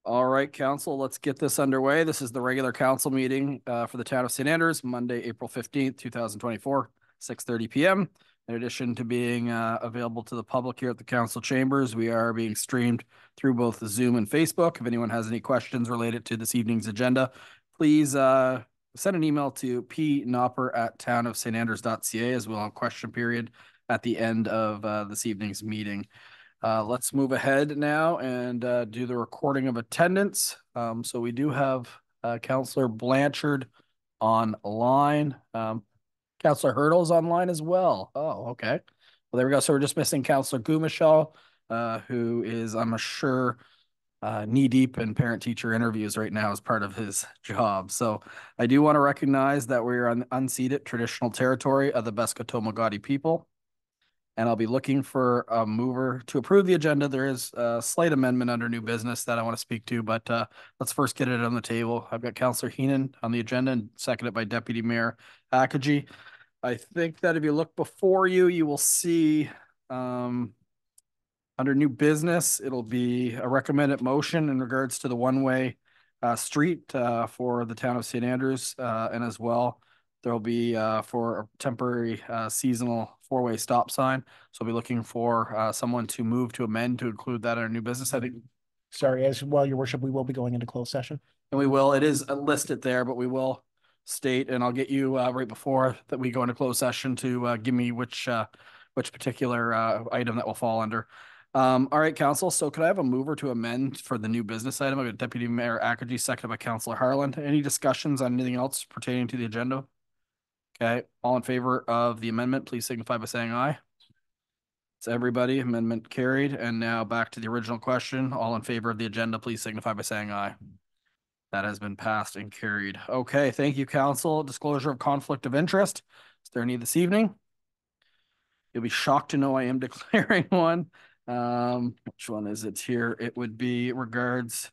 All right, council, let's get this underway. This is the regular council meeting for the town of St. Andrews, Monday, April 15th, 2024, 6:30 p.m. In addition to being available to the public here at the council chambers, we are being streamed through both Zoom and Facebook. If anyone has any questions related to this evening's agenda, please send an email to pnopper@townofstandrews.ca as well as question period at the end of this evening's meeting. Let's move ahead now and do the recording of attendance. So we do have Councillor Blanchard online. Councillor Hurdle's online as well. Oh, okay. Well, there we go. So we're just missing Councillor Gumashal, who is, I'm sure, knee deep in parent-teacher interviews right now as part of his job. So I do want to recognize that we're on unceded traditional territory of the Peskotomuhkati people. And I'll be looking for a mover to approve the agenda. There is a slight amendment under new business that I want to speak to, but let's first get it on the table. I've got Councillor Heenan on the agenda and seconded by Deputy Mayor Akaji. I think that if you look before you, you will see under new business, it'll be a recommended motion in regards to the one-way street for the town of St. Andrews, and as well, there'll be for a temporary seasonal four-way stop sign. So we'll be looking for someone to move to amend to include that in our new business. I think. Sorry, as well, Your Worship, we will be going into closed session. And we will. It is listed there, but we will state, and I'll get you right before that we go into closed session to give me which particular item that will fall under. All right, council. So could I have a mover to amend for the new business item? I've got Deputy Mayor Akaji, seconded by Councillor Harland. Any discussions on anything else pertaining to the agenda? Okay, all in favor of the amendment, please signify by saying aye. It's everybody. Amendment carried. And now back to the original question. All in favor of the agenda, please signify by saying aye. That has been passed and carried. Okay, thank you, council. Disclosure of conflict of interest. Is there any this evening? You'll be shocked to know I am declaring one. Which one is it here? It would be regards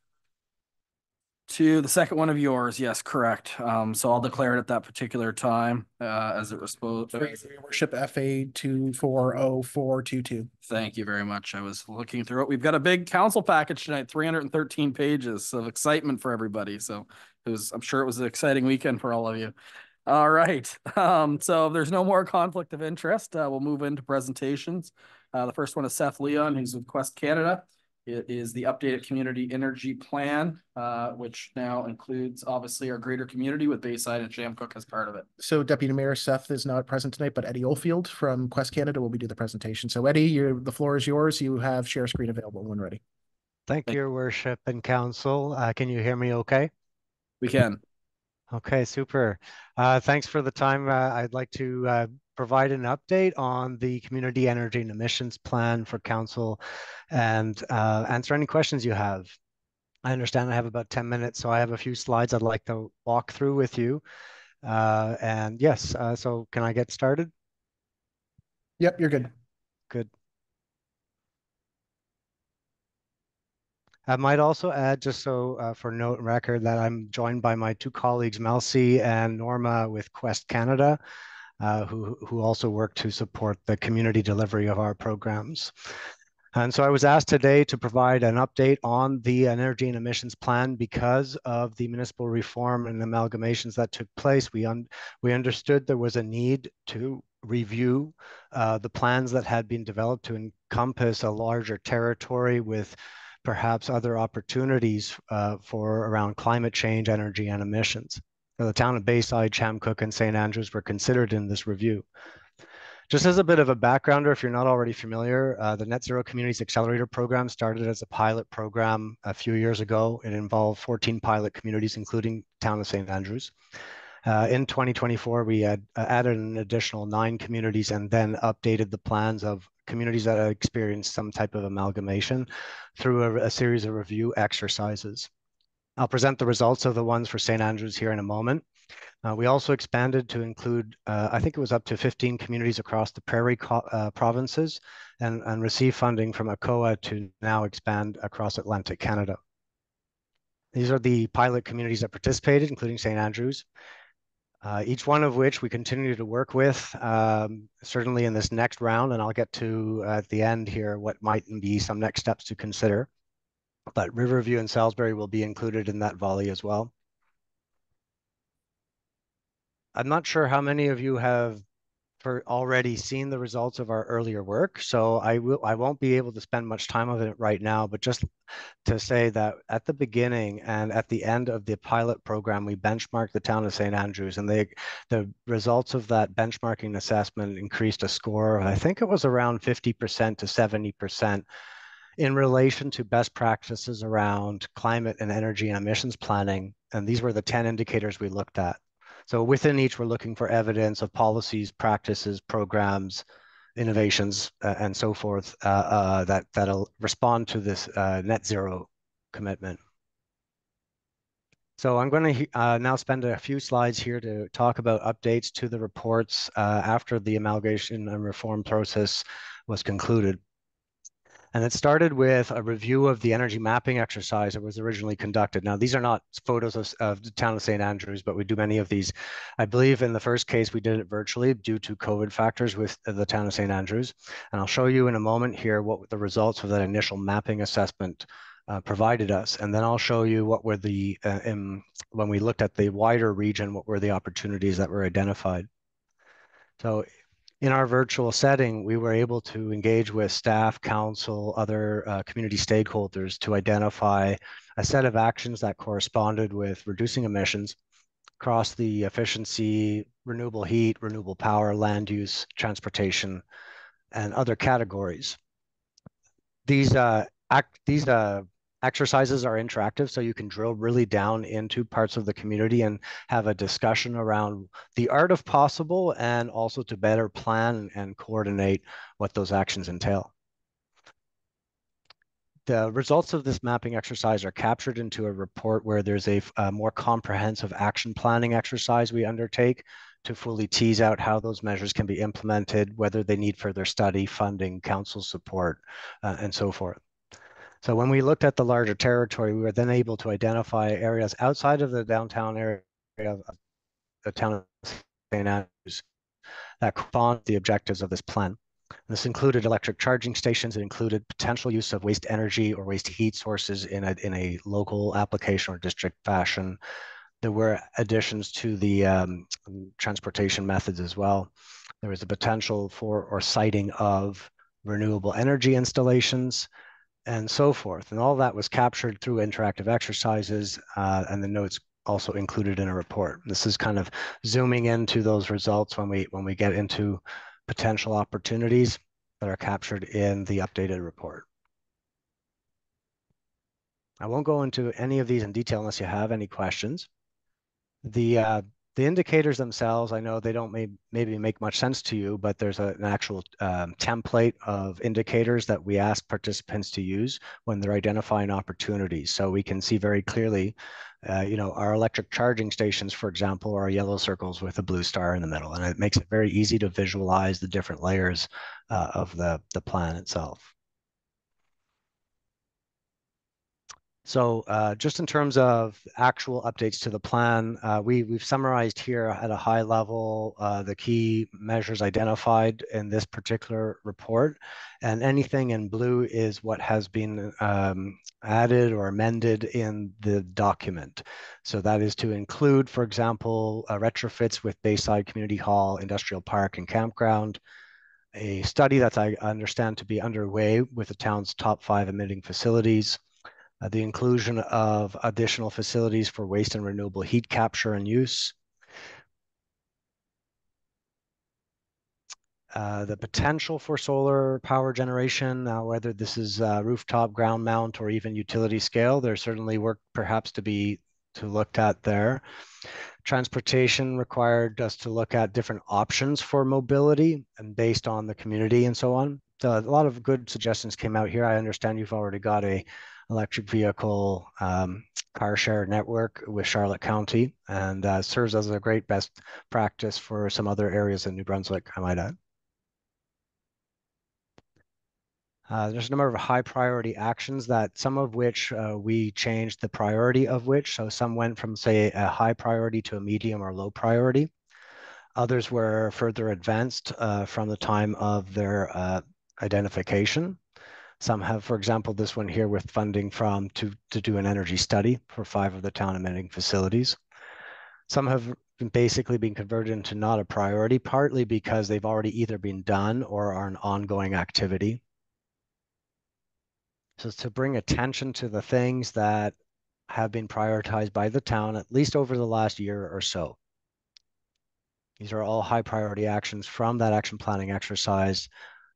to the second one of yours. Yes, correct. So I'll declare it at that particular time as it was supposed. Your Worship, FA 240422. Thank you very much. I was looking through it. We've got a big council package tonight, 313 pages of excitement for everybody. So I'm sure it was an exciting weekend for all of you. All right. So if there's no more conflict of interest, we'll move into presentations. The first one is Seth Leon, who's with Quest Canada. It is the updated community energy plan, which now includes obviously our greater community with Bayside and Chamcook as part of it. So Deputy Mayor Seth is not present tonight, but Eddie Oldfield from Quest Canada will be doing the presentation. So Eddie, the floor is yours. You have share screen available when ready. Thank you, Your Worship and Council. Can you hear me okay? We can. Okay, super. Thanks for the time. I'd like to provide an update on the Community Energy and Emissions Plan for Council and answer any questions you have. I understand I have about 10 minutes, so I have a few slides I'd like to walk through with you. And yes, so can I get started? Yep, you're good. Good. I might also add, just so for note and record, that I'm joined by my two colleagues, Melcy and Norma with Quest Canada, who also work to support the community delivery of our programs. And so I was asked today to provide an update on the energy and emissions plan because of the municipal reform and amalgamations that took place. We understood there was a need to review the plans that had been developed to encompass a larger territory with perhaps other opportunities for around climate change, energy, and emissions. So the town of Bayside, Chamcook, and St. Andrews were considered in this review. Just as a bit of a backgrounder, if you're not already familiar, the Net Zero Communities Accelerator Program started as a pilot program a few years ago. It involved 14 pilot communities, including town of St. Andrews. In 2024, we had added an additional 9 communities and then updated the plans of communities that had experienced some type of amalgamation through a series of review exercises. I'll present the results of the ones for St. Andrews here in a moment. We also expanded to include, I think it was up to 15 communities across the prairie provinces and receive funding from ACOA to now expand across Atlantic Canada. These are the pilot communities that participated, including St. Andrews. Each one of which we continue to work with, certainly in this next round, and I'll get to at the end here what might be some next steps to consider. but Riverview and Salisbury will be included in that volley as well. I'm not sure how many of you have already seen the results of our earlier work, so I won't be able to spend much time on it right now, but just to say that at the beginning and at the end of the pilot program, we benchmarked the town of St. Andrews, and the results of that benchmarking assessment increased a score of, I think it was around 50% to 70% in relation to best practices around climate and energy and emissions planning. And these were the 10 indicators we looked at. So within each, we're looking for evidence of policies, practices, programs, innovations, and so forth that'll respond to this net zero commitment. So I'm going to now spend a few slides here to talk about updates to the reports after the amalgamation and reform process was concluded. And it started with a review of the energy mapping exercise that was originally conducted. Now, these are not photos of the town of St. Andrews, but we do many of these. I believe in the first case, we did it virtually due to COVID factors with the town of St. Andrews. And I'll show you in a moment here what the results of that initial mapping assessment provided us. And then I'll show you what were the, when we looked at the wider region, what were the opportunities that were identified. So in our virtual setting, we were able to engage with staff, council, other community stakeholders to identify a set of actions that corresponded with reducing emissions across the efficiency, renewable heat, renewable power, land use, transportation, and other categories. These exercises are interactive, so you can drill really down into parts of the community and have a discussion around the art of possible and also to better plan and coordinate what those actions entail. The results of this mapping exercise are captured into a report where there's a more comprehensive action planning exercise we undertake to fully tease out how those measures can be implemented, whether they need further study, funding, council support, and so forth. So when we looked at the larger territory, we were then able to identify areas outside of the downtown area of the town of St. Andrews that correspond to the objectives of this plan. This included electric charging stations. It included potential use of waste energy or waste heat sources in a local application or district fashion. There were additions to the transportation methods as well. There was a potential for or siting of renewable energy installations, and so forth. And all that was captured through interactive exercises, and the notes also included in a report. This is kind of zooming into those results when we get into potential opportunities that are captured in the updated report. I won't go into any of these in detail unless you have any questions. The indicators themselves, I know they don't maybe make much sense to you, but there's an actual template of indicators that we ask participants to use when they're identifying opportunities. So we can see very clearly, our electric charging stations, for example, are yellow circles with a blue star in the middle, and it makes it very easy to visualize the different layers of the plan itself. So just in terms of actual updates to the plan, we've summarized here at a high level the key measures identified in this particular report. And anything in blue is what has been added or amended in the document. So that is to include, for example, retrofits with Bayside Community Hall, Industrial Park, and Campground, a study that I understand to be underway with the town's top 5 emitting facilities, the inclusion of additional facilities for waste and renewable heat capture and use, the potential for solar power generation, whether this is rooftop, ground mount, or even utility scale. There's certainly work perhaps to looked at there. Transportation required us to look at different options for mobility and based on the community and so on. So a lot of good suggestions came out here. I understand you've already got a electric vehicle car share network with Charlotte County, and serves as a great best practice for some other areas in New Brunswick, I might add. There's a number of high priority actions that some of which we changed the priority of which. So some went from, say, a high priority to a medium or low priority. Others were further advanced from the time of their identification. Some have, for example, this one here with funding to do an energy study for 5 of the town emitting facilities. Some have basically been converted into not a priority, partly because they've already either been done or are an ongoing activity. So it's to bring attention to the things that have been prioritized by the town, at least over the last year or so. These are all high priority actions from that action planning exercise,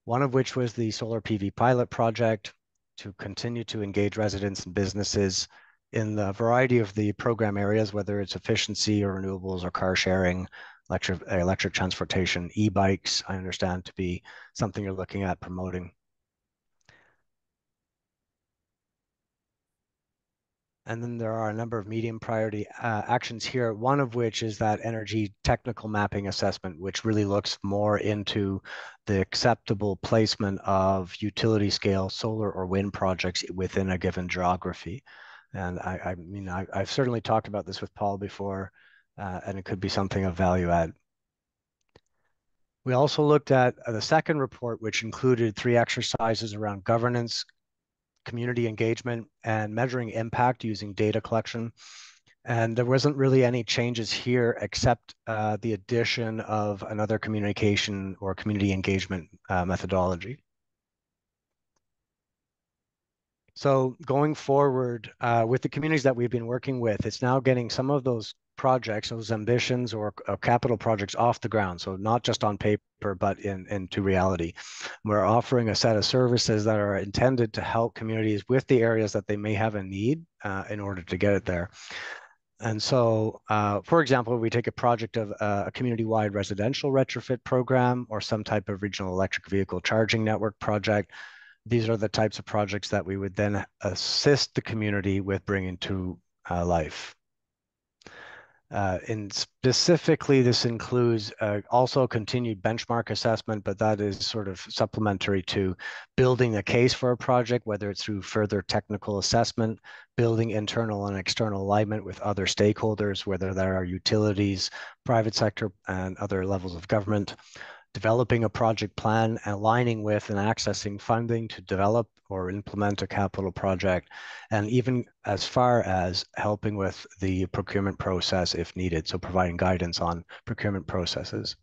one of which was the solar PV pilot project to continue to engage residents and businesses in the variety of the program areas, whether it's efficiency or renewables or car sharing, electric transportation, e-bikes, I understand to be something you're looking at promoting. And then there are a number of medium priority actions here, one of which is that energy technical mapping assessment, which really looks more into the acceptable placement of utility scale solar or wind projects within a given geography. And I've certainly talked about this with Paul before, and it could be something of value add. We also looked at the second report, which included 3 exercises around governance, community engagement, and measuring impact using data collection. And there wasn't really any changes here except the addition of another communication or community engagement methodology. So going forward with the communities that we've been working with, it's now getting some of those projects, those ambitions or capital projects off the ground. So not just on paper, but into reality. We're offering a set of services that are intended to help communities with the areas that they may have a need in order to get it there. And so, for example, we take a project of a community-wide residential retrofit program or some type of regional electric vehicle charging network project. These are the types of projects that we would then assist the community with bringing to life. And specifically, this includes also continued benchmark assessment, but that is sort of supplementary to building a case for a project, whether it's through further technical assessment, building internal and external alignment with other stakeholders, whether there are utilities, private sector, and other levels of government, developing a project plan, aligning with and accessing funding to develop or implement a capital project, and even as far as helping with the procurement process if needed, so providing guidance on procurement processes.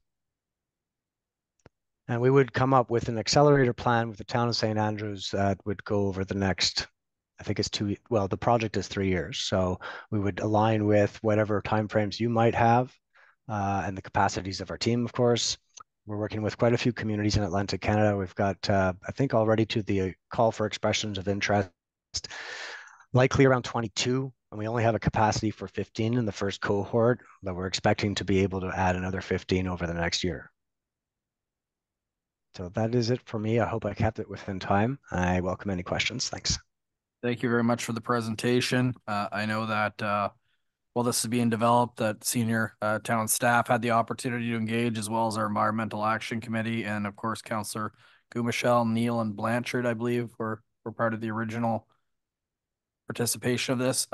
And we would come up with an accelerator plan with the town of St. Andrews that would go over the next, I think it's the project is 3 years. So we would align with whatever timeframes you might have and the capacities of our team, of course. We're working with quite a few communities in Atlantic Canada. We've got, I think, already to the call for expressions of interest, likely around 22, and we only have a capacity for 15 in the first cohort, but we're expecting to be able to add another 15 over the next year. So that is it for me. I hope I kept it within time. I welcome any questions. Thanks. Thank you very much for the presentation. I know that while this is being developed, that senior town staff had the opportunity to engage, as well as our Environmental Action Committee, and of course, Councillor Gumashell, Neal, and Blanchard, I believe, were part of the original participation of this.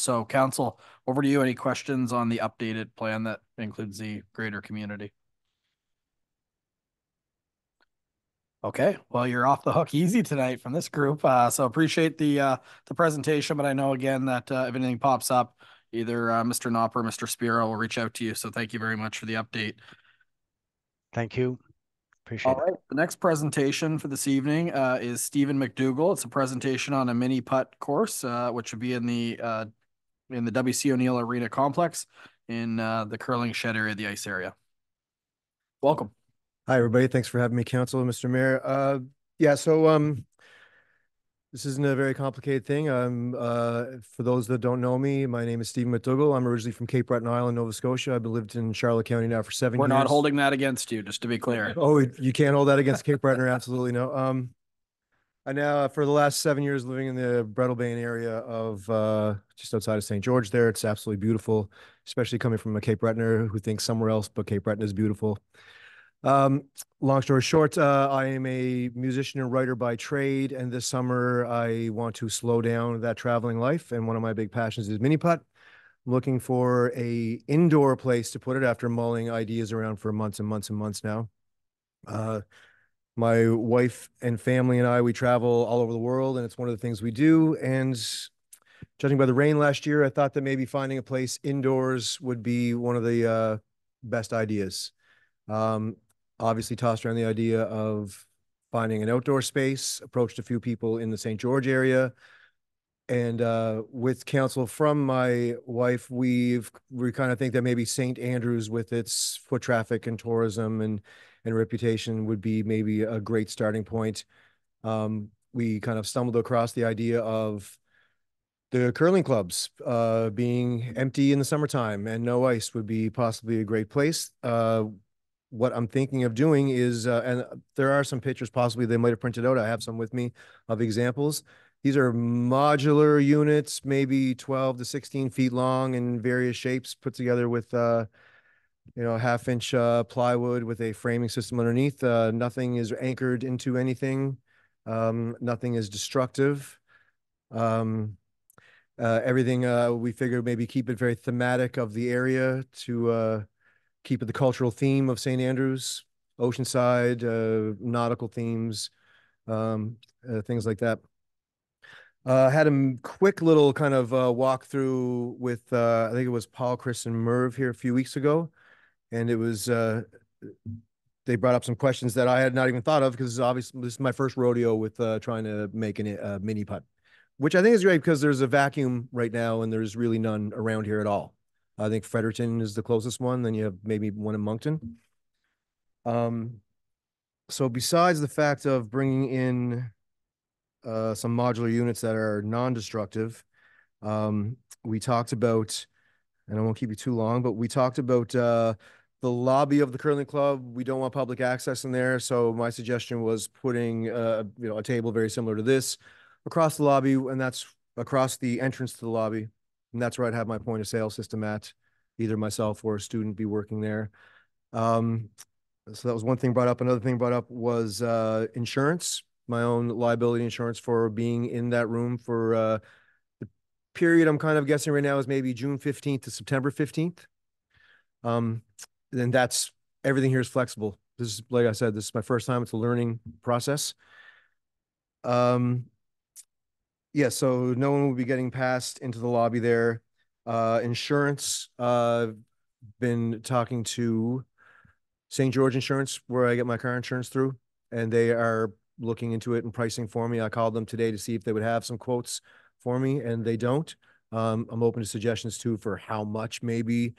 So Council, over to you. Any questions on the updated plan that includes the greater community? Okay, well, you're off the hook easy tonight from this group. So appreciate the presentation, but I know again that if anything pops up, either Mr. Knopper or Mr. Spiro will reach out to you. So thank you very much for the update. Thank you. Appreciate it. All right, the next presentation for this evening is Stephen MacDougal. It's a presentation on a Mini-Putt course, which would be in the W.C. O'Neill Arena complex in the curling shed area, the ice area. Welcome. Hi, everybody. Thanks for having me, Council, Mr. Mayor. This isn't a very complicated thing. For those that don't know me, my name is Stephen MacDougal. I'm originally from Cape Breton Island, Nova Scotia. I've lived in Charlotte County now for 7 years. We're not holding that against you, just to be clear. Oh, you can't hold that against Cape Breton, absolutely no. I now, for the last 7 years, living in the Brettlebain area of just outside of St. George there. It's absolutely beautiful, especially coming from a Cape Bretoner who thinks somewhere else but Cape Breton is beautiful. Long story short, I am a musician and writer by trade, and this summer I want to slow down that traveling life, and one of my big passions is Mini-Putt. I'm looking for a indoor place to put it after mulling ideas around for months and months and months now. My wife and family and I, we travel all over the world, and it's one of the things we do. And judging by the rain last year, I thought that maybe finding a place indoors would be one of the best ideas. Um, Obviously tossed around the idea of finding an outdoor space, approached a few people in the St. George area. And with counsel from my wife, we kind of think that maybe St. Andrews, with its foot traffic and tourism and reputation, would be maybe a great starting point. We kind of stumbled across the idea of the curling clubs being empty in the summertime and no ice would be possibly a great place. What I'm thinking of doing is, and there are some pictures possibly they might have printed out. I have some with me of examples. These are modular units, maybe 12 to 16 feet long in various shapes, put together with, half-inch plywood with a framing system underneath. Nothing is anchored into anything. Nothing is destructive. Everything we figured maybe keep it very thematic of the area to keep it the cultural theme of St. Andrews, Oceanside, nautical themes, things like that. Had a quick little kind of walkthrough with I think it was Paul, Chris, and Merv here a few weeks ago, and it was they brought up some questions that I had not even thought of because obviously this is my first rodeo with trying to make a mini putt, which I think is great because there's a vacuum right now and there's really none around here at all. I think Fredericton is the closest one. Then you have maybe one in Moncton. So besides the fact of bringing in some modular units that are non-destructive, we talked about, and I won't keep you too long, but we talked about the lobby of the curling club. We don't want public access in there, so my suggestion was putting a table very similar to this across the lobby, and that's across the entrance to the lobby, and that's where I'd have my point of sale system at. Either myself or a student be working there. So that was one thing brought up. Another thing brought up was insurance, my own liability insurance for being in that room for the period I'm kind of guessing right now is maybe June 15th to September 15th. And that's everything here is flexible. This is, like I said, this is my first time. It's a learning process. Yeah, so no one will be getting passed into the lobby there. Insurance, been talking to St. George Insurance, where I get my car insurance through, and they are looking into it and pricing for me. I called them today to see if they would have some quotes for me, and they don't. I'm open to suggestions too for how much maybe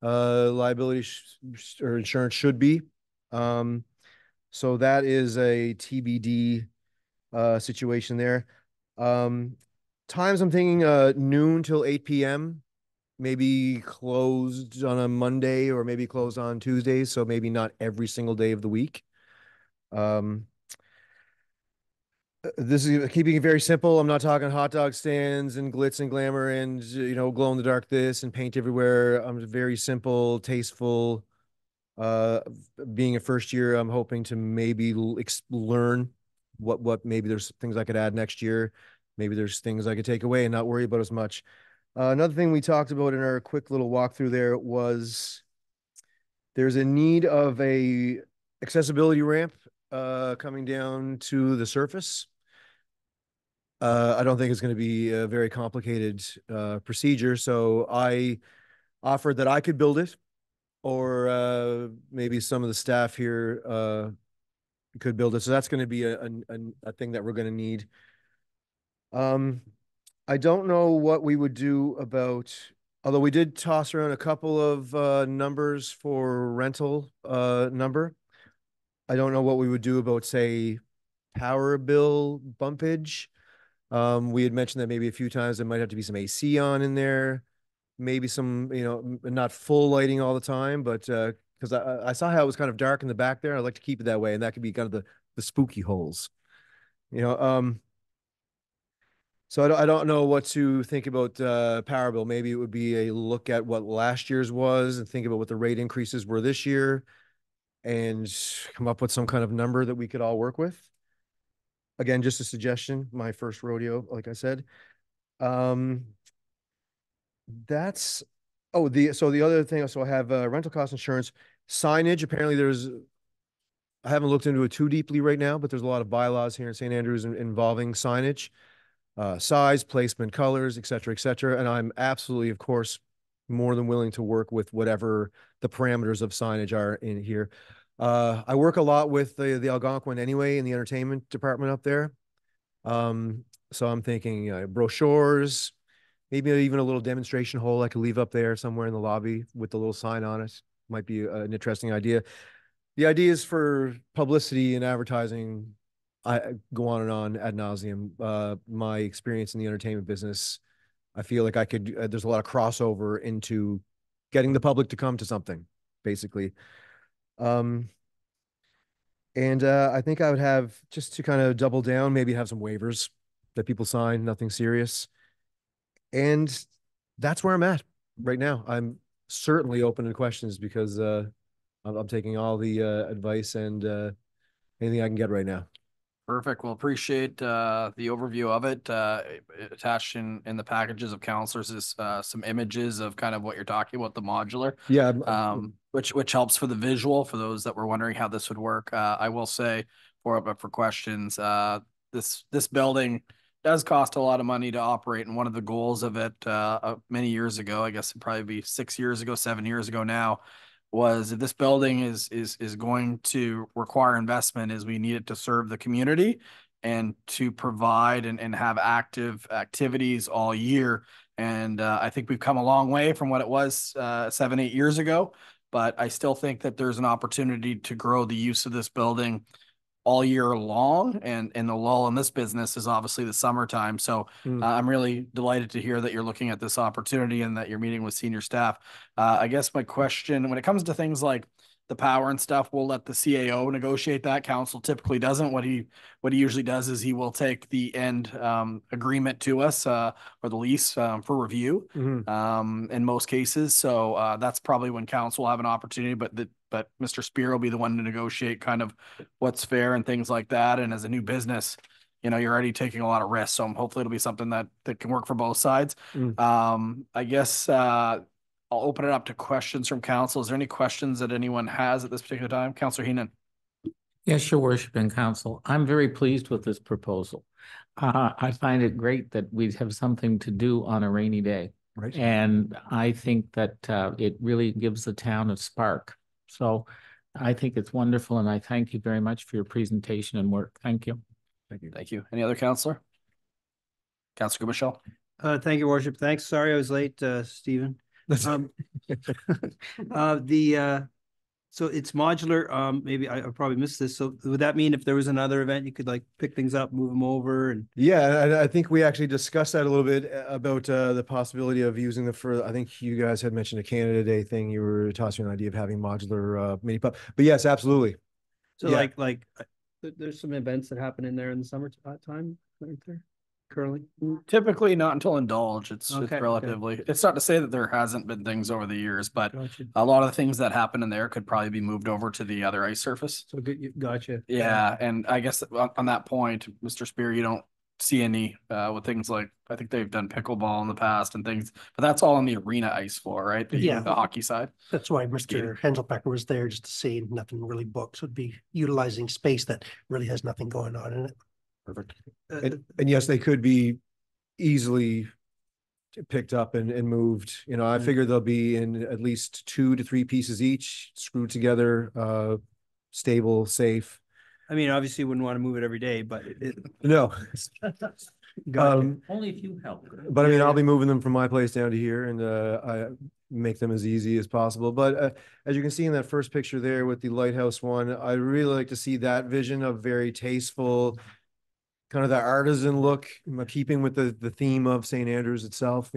liability or insurance should be. So that is a TBD situation there. Times I'm thinking noon till 8 p.m. Maybe closed on a Monday or maybe closed on Tuesdays. So maybe not every single day of the week. This is keeping it very simple. I'm not talking hot dog stands and glitz and glamour and, glow in the dark this and paint everywhere. I'm very simple, tasteful. Being a first year, I'm hoping to maybe learn what maybe there's things I could add next year. Maybe there's things I could take away and not worry about as much. Another thing we talked about in our quick little walkthrough there was there's a need of a accessibility ramp coming down to the surface. I don't think it's going to be a very complicated procedure, so I offered that I could build it, or maybe some of the staff here could build it. So that's going to be a thing that we're going to need. I don't know what we would do about, although we did toss around a couple of numbers for rental number. I don't know what we would do about, say, power bill bumpage. We had mentioned that maybe a few times there might have to be some AC on in there, maybe some, not full lighting all the time, but because I saw how it was kind of dark in the back there. I'd like to keep it that way, and that could be kind of the spooky holes, you know. So I don't know what to think about power bill. Maybe it would be a look at what last year's was and think about what the rate increases were this year and come up with some kind of number that we could all work with. Again, just a suggestion, my first rodeo, like I said. That's so the other thing, so I have rental cost insurance, signage. Apparently there's, I haven't looked into it too deeply right now, but there's a lot of bylaws here in St. Andrews involving signage, size, placement, colors, et cetera, et cetera. And I'm absolutely, of course, more than willing to work with whatever the parameters of signage are in here. I work a lot with the Algonquin anyway in the entertainment department up there. So I'm thinking brochures, maybe even a little demonstration hole I could leave up there somewhere in the lobby with the little sign on it. Might be an interesting idea. The idea is for publicity and advertising. I go on ad nauseum. My experience in the entertainment business, I feel like I could, there's a lot of crossover into getting the public to come to something, basically. And I think I would have, just to kind of double down, maybe have some waivers that people sign, nothing serious. And that's where I'm at right now. I'm certainly open to questions because I'm taking all the advice and anything I can get right now. Perfect. Well, appreciate the overview of it. Attached in the packages of counselors is some images of kind of what you're talking about, the modular. Yeah. Which helps for the visual for those that were wondering how this would work. I will say for questions, this building does cost a lot of money to operate, and one of the goals of it many years ago, I guess it'd probably be 6 years ago, 7 years ago now, was if this building is going to require investment, is we need it to serve the community and to provide and have active activities all year. And I think we've come a long way from what it was 7, 8 years ago, but I still think that there's an opportunity to grow the use of this building all year long, and the lull in this business is obviously the summertime. So I'm really delighted to hear that you're looking at this opportunity and that you're meeting with senior staff. I guess my question, when it comes to things like the power and stuff, we'll let the CAO negotiate that. Council typically doesn't. What he usually does is he will take the end agreement to us or the lease for review in most cases. So that's probably when council will have an opportunity, but Mr. Spear will be the one to negotiate kind of what's fair and things like that. And as a new business, you're already taking a lot of risks. So hopefully it'll be something that can work for both sides. I guess I'll open it up to questions from council. Is there any questions that anyone has at this particular time? Councillor Heenan. Yes, your worship and council. I'm very pleased with this proposal. I find it great that we have something to do on a rainy day. Right. And I think that it really gives the town a spark. So I think it's wonderful, and I thank you very much for your presentation and work. Thank you. Thank you. Thank you. Any other councillor? Councillor Michelle. Thank you, worship. Thanks. Sorry I was late, Stephen. So it's modular. Maybe I probably missed this. So would that mean if there was another event, you could like pick things up, move them over? And yeah, I think we actually discussed that a little bit about the possibility of using the for. I think you guys had mentioned a Canada Day thing. You were tossing an idea of having modular Mini-Putt, but yes, absolutely. so Yeah. like there's some events that happen in there in the summer time, right there, curling. Typically not until indulge. It's Okay, relatively, it's not to say that there hasn't been things over the years, but Gotcha. a lot of the things that happen in there could probably be moved over to the other ice surface. So good, gotcha. Yeah, and I guess on that point, Mr. Spear, you don't see any with things like, I think they've done pickleball in the past and things, but that's all on the arena ice floor, right? Yeah. The hockey side. That's why Mr. Henselbecker was there, just to see nothing really booked. So it'd be utilizing space that really has nothing going on in it. Perfect. And yes, they could be easily picked up and moved. I figure they'll be in at least 2 to 3 pieces each, screwed together, stable, safe. I mean, obviously, you wouldn't want to move it every day, but No. gotcha. Only if you help. But I mean, I'll be moving them from my place down to here, and I make them as easy as possible. But as you can see in that first picture there with the lighthouse one, I really like to see that vision of very tasteful, kind of that artisan look, keeping with the theme of St. Andrews itself.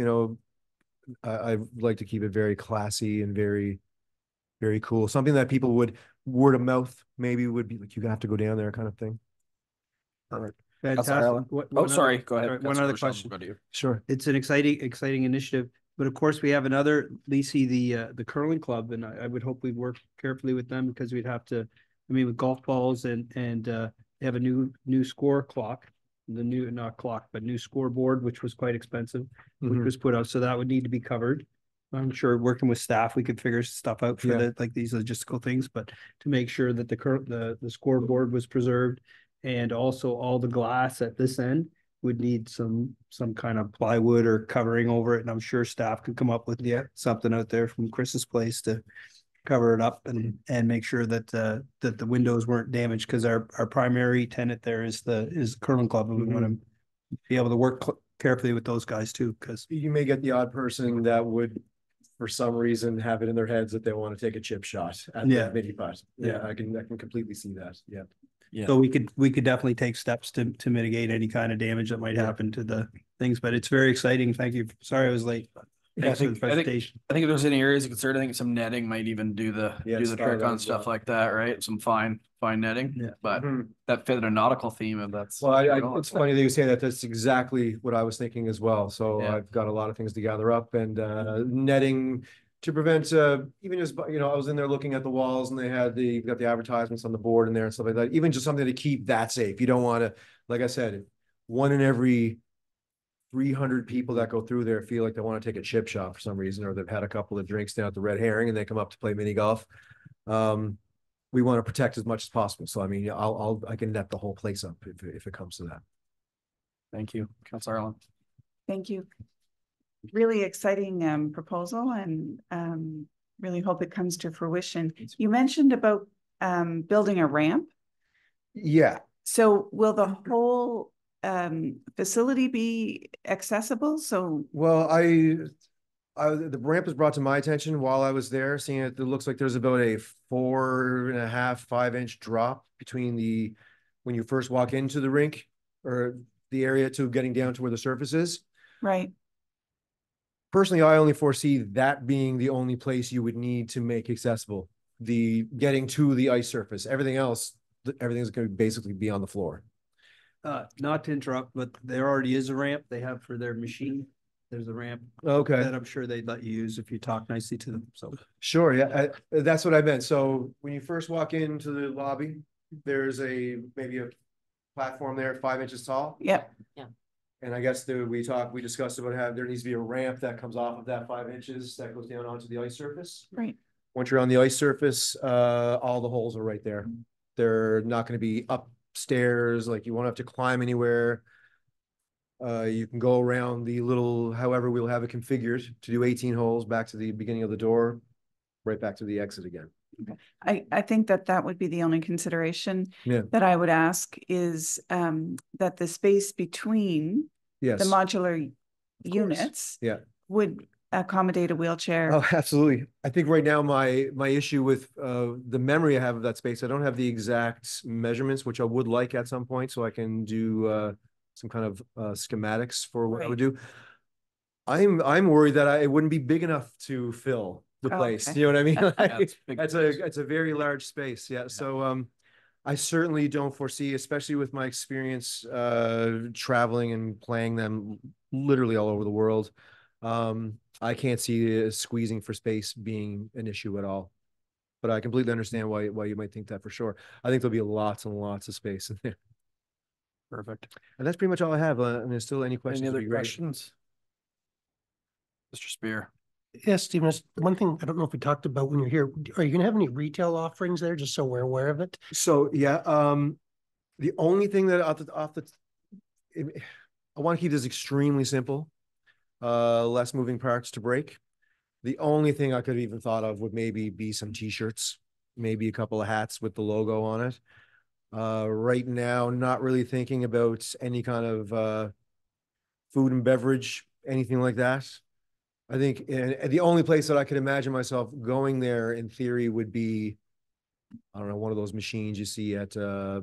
I like to keep it very classy and very, very cool. Something that people would word of mouth maybe would be like, you have to go down there kind of thing. Perfect. Fantastic. Sorry. Go ahead. One Councillor other Michelle, question. we'll go to you. Sure. It's an exciting initiative, but of course we have another, Lacey, the curling club, and I would hope we'd work carefully with them, because we'd have to, with golf balls and they have a new score clock, not clock, but new scoreboard, which was quite expensive, which was put out. So that would need to be covered. I'm sure working with staff, we could figure stuff out for Yeah. like these logistical things, but to make sure that the scoreboard was preserved, and also all the glass at this end would need some kind of plywood or covering over it, and I'm sure staff could come up with something out there from Chris's place to cover it up and make sure that that the windows weren't damaged, because our primary tenant there is the curling club, and we want to be able to work carefully with those guys too, because You may get the odd person that would, for some reason, have it in their heads that they want to take a chip shot at Yeah. the Mini-Putt. Yeah, Yeah. I can completely see that. Yeah. Yeah. so we could definitely take steps to mitigate any kind of damage that might happen to the things, but it's very exciting. Thank you. Sorry I was late. Yeah, Thanks for the presentation. I think if there's any areas of concern, I think some netting might even do the start trick that on as stuff well. like that, right? Some fine netting. Yeah. But Mhm. that fit a nautical theme, and that's Well, it's funny that you say that. That's exactly what I was thinking as well. So Yeah. I've got a lot of things to gather up, and netting to prevent even just, I was in there looking at the walls, and you've got the advertisements on the board in there and stuff like that. Even just something to keep that safe. You don't want to, like I said, one in every 300 people that go through there feel like they want to take a chip shot for some reason, or they've had a couple of drinks down at the Red Herring and they come up to play mini golf. We want to protect as much as possible. So, I mean, I can net the whole place up if it comes to that. Thank you, Councilor Arlen. Thank you. Really exciting proposal, and really hope it comes to fruition. You mentioned about building a ramp. Yeah. So will the whole facility be accessible? So Well, the ramp was brought to my attention while I was there, seeing it looks like there's about a 4.5, 5 inch drop between when you first walk into the rink or the area to getting down to where the surface is. right. Personally, I only foresee that being the only place you would need to make accessible, the getting to the ice surface. Everything else, everything's going to basically be on the floor. Not to interrupt, but there already is a ramp they have for their machine. There's a ramp Okay. that I'm sure they'd let you use if you talk nicely to them. So Sure, yeah, that's what I meant. So when you first walk into the lobby, there's maybe a platform there, 5 inches tall. Yep. And I guess we discussed about there needs to be a ramp that comes off of that 5 inches that goes down onto the ice surface. Right. Once you're on the ice surface, all the holes are right there. They're not going to be upstairs, like you won't have to climb anywhere. You can go around however we'll have it configured to do 18 holes back to the beginning of the door, right back to the exit again. I think that would be the only consideration Yeah. that I would ask is that the space between Yes. the modular units Yeah. would accommodate a wheelchair. Oh, absolutely. I think right now my issue with the memory I have of that space, I don't have the exact measurements, which I would like at some point, so I can do some kind of schematics for what I would do. I'm worried that it wouldn't be big enough to fill the place. Okay. You know what I mean? That's It's a very large space. Yeah. So I certainly don't foresee, especially with my experience traveling and playing them literally all over the world. I can't see squeezing for space being an issue at all. But I completely understand why you might think that for sure. I think there'll be lots and lots of space in there. Perfect. And that's pretty much all I have. And there's still any questions? Any would other be great. questions? Mr. Spear. Yes, Stephen, one thing I don't know if we talked about when you're here, are you going to have any retail offerings there, just so we're aware of it? So yeah, the only thing that I want to keep this extremely simple, less moving parts to break. The only thing I could have even thought of would maybe be some t-shirts, maybe a couple of hats with the logo on it. Right now, not really thinking about any kind of food and beverage, anything like that. I think the only place that I could imagine myself going there in theory would be, I don't know, one of those machines you see at a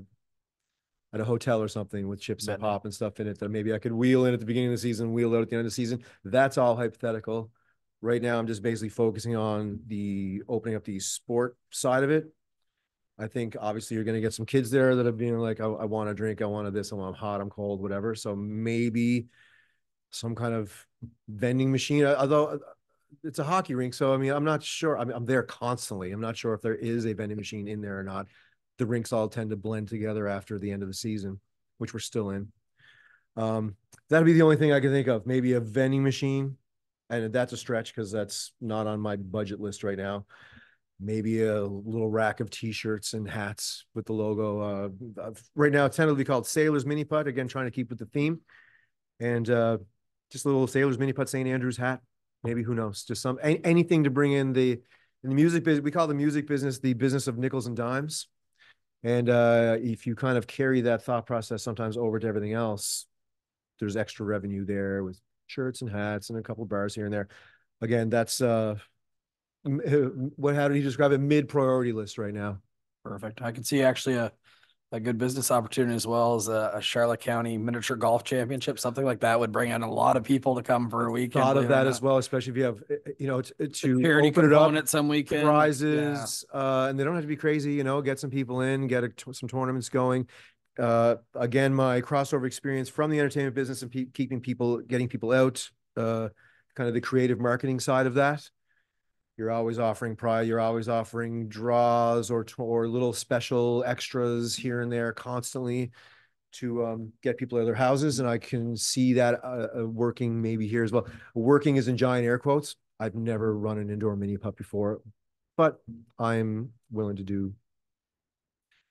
hotel or something with chips and pop and stuff in it that maybe I could wheel in at the beginning of the season, wheel out at the end of the season. That's all hypothetical. Right now, I'm just basically focusing on opening up the sport side of it. I think obviously you're going to get some kids there that are being like, I want a drink, I want this, I'm hot, I'm cold, whatever. So maybe some kind of vending machine, although it's a hockey rink. So, I mean, I'm not sure. I'm there constantly. I'm not sure if there is a vending machine in there or not. The rinks all tend to blend together after the end of the season, which we're still in. That'd be the only thing I can think of. Maybe a vending machine and that's a stretch because that's not on my budget list right now. Maybe a little rack of t-shirts and hats with the logo. Right now, it's tentatively called Sailors Mini-Putt. Again, trying to keep with the theme. And just a little Sailors Mini-Putt St. Andrews hat. Maybe, who knows? Just anything to bring in the music business. We call the music business the business of nickels and dimes. And if you kind of carry that thought process sometimes over to everything else, there's extra revenue there with shirts and hats and a couple of bars here and there. Again, that's how did he describe it? Mid-priority list right now. Perfect. I can see actually a good business opportunity as well as a Charlotte County miniature golf championship. Something like that would bring in a lot of people to come for a weekend. Thought of that as well, especially if you have, to charity open it up, component some weekend, prizes, and they don't have to be crazy, get some people in, get some tournaments going. Again, my crossover experience from the entertainment business and getting people out, kind of the creative marketing side of that. You're always offering you're always offering draws or little special extras here and there constantly to get people out of their houses. And I can see that working maybe here as well. Working is in giant air quotes. I've never run an indoor Mini-Putt before, but I'm willing to do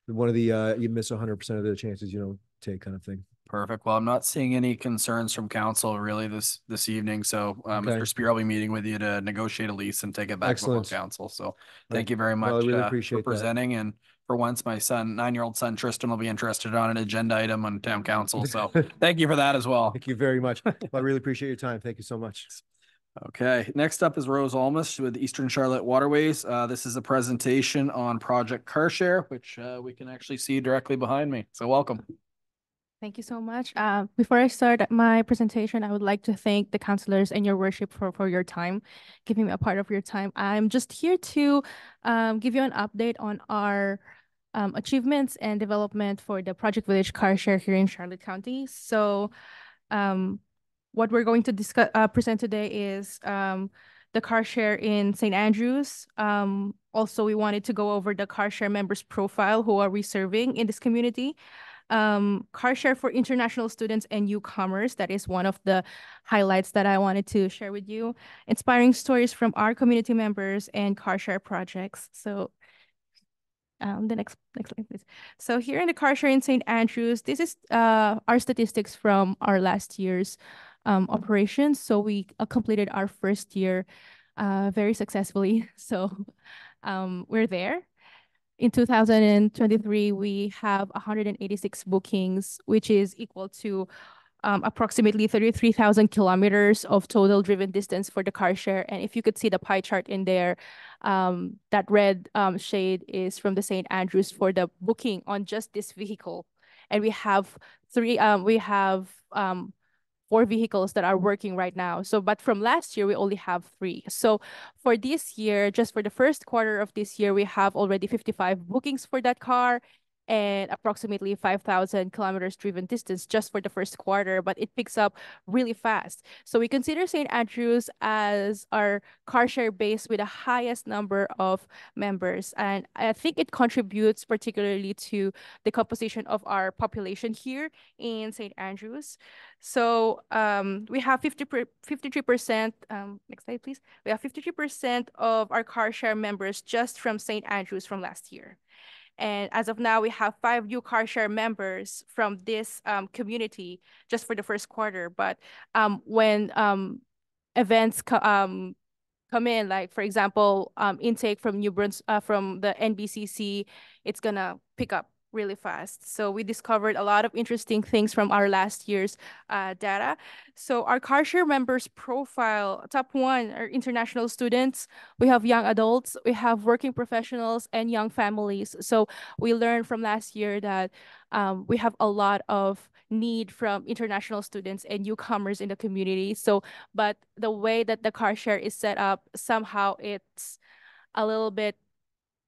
one of the you miss 100% of the chances you don't take kind of thing. Perfect. Well, I'm not seeing any concerns from council really this evening. So Mr. Spear, I'll be meeting with you to negotiate a lease and take it back before council. So thank you very much. Well, I really appreciate for presenting. And for once, my 9-year-old son Tristan will be interested on an agenda item on town council. So thank you for that as well. Thank you very much. I really appreciate your time. Thank you so much. Okay, next up is Rose Ulmas with Eastern Charlotte Waterways. This is a presentation on Project Car Share, which we can actually see directly behind me. So welcome. Thank you so much. Before I start my presentation, I would like to thank the councillors and your worship for your time, giving me a part of your time. I'm just here to give you an update on our achievements and development for the Project Village Car Share here in Charlotte County. So what we're going to present today is the car share in St. Andrews. Also, we wanted to go over the car share members profile who are we serving in this community. Car share for international students and newcomers. That is one of the highlights that I wanted to share with you. Inspiring stories from our community members and car share projects. So the next slide, please. So here in the car share in St. Andrews, this is our statistics from our last year's operations. So we completed our first year very successfully. So we're there. In 2023, we have 186 bookings, which is equal to approximately 33,000 kilometers of total driven distance for the car share. And if you could see the pie chart in there, that red shade is from the St. Andrews for the booking on just this vehicle. And we have 4 vehicles that are working right now. So, but from last year, we only have 3. So for this year, just for the first quarter of this year, we have already 55 bookings for that car and approximately 5,000 kilometers driven distance just for the first quarter, but it picks up really fast. So we consider St. Andrews as our car share base with the highest number of members. And I think it contributes particularly to the composition of our population here in St. Andrews. So we have 53%, next slide, please. We have 53% of our car share members just from St. Andrews from last year. And as of now, we have 5 new car share members from this community just for the first quarter. But when events come in, like for example, intake from New Brunswick, from the NBCC, it's gonna pick up really fast. So we discovered a lot of interesting things from our last year's data. So our car share members profile, top 1 are international students. We have young adults, we have working professionals and young families. So we learned from last year that we have a lot of need from international students and newcomers in the community. So, but the way that the car share is set up, somehow it's a little bit,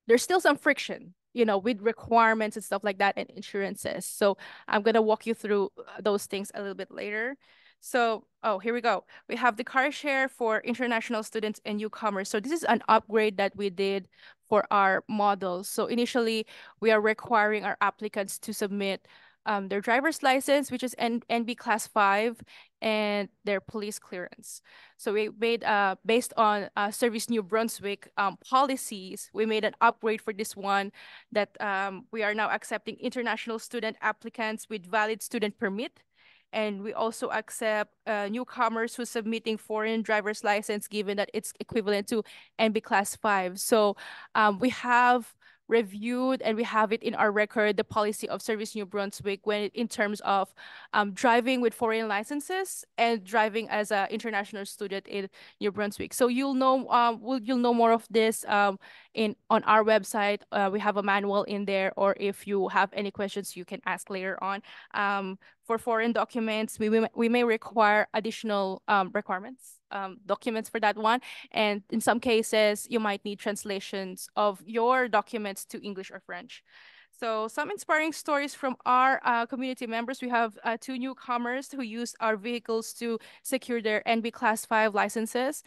there's still some friction, with requirements and stuff like that and insurances. So I'm going to walk you through those things a little bit later. So, here we go. We have the car share for international students and newcomers. So this is an upgrade that we did for our models. So initially, we are requiring our applicants to submit their driver's license, which is NB Class 5, and their police clearance. So we made, based on Service New Brunswick policies, we made an upgrade for this one that we are now accepting international student applicants with valid student permit. And we also accept newcomers who's submitting foreign driver's license, given that it's equivalent to NB Class 5. So we have reviewed and we have it in our record, the policy of Service New Brunswick in terms of driving with foreign licenses and driving as an international student in New Brunswick. So you'll know more of this on our website. We have a manual in there, or if you have any questions, you can ask later on. For foreign documents, we may require additional documents for that one. And in some cases, you might need translations of your documents to English or French. So some inspiring stories from our community members. We have 2 newcomers who used our vehicles to secure their NB Class 5 licenses.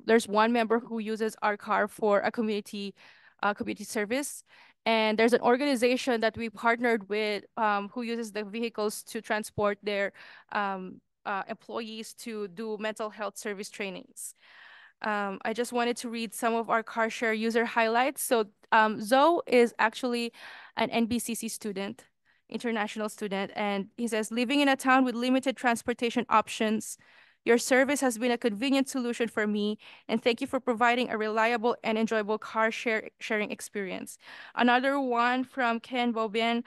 There's one member who uses our car for a community service. And there's an organization that we partnered with who uses the vehicles to transport their employees to do mental health service trainings. I just wanted to read some of our car share user highlights. So Zoe is actually an NBCC student, international student, and he says, living in a town with limited transportation options, your service has been a convenient solution for me, and thank you for providing a reliable and enjoyable car sharing experience. Another one from Ken Bobian,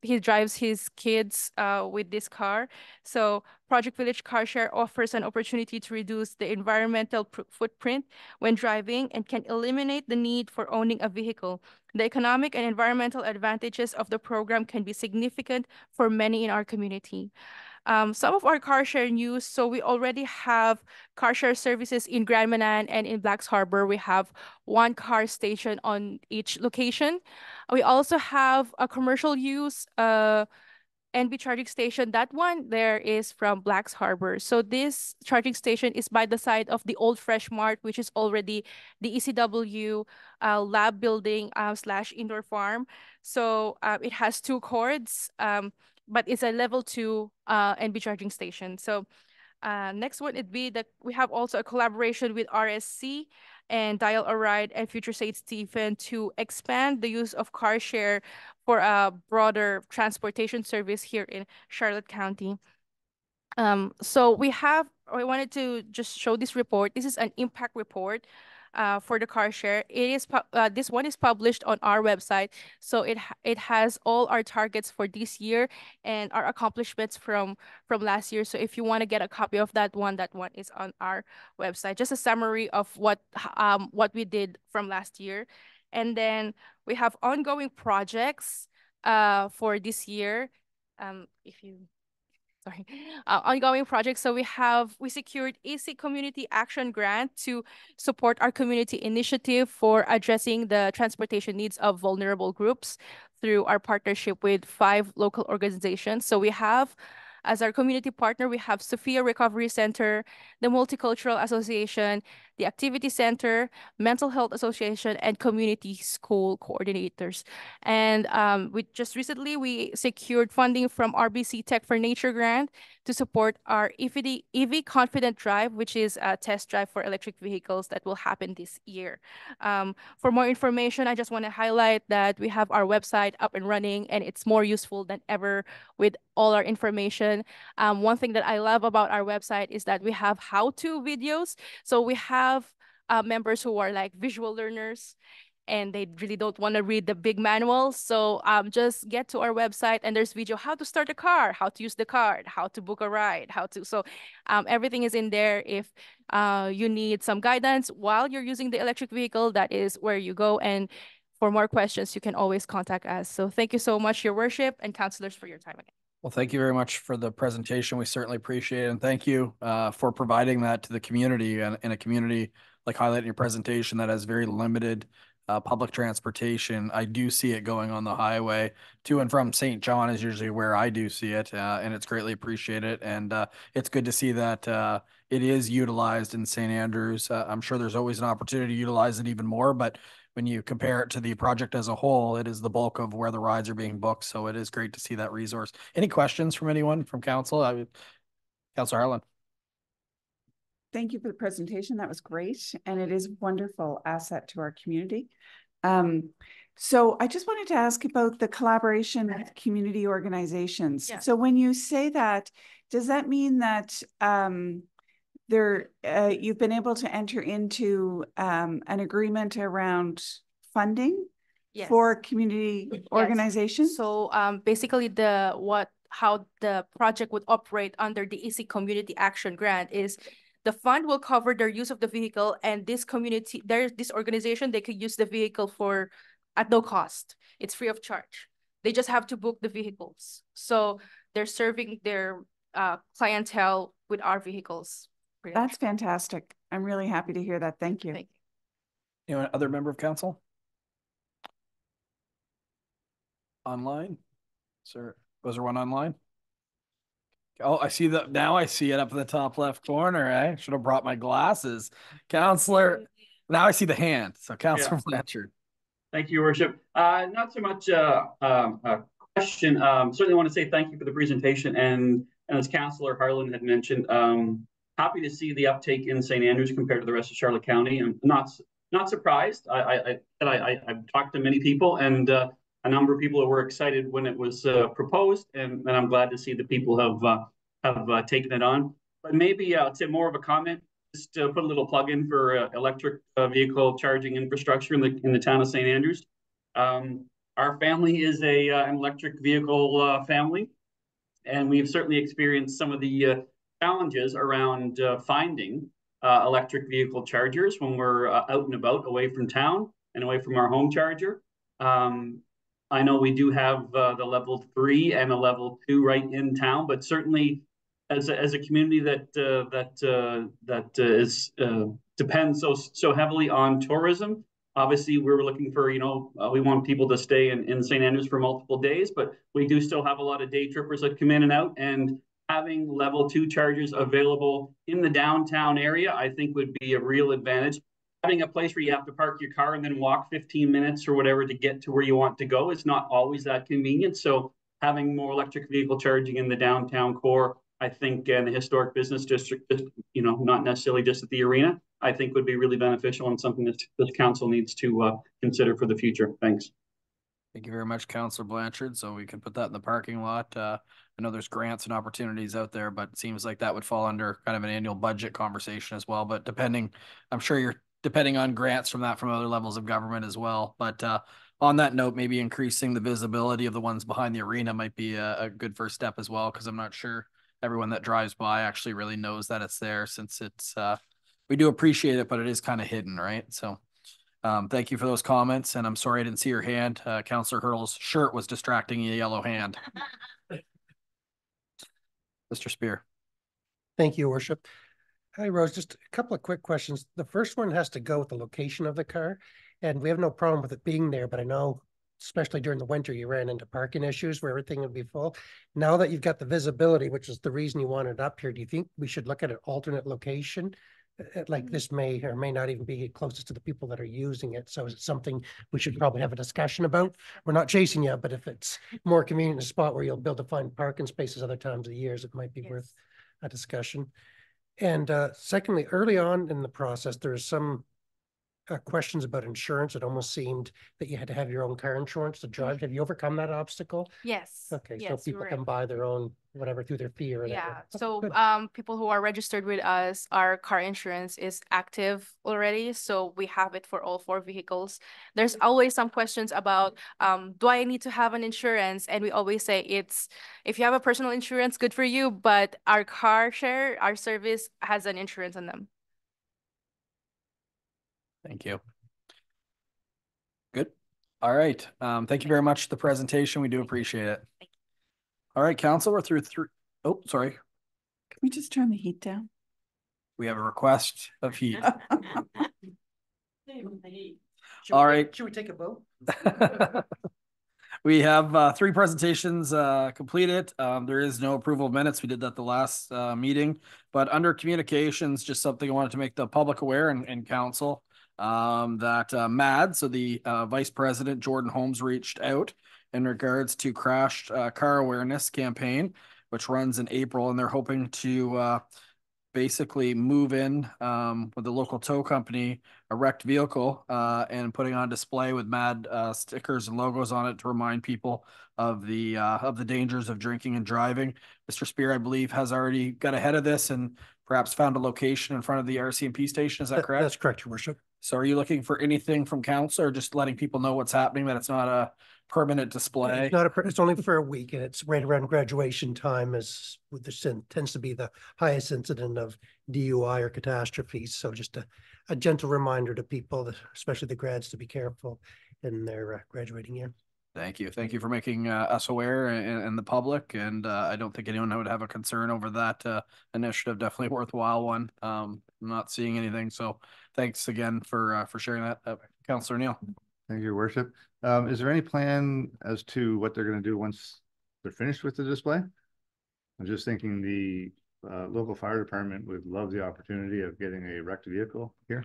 he drives his kids with this car. So Project Village Car Share offers an opportunity to reduce the environmental footprint when driving and can eliminate the need for owning a vehicle. The economic and environmental advantages of the program can be significant for many in our community. Some of our car share news. So we already have car share services in Grand Manan and in Blacks Harbor. We have 1 car station on each location. We also have a commercial use NB charging station. That one there is from Blacks Harbor. So this charging station is by the side of the old Fresh Mart, which is already the ECW lab building / indoor farm. So it has 2 cords. But it's a level 2 NB charging station. So next one would be that we have also a collaboration with RSC and Dial a Ride and Future St. Stephen to expand the use of car share for a broader transportation service here in Charlotte County. So I wanted to just show this report. This is an impact report for the car share. This one is published on our website, so it has all our targets for this year and our accomplishments from last year. So if you want to get a copy of that one is on our website. Just a summary of what we did from last year, and then we have ongoing projects for this year. Ongoing projects. So we secured AC Community Action Grant to support our community initiative for addressing the transportation needs of vulnerable groups through our partnership with 5 local organizations. So we have, as our community partner, we have Sophia Recovery Center, the Multicultural Association, the Activity Center, Mental Health Association, and Community School Coordinators. And we recently secured funding from RBC Tech for Nature grant to support our EV Confident Drive, which is a test drive for electric vehicles that will happen this year. For more information, I just want to highlight that we have our website up and running, and it's more useful than ever with all our information. One thing that I love about our website is that we have how-to videos. So we have members who are like visual learners, and they really don't want to read the big manuals. So just get to our website, and there's video how to start a car, how to use the card, how to book a ride, so everything is in there. If you need some guidance while you're using the electric vehicle, that is where you go. And for more questions, you can always contact us. So thank you so much, Your Worship and councilors, for your time again. Well, thank you very much for the presentation. We certainly appreciate it. And thank you for providing that to the community, and in a community like highlighting your presentation that has very limited public transportation. I do see it going on the highway to and from St. John is usually where I do see it, and it's greatly appreciated. And it's good to see that it is utilized in St. Andrews. I'm sure there's always an opportunity to utilize it even more, but when you compare it to the project as a whole, it is the bulk of where the rides are being booked. So it is great to see that resource. Any questions from anyone from council? Councilor Harlan. Thank you for the presentation. That was great. And it is a wonderful asset to our community. So I just wanted to ask about the collaboration with community organizations. Yeah. So when you say that, does that mean that you've been able to enter into an agreement around funding Yes. for community organizations? So basically how the project would operate under the EC Community Action Grant is the fund will cover their use of the vehicle, and this organization, they could use the vehicle at no cost. It's free of charge. They just have to book the vehicles. So they're serving their clientele with our vehicles. That's fantastic. I'm really happy to hear that. Thank you. Thank you. Anyone other member of council? Online? Sir, was there one online? Oh, I see that now. I see it up in the top left corner. I should have brought my glasses. Councillor, now I see the hand. So Councillor Blanchard. Thank you, Your Worship. Not so much a question. Certainly want to say thank you for the presentation. And as Councillor Harlan had mentioned, happy to see the uptake in St. Andrews compared to the rest of Charlotte County. I'm not surprised. I've talked to many people, and a number of people were excited when it was proposed, and I'm glad to see that people have taken it on. But maybe I'll say more of a comment. Just to put a little plug in for electric vehicle charging infrastructure in the town of St. Andrews. Our family is an electric vehicle family, and we've certainly experienced some of the challenges around finding electric vehicle chargers when we're out and about, away from town and away from our home charger. I know we do have the level 3 and a level 2 right in town, but certainly as a community that depends so heavily on tourism. Obviously, we're looking for, we want people to stay in St. Andrews for multiple days, but we do still have a lot of day trippers that come in and out, and having level 2 chargers available in the downtown area, I think would be a real advantage. Having a place where you have to park your car and then walk 15 minutes or whatever to get to where you want to go is not always that convenient. So having more electric vehicle charging in the downtown core, I think, in the historic business district, not necessarily just at the arena, I think would be really beneficial and something that the council needs to consider for the future. Thanks. Thank you very much, Councillor Blanchard. So we can put that in the parking lot. I know there's grants and opportunities out there, but it seems like that would fall under kind of an annual budget conversation as well. But I'm sure you're depending on grants from other levels of government as well. But on that note, maybe increasing the visibility of the ones behind the arena might be a good first step as well, because I'm not sure everyone that drives by actually really knows that it's there, since it's we do appreciate it, but it is kind of hidden, right? So thank you for those comments, and I'm sorry I didn't see your hand. Councillor Hurdle's shirt was distracting the yellow hand. Mr. Spear. Thank you, Your Worship. Hi, Rose. Just a couple of quick questions. The first one has to go with the location of the car, and we have no problem with it being there, but I know, especially during the winter, you ran into parking issues where everything would be full. Now that you've got the visibility, which is the reason you wanted it up here, do you think we should look at an alternate location? Like this may or may not even be closest to the people that are using it. So is it something we should probably have a discussion about? We're not chasing you, but if it's more convenient, a spot where you'll be able to find parking spaces other times of the years, it might be worth a discussion. And secondly, early on in the process, there's some questions about insurance. It almost seemed that you had to have your own car insurance to drive. Have you overcome that obstacle? Yes. Okay, yes, so people can buy their own whatever through their fee or whatever. Yeah. Okay, So good. people who are registered with us, our car insurance is active already. So we have it for all 4 vehicles. There's always some questions about do I need to have an insurance? And we always say if you have a personal insurance, good for you. But our car share, our service has an insurance on them. Thank you. Good. All right. Thank you very much for the presentation. We do appreciate it. All right, council, we're through 3. Oh, sorry. Can we just turn the heat down? We have a request of heat. All right. Should we take a vote? We have 3 presentations completed. There is no approval of minutes. We did that the last meeting, but under communications, just something I wanted to make the public aware and council. that MAD, so the Vice President Jordan Holmes, reached out in regards to crashed car awareness campaign, which runs in April, and they're hoping to basically move in with the local tow company a wrecked vehicle and putting on display with MAD stickers and logos on it to remind people of the dangers of drinking and driving. Mr. Spear, I believe, has already got ahead of this and perhaps found a location in front of the RCMP station. Is that correct? That's correct, Your Worship. So are you looking for anything from council or just letting people know what's happening, that it's not a permanent display? It's not it's only for a week, and it's right around graduation time, as with the tends to be the highest incident of DUI or catastrophes. So just a gentle reminder to people, especially the grads, to be careful in their graduating year. Thank you. Thank you for making us aware and the public. And I don't think anyone would have a concern over that initiative. Definitely a worthwhile one. I'm not seeing anything. So thanks again for sharing that, Councillor Neal. Thank you, Your Worship. Is there any plan as to what they're going to do once they're finished with the display? I'm just thinking the local fire department would love the opportunity of getting a wrecked vehicle here.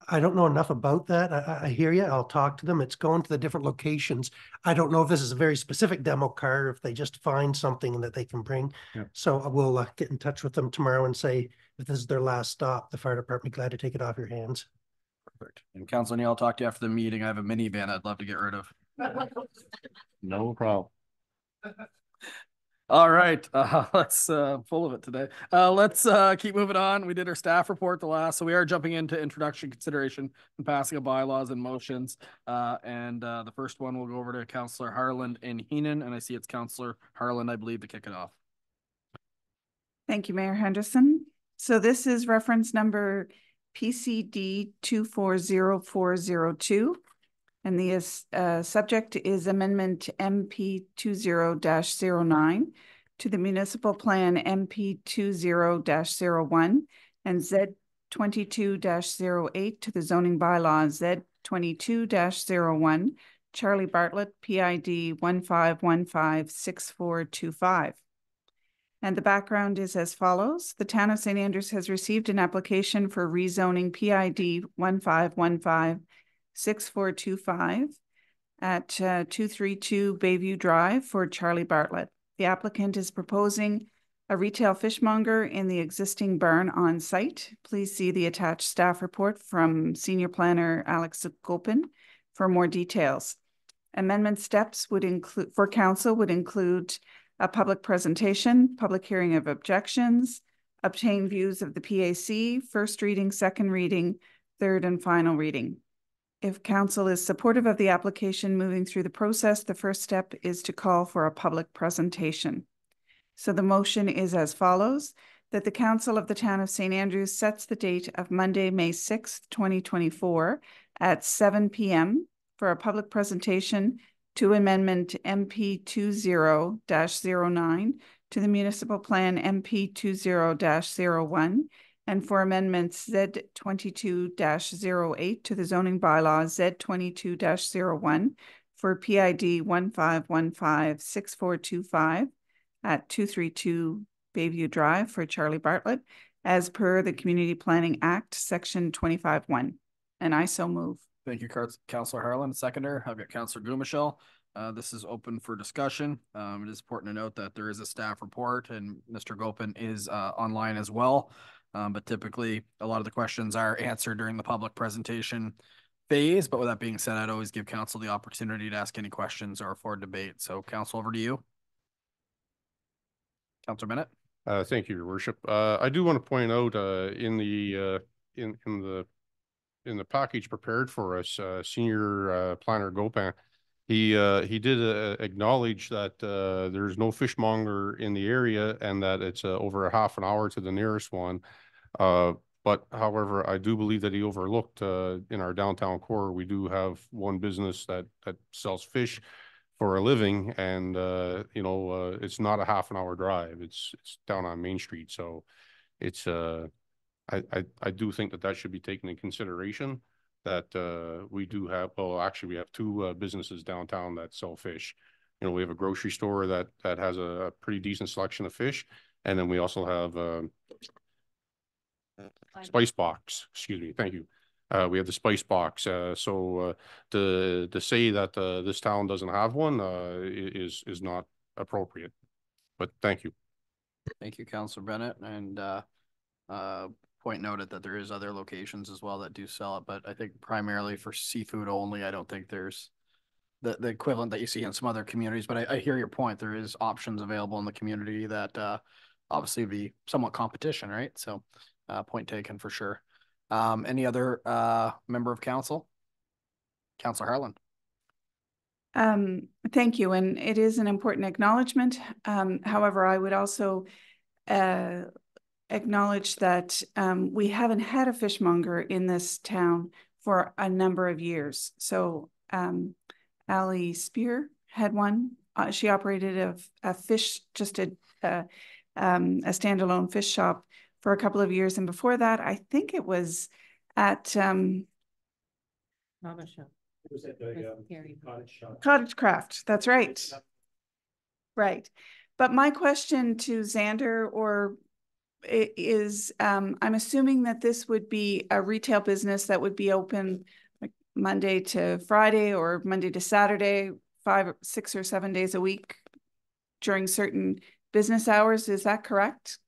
I don't know enough about that. I hear you. I'll talk to them. It's going to the different locations. I don't know if this is a very specific demo car, if they just find something that they can bring. Yeah. So I will get in touch with them tomorrow and say, if this is their last stop, the fire department, glad to take it off your hands. Perfect. And Councillor Neal, I'll talk to you after the meeting. I have a minivan I'd love to get rid of. No problem. All right, let's full of it today. Let's keep moving on. We did our staff report the last, so we are jumping into introduction, consideration, and passing of bylaws and motions. The first one will go over to Councillor Harland and Heenan, and I see it's Councillor Harland, I believe, to kick it off. Thank you, Mayor Henderson. So this is reference number PCD 240402. And the subject is Amendment MP 20-09 to the Municipal Plan MP 20-01 and Z 22-08 to the zoning bylaw Z 22-01, Charlie Bartlette, PID 15156425. And the background is as follows. The town of St. Andrews has received an application for rezoning PID 15156425 at 232 Bayview Drive for Charlie Bartlette. The applicant is proposing a retail fishmonger in the existing barn on site. Please see the attached staff report from Senior Planner Alex Gopin for more details. Amendment steps would include, for council, would include a public presentation, public hearing of objections, obtain views of the PAC, first reading, second reading, third and final reading. If council is supportive of the application moving through the process, the first step is to call for a public presentation. So the motion is as follows, that the council of the town of St. Andrews sets the date of Monday, May 6th, 2024 at 7 p.m. for a public presentation to Amendment MP 20-09 to the Municipal Plan MP 20-01 and for Amendments Z 22-08 to the zoning bylaw Z 22-01 for PID 15156425 at 232 Bayview Drive for Charlie Bartlette, as per the Community Planning Act, Section 25(1). And I so move. Thank you, Councillor Harlan. Seconder, I've got Councillor Gumashell. This is open for discussion. It is important to note that there is a staff report and Mr. Gopin is online as well. But typically a lot of the questions are answered during the public presentation phase. But with that being said, I'd always give council the opportunity to ask any questions or for debate. So council, over to you. Councillor Bennett. Thank you, Your Worship. I do want to point out in the package prepared for us, Senior Planner Gopin, he did acknowledge that there's no fishmonger in the area and that it's over a half an hour to the nearest one. But however, I do believe that he overlooked in our downtown core, we do have one business that sells fish for a living, and it's not a half an hour drive. It's down on Main Street, so it's I do think that should be taken in consideration. That we do have, well, actually we have two businesses downtown that sell fish. We have a grocery store that has a pretty decent selection of fish, and then we also have Spice Box. Excuse me, thank you. We have the spice box. So to say that this town doesn't have one is not appropriate. But thank you. Thank you, Councillor Bennett. And point noted that there is other locations as well that do sell it, but I think primarily for seafood only, I don't think there's the equivalent that you see in some other communities. But I hear your point. There is options available in the community that obviously be somewhat competition, right? So point taken for sure. Any other member of council? Councillor Harlan. Thank you. And it is an important acknowledgement. However, I would also acknowledge that we haven't had a fishmonger in this town for a number of years. So Ali Spear had one. She operated a fish, just a standalone fish shop for a couple of years. And before that, I think it was at Mama Shop. It was at the cottage shop. Cottage Craft. That's right. Right. But my question to Xander is I'm assuming that this would be a retail business that would be open like Monday to Friday or Monday to Saturday, 5, 6, or 7 days a week during certain business hours. Is that correct?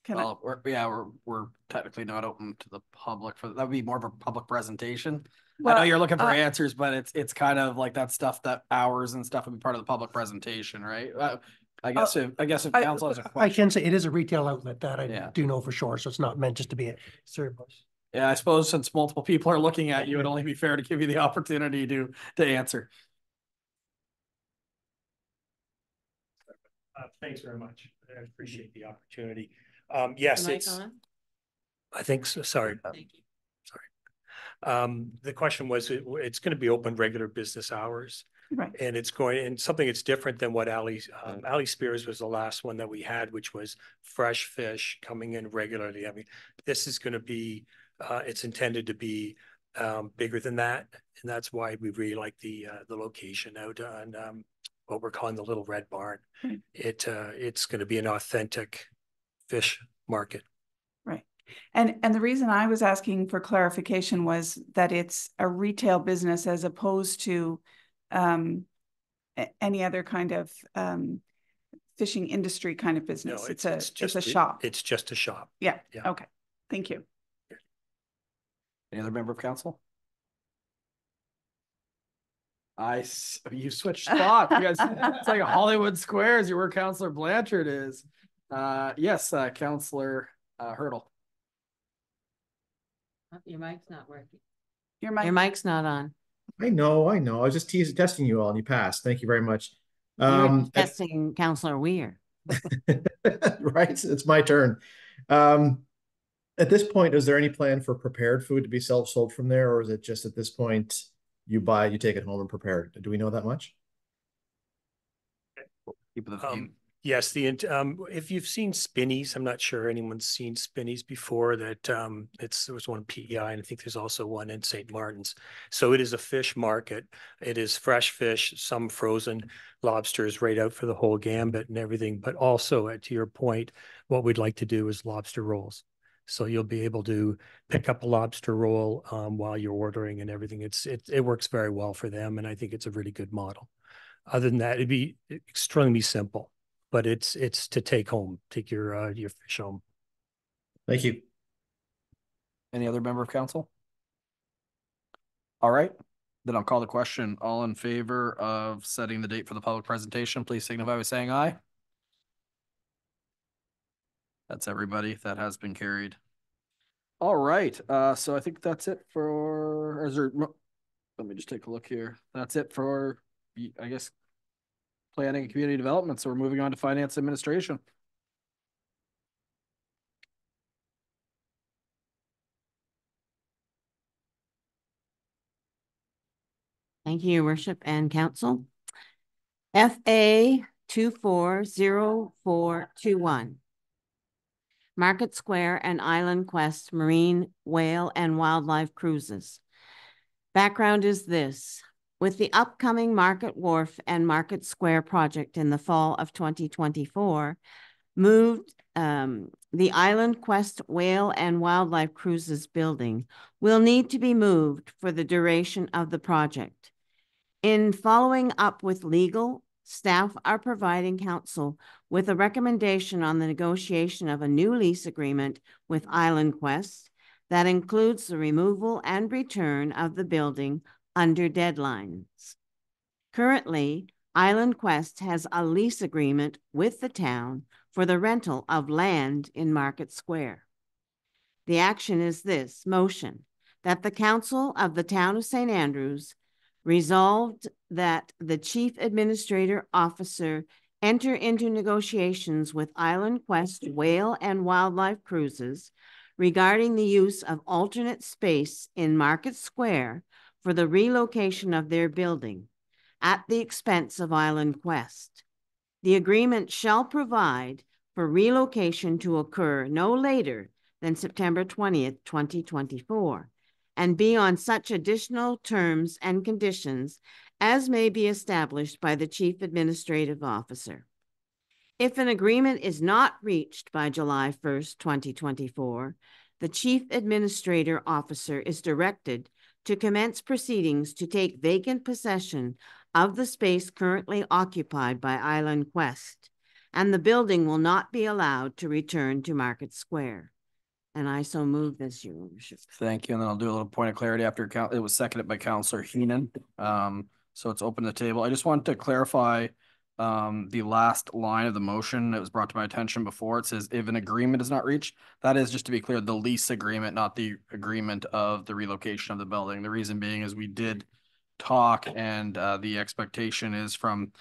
We're technically not open to the public for that. Would be more of a public presentation. Well, I know you're looking for answers, but it's kind of like that stuff, that hours and stuff would be part of the public presentation, right? I guess if council has a question. I can say it is a retail outlet that I do know for sure. So it's not meant just to be a service. Yeah, I suppose since multiple people are looking at you, it'd only be fair to give you the opportunity to answer. Thanks very much. I appreciate the opportunity. Yes, it's. I think so. Sorry. Thank you. Sorry. The question was, it's going to be open regular business hours. Right. And it's going, and something that's different than what Ali Spears was the last one that we had, which was fresh fish coming in regularly. I mean, this is going to be, it's intended to be bigger than that. And that's why we really like the location out on what we're calling the Little Red Barn. Right. It's going to be an authentic fish market. Right. And the reason I was asking for clarification was that it's a retail business as opposed to any other kind of fishing industry kind of business. No, it's a shop. It's just a shop. Yeah. Okay. Thank you. Any other member of council? You switched spots. You guys, it's like a Hollywood Squares. You're where Councillor Blanchard is. Yes, Councillor Hurdle. Your mic's not working. Your mic's not on. I know. I was just testing you all and you passed. Thank you very much. Testing Councillor Weir. Right. It's my turn. At this point, is there any plan for prepared food to be self-sold from there? Or is it just at this point, you take it home and prepare it? Do we know that much? Yes, if you've seen Spinneys, I'm not sure anyone's seen Spinneys before. There was one in PEI, and I think there's also one in St. Martin's. So it is a fish market. It is fresh fish, some frozen lobsters right out for the whole gambit and everything. But also, to your point, what we'd like to do is lobster rolls. So you'll be able to pick up a lobster roll while you're ordering and everything. It works very well for them, and I think it's a really good model. Other than that, it'd be extremely simple. But it's to take home, take your fish home. Thank you. Any other member of council? All right, then I'll call the question. All in favor of setting the date for the public presentation, please signify by saying aye. That's everybody. That has been carried. All right, so I think that's it for, let me just take a look here. That's it for, I guess, planning and community development. So we're moving on to finance administration. Thank you, Your Worship and Council. FA 240421. Market Square and Island Quest Marine, Whale, and Wildlife Cruises. Background is this. With the upcoming Market Wharf and Market Square project in the fall of 2024, moved the Island Quest Whale and Wildlife Cruises building will need to be moved for the duration of the project. In following up with legal, staff are providing counsel with a recommendation on the negotiation of a new lease agreement with Island Quest that includes the removal and return of the building under deadlines. Currently, Island Quest has a lease agreement with the town for the rental of land in Market Square. The action is this motion, that the Council of the Town of St. Andrews resolved that the Chief Administrator Officer enter into negotiations with Island Quest Whale and Wildlife Cruises regarding the use of alternate space in Market Square for the relocation of their building at the expense of Island Quest. The agreement shall provide for relocation to occur no later than September 20th, 2024, and be on such additional terms and conditions as may be established by the Chief Administrative Officer. If an agreement is not reached by July 1st, 2024, the Chief Administrator Officer is directed to commence proceedings to take vacant possession of the space currently occupied by Island Quest, and the building will not be allowed to return to Market Square. And I so move this, Your Worship. Thank you. And then I'll do a little point of clarity after it was seconded by Councillor Heenan. So it's open to the table. I just wanted to clarify the last line of the motion that was brought to my attention before. It says if an agreement is not reached, that is, just to be clear, the lease agreement, not the agreement of the relocation of the building. The reason being is we did talk, and the expectation is from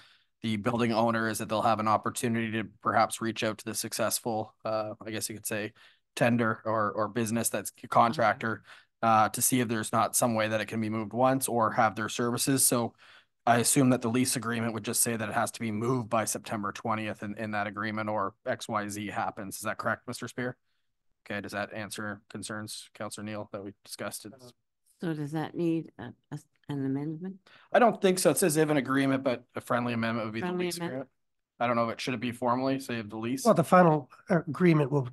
the building owner is that they'll have an opportunity to perhaps reach out to the successful, I guess you could say, tender or business that's a contractor to see if there's not some way that it can be moved once or have their services. So I assume that the lease agreement would just say that it has to be moved by September 20th in that agreement, or XYZ happens. Is that correct, Mr. Spear? Okay, does that answer concerns, Councillor Neal, that we discussed? So does that need an amendment? I don't think so. It says if an agreement, but a friendly amendment would be Friendly the lease amendment. agreement. I don't know if it should it be formally, say the lease. Well, the final agreement will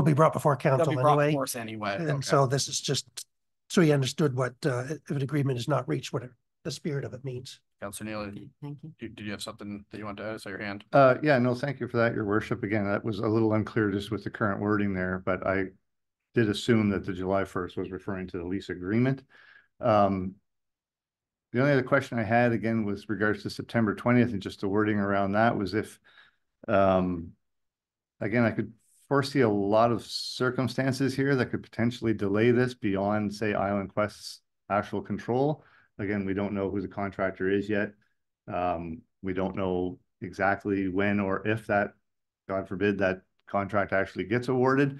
be brought before That'll council be brought anyway. before us anyway. And Okay. so this is just, so he understood what, if an agreement is not reached, what the spirit of it means. Councillor Neal, Thank you. did you have something that you want to add? I saw your hand. Yeah, no, thank you for that, Your Worship. Again, that was a little unclear just with the current wording there, but I did assume that the July 1st was referring to the lease agreement. The only other question I had, again, with regards to September 20th and just the wording around that was if, again, I could foresee a lot of circumstances here that could potentially delay this beyond, say, Island Quest's actual control. Again, we don't know who the contractor is yet. We don't know exactly when or if that, God forbid, that contract actually gets awarded.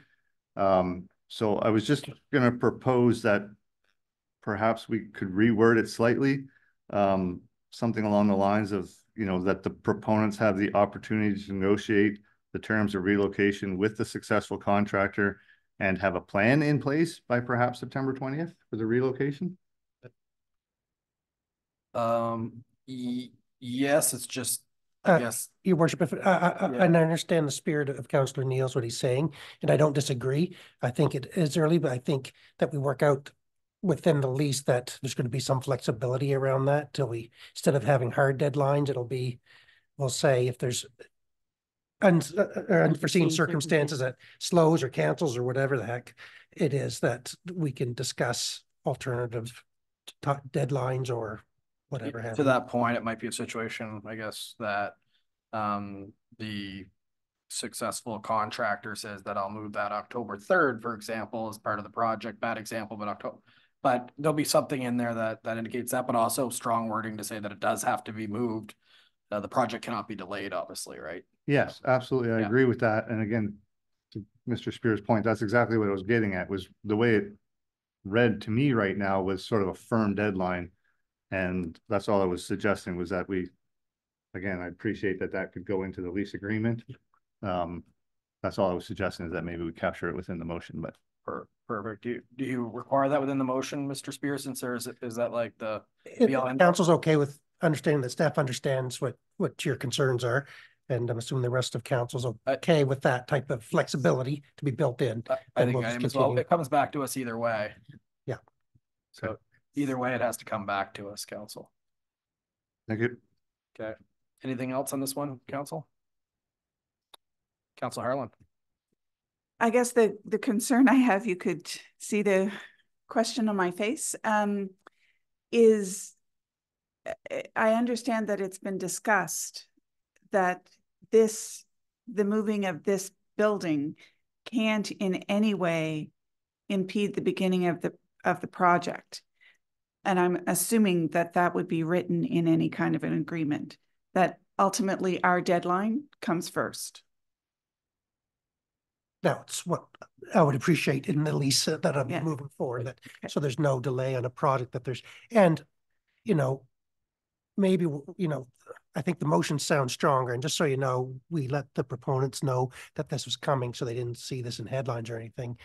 So I was just going to propose that perhaps we could reword it slightly, something along the lines of, that the proponents have the opportunity to negotiate the terms of relocation with the successful contractor and have a plan in place by perhaps September 20th for the relocation. Yes, it's just, I guess. Your Worship, if and I understand the spirit of Councillor Neal's what he's saying, and I don't disagree. I think it is early, but I think that we work out within the lease that there's going to be some flexibility around that till we, instead of having hard deadlines, it'll be, we'll say if there's unforeseen circumstances that slows or cancels or whatever the heck it is, that we can discuss alternative deadlines or whatever. To that point, it might be a situation, I guess, that the successful contractor says that I'll move that October 3rd, for example, as part of the project. Bad example, but there'll be something in there that indicates that, but also strong wording to say that it does have to be moved. The project cannot be delayed, obviously, right? Yes, absolutely. I agree with that. And again, to Mr. Spear's point, that's exactly what I was getting at, was the way it read to me right now was sort of a firm deadline. And that's all I was suggesting, was that we, again, I appreciate that could go into the lease agreement. That's all I was suggesting, is that maybe we capture it within the motion, but. Perfect. Do you require that within the motion, Mr. Spear, since is that like the council's okay with understanding that staff understands what your concerns are, And I'm assuming the rest of council's okay with that type of flexibility to be built in. I Then think we'll I just am as well. continue. It comes back to us either way. Yeah. So either way, it has to come back to us, council. Thank you. Okay. Anything else on this one, council? Council Harlan. I guess the concern I have, you could see the question on my face, is I understand that it's been discussed that the moving of this building can't in any way impede the beginning of the project. And I'm assuming that that would be written in any kind of an agreement, that ultimately our deadline comes first. That's what I would appreciate in the lease that I'm moving forward, that so there's no delay on a project that there's, and, you know, maybe, you know, I think the motion sounds stronger, and just so you know, we let the proponents know that this was coming, so they didn't see this in headlines or anything.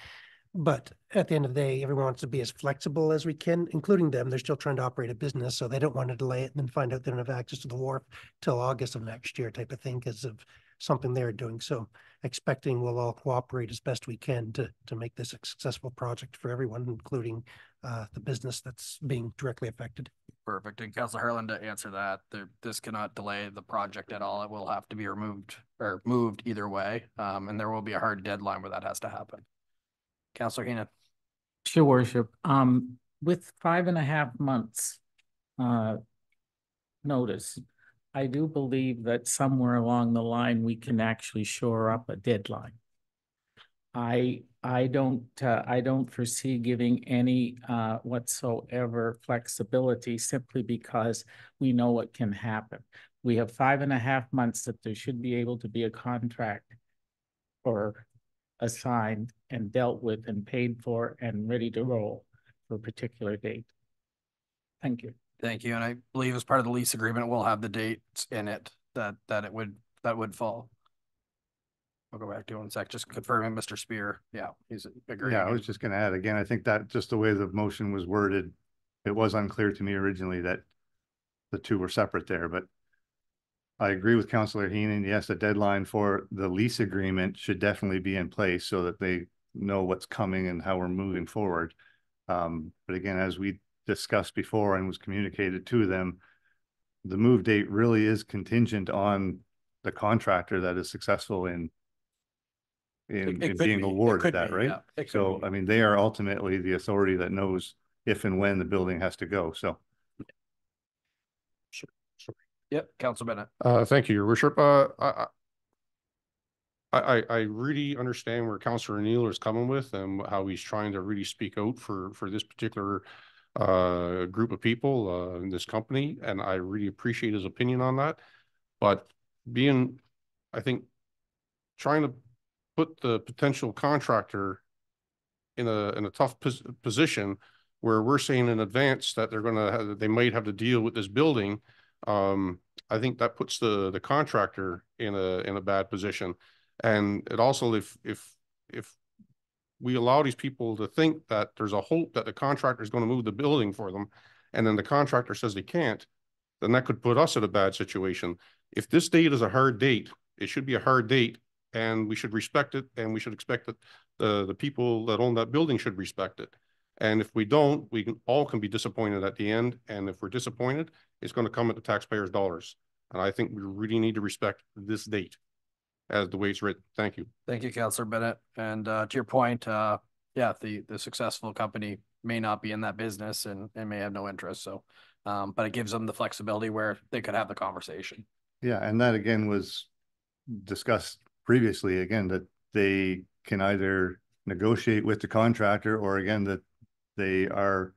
But at the end of the day, everyone wants to be as flexible as we can, including them. They're still trying to operate a business, so they don't want to delay it and then find out they don't have access to the wharf till August of next year type of thing because of something they're doing. So expecting we'll all cooperate as best we can to make this a successful project for everyone, including the business that's being directly affected. Perfect. And Councilor Harlan, to answer that, this cannot delay the project at all. It will have to be removed or moved either way. And there will be a hard deadline where that has to happen. Councilor Heenan. Your worship, with 5.5 months notice, I do believe that somewhere along the line we can actually shore up a deadline. I don't foresee giving any whatsoever flexibility simply because we know what can happen. We have 5.5 months that there should be able to be a contract or assigned and dealt with and paid for and ready to roll for a particular date. Thank you. Thank you. And I believe as part of the lease agreement, we'll have the dates in it that would fall. I'll go back to it in a sec. Just confirming Mr. Spear. Yeah, he's agreeing. Yeah, I was just going to add again, I think that just the way the motion was worded, it was unclear to me originally that the two were separate there, but I agree with Councillor Heenan. Yes, the deadline for the lease agreement should definitely be in place so that they know what's coming and how we're moving forward. But again, as we discussed before and was communicated to them, the move date really is contingent on the contractor that is successful in being awarded that, right? Yeah, so, I mean, they are ultimately the authority that knows if and when the building has to go. So. Yep, Council Bennett. Thank you, Your Worship. I really understand where Councillor Neal is coming with and how he's trying to really speak out for this particular group of people in this company, and I really appreciate his opinion on that. But I think, trying to put the potential contractor in a tough position where we're saying in advance that they might have to deal with this building. I think that puts the contractor in a bad position, and it also, if we allow these people to think that there's a hope that the contractor is going to move the building for them, and then the contractor says they can't, then that could put us in a bad situation. If this date is a hard date, it should be a hard date, and we should respect it, and we should expect that the people that own that building should respect it. And if we don't, we all can be disappointed at the end. And if we're disappointed, it's going to come at the taxpayers' dollars. And I think we really need to respect this date as the way it's written. Thank you. Thank you, Councillor Bennett. And to your point, yeah, the successful company may not be in that business and may have no interest. So, but it gives them the flexibility where they could have the conversation. Yeah, and that again was discussed previously, again, that they can either negotiate with the contractor or again, that they are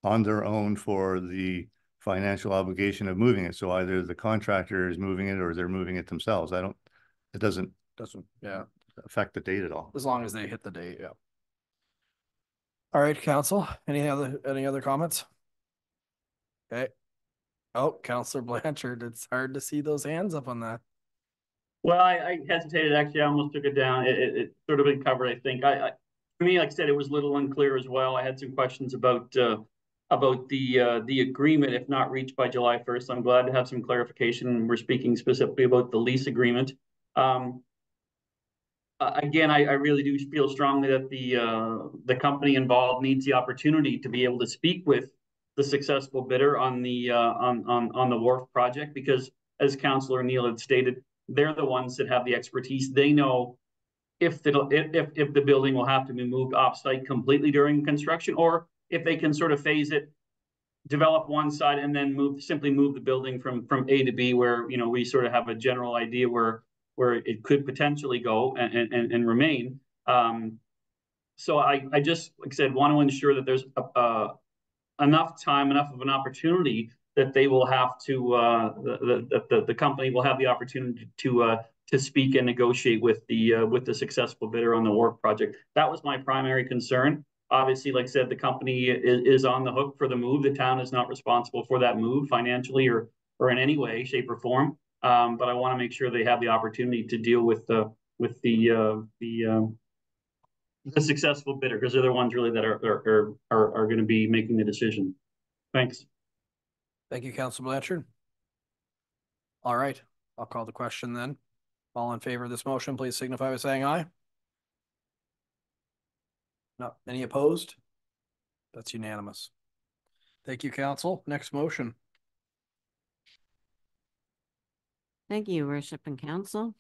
on their own for the financial obligation of moving it. So either the contractor is moving it or they're moving it themselves. It doesn't yeah affect the date at all. As long as they hit the date, yeah. All right, council, any other comments? Okay. Oh, Councillor Blanchard, it's hard to see those hands up on that. Well, I hesitated, actually. I almost took it down. It sort of been covered, I think. For me, like I said, it was a little unclear as well. I had some questions about about the agreement, if not reached by July 1st. I'm glad to have some clarification. We're speaking specifically about the lease agreement. Again, I really do feel strongly that the company involved needs the opportunity to be able to speak with the successful bidder on the wharf project, because as Councillor Neal had stated, they're the ones that have the expertise. They know if the building will have to be moved off-site completely during construction, or if they can sort of phase it, develop one side and then simply move the building from A to B, where we sort of have a general idea where it could potentially go and remain. So I just, like I said, want to ensure that there's enough time, enough of an opportunity that they will have to the company will have the opportunity to speak and negotiate with the successful bidder on the wharf project. That was my primary concern. Obviously, like I said, the company is on the hook for the move. The town is not responsible for that move financially or in any way, shape, or form. But I want to make sure they have the opportunity to deal with the successful bidder, because they're the ones really that are going to be making the decision. Thanks. Thank you, Councilor Blanchard. All right, I'll call the question then. All in favor of this motion, please signify by saying aye. No, any opposed? That's unanimous. Thank you, Council. Next motion. Thank you, Worship and Council.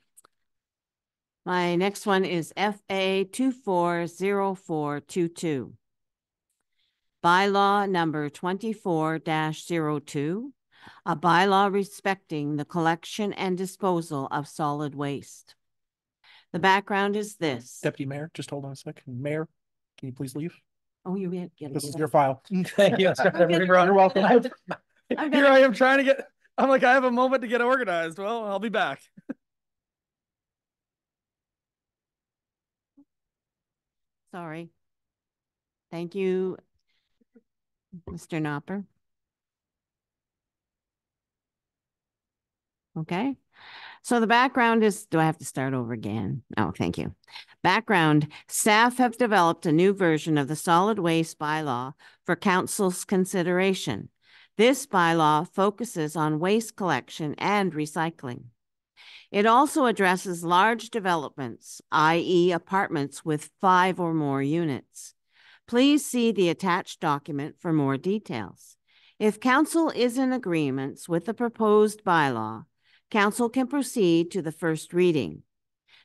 My next one is FA 240422. Bylaw number 24-02, a bylaw respecting the collection and disposal of solid waste. The background is this. Deputy Mayor, just hold on a second. Mayor, can you please leave? Oh, you get this is your file. Thank you. You're welcome. Here I am trying to get, I'm like, I have a moment to get organized. Well, I'll be back. Sorry. Thank you, Mr. Knopper. Okay. So the background is, do I have to start over again? Oh, thank you. Background, staff have developed a new version of the solid waste bylaw for council's consideration. This bylaw focuses on waste collection and recycling. It also addresses large developments, i.e. apartments with 5 or more units. Please see the attached document for more details. If council is in agreement with the proposed bylaw, council can proceed to the first reading.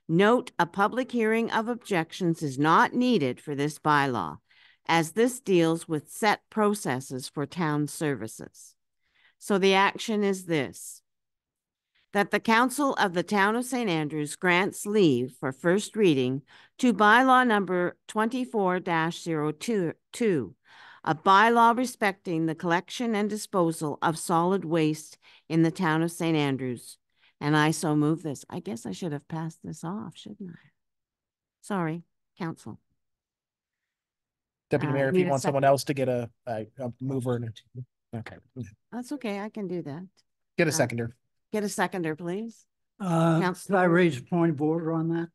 Note, a public hearing of objections is not needed for this bylaw, as this deals with set processes for town services. So the action is this: that the Council of the Town of St. Andrews grants leave for first reading to bylaw number 24-02, a bylaw respecting the collection and disposal of solid waste in the Town of St. Andrews. And I so move this. I guess I should have passed this off, shouldn't I? Sorry, Council. Deputy Mayor, if you want someone else to get a mover. Okay. That's okay. I can do that. Get a seconder. Get a seconder, please. Could I raise a point of order on that?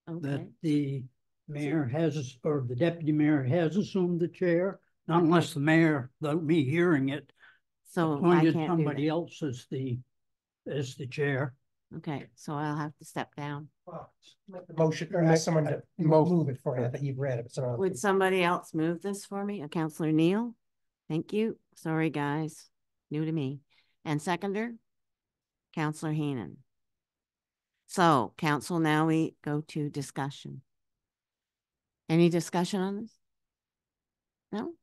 Okay. That the mayor has, or the deputy mayor has assumed the chair, not unless the mayor, without me hearing it, so appointed somebody else as the chair. Okay, so I'll have to step down. Motion, or ask someone to move it for you that you've read it. Would somebody else move this for me? Councillor Neal? Thank you. Sorry, guys. New to me. And seconder? Councillor Heenan. So, council, now we go to discussion. Any discussion on this? No?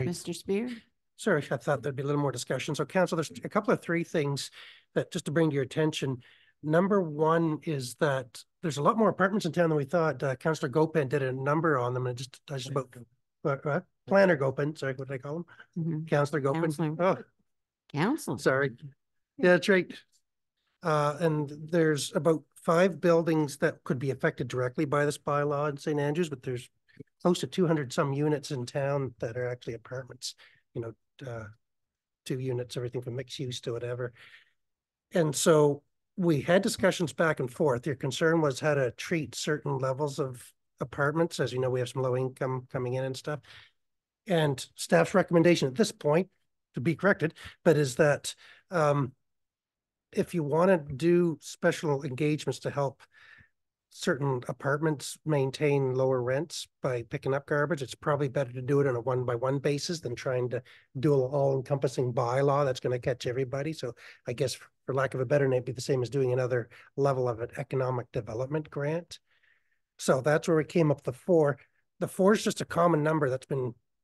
Mr. Spear? Sorry, I thought there'd be a little more discussion. So, council, there's a couple of 3 things that just to bring to your attention. Number one is that there's a lot more apartments in town than we thought. Councillor Gopin did a number on them, and just about Planner Gopin. Sorry, what did I call him? Mm-hmm. Councillor Gopin. Councillor. Oh, Council. Sorry. Yeah, that's right. And there's about 5 buildings that could be affected directly by this bylaw in St. Andrews, but there's close to 200 some units in town that are actually apartments, 2 units, everything from mixed use to whatever. And so we had discussions back and forth. Your concern was how to treat certain levels of apartments. As you know, we have some low income coming in and stuff. And staff's recommendation at this point, to be corrected, but is that if you want to do special engagements to help certain apartments maintain lower rents by picking up garbage, it's probably better to do it on a one-by-one basis than trying to do an all-encompassing bylaw that's going to catch everybody. So I guess for lack of a better name, it'd be the same as doing another level of an economic development grant. So that's where we came up with the 4. The 4 is just a common number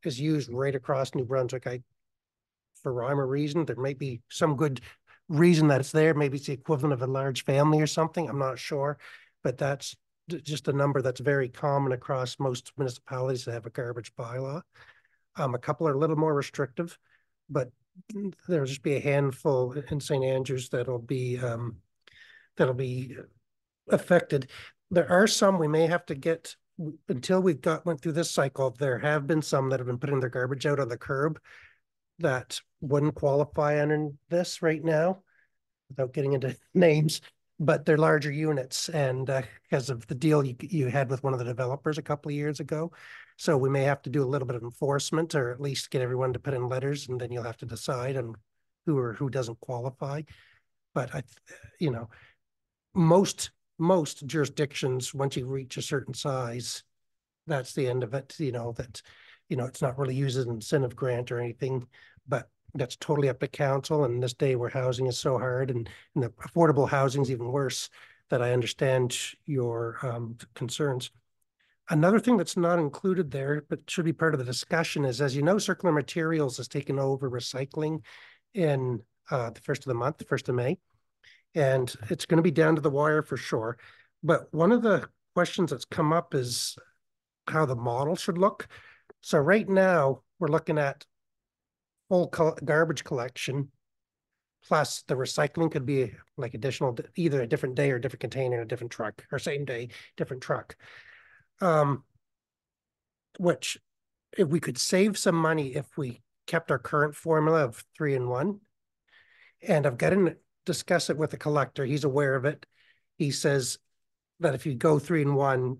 is used right across New Brunswick. For rhyme or reason, there may be some good reason that it's there. Maybe it's the equivalent of a large family or something. I'm not sure, but that's just a number that's very common across most municipalities that have a garbage bylaw. A couple are a little more restrictive, but there'll just be a handful in St. Andrews that'll be affected. There are some we may have to get until went through this cycle. There have been some that have been putting their garbage out on the curb that wouldn't qualify under this right now, without getting into names, but they're larger units, and because of the deal you had with one of the developers a couple of years ago. So we may have to do a little bit of enforcement, or at least get everyone to put in letters, and then you'll have to decide on who doesn't qualify. But most jurisdictions, once you reach a certain size, that's the end of it. It's not really used as an incentive grant or anything, but that's totally up to council. And this day where housing is so hard, and the affordable housing is even worse, that I understand your concerns. Another thing that's not included there, but should be part of the discussion, is, as you know, Circular Materials has taken over recycling in the 1st of the month, the 1st of May. And it's going to be down to the wire for sure. But one of the questions that's come up is how the model should look. So right now we're looking at full garbage collection, plus the recycling could be like additional, either a different day or a different container, a different truck, or same day, different truck. Which, if we could save some money if we kept our current formula of 3-in-1. And I've got to discuss it with the collector. He's aware of it. He says that if you go 3-in-1,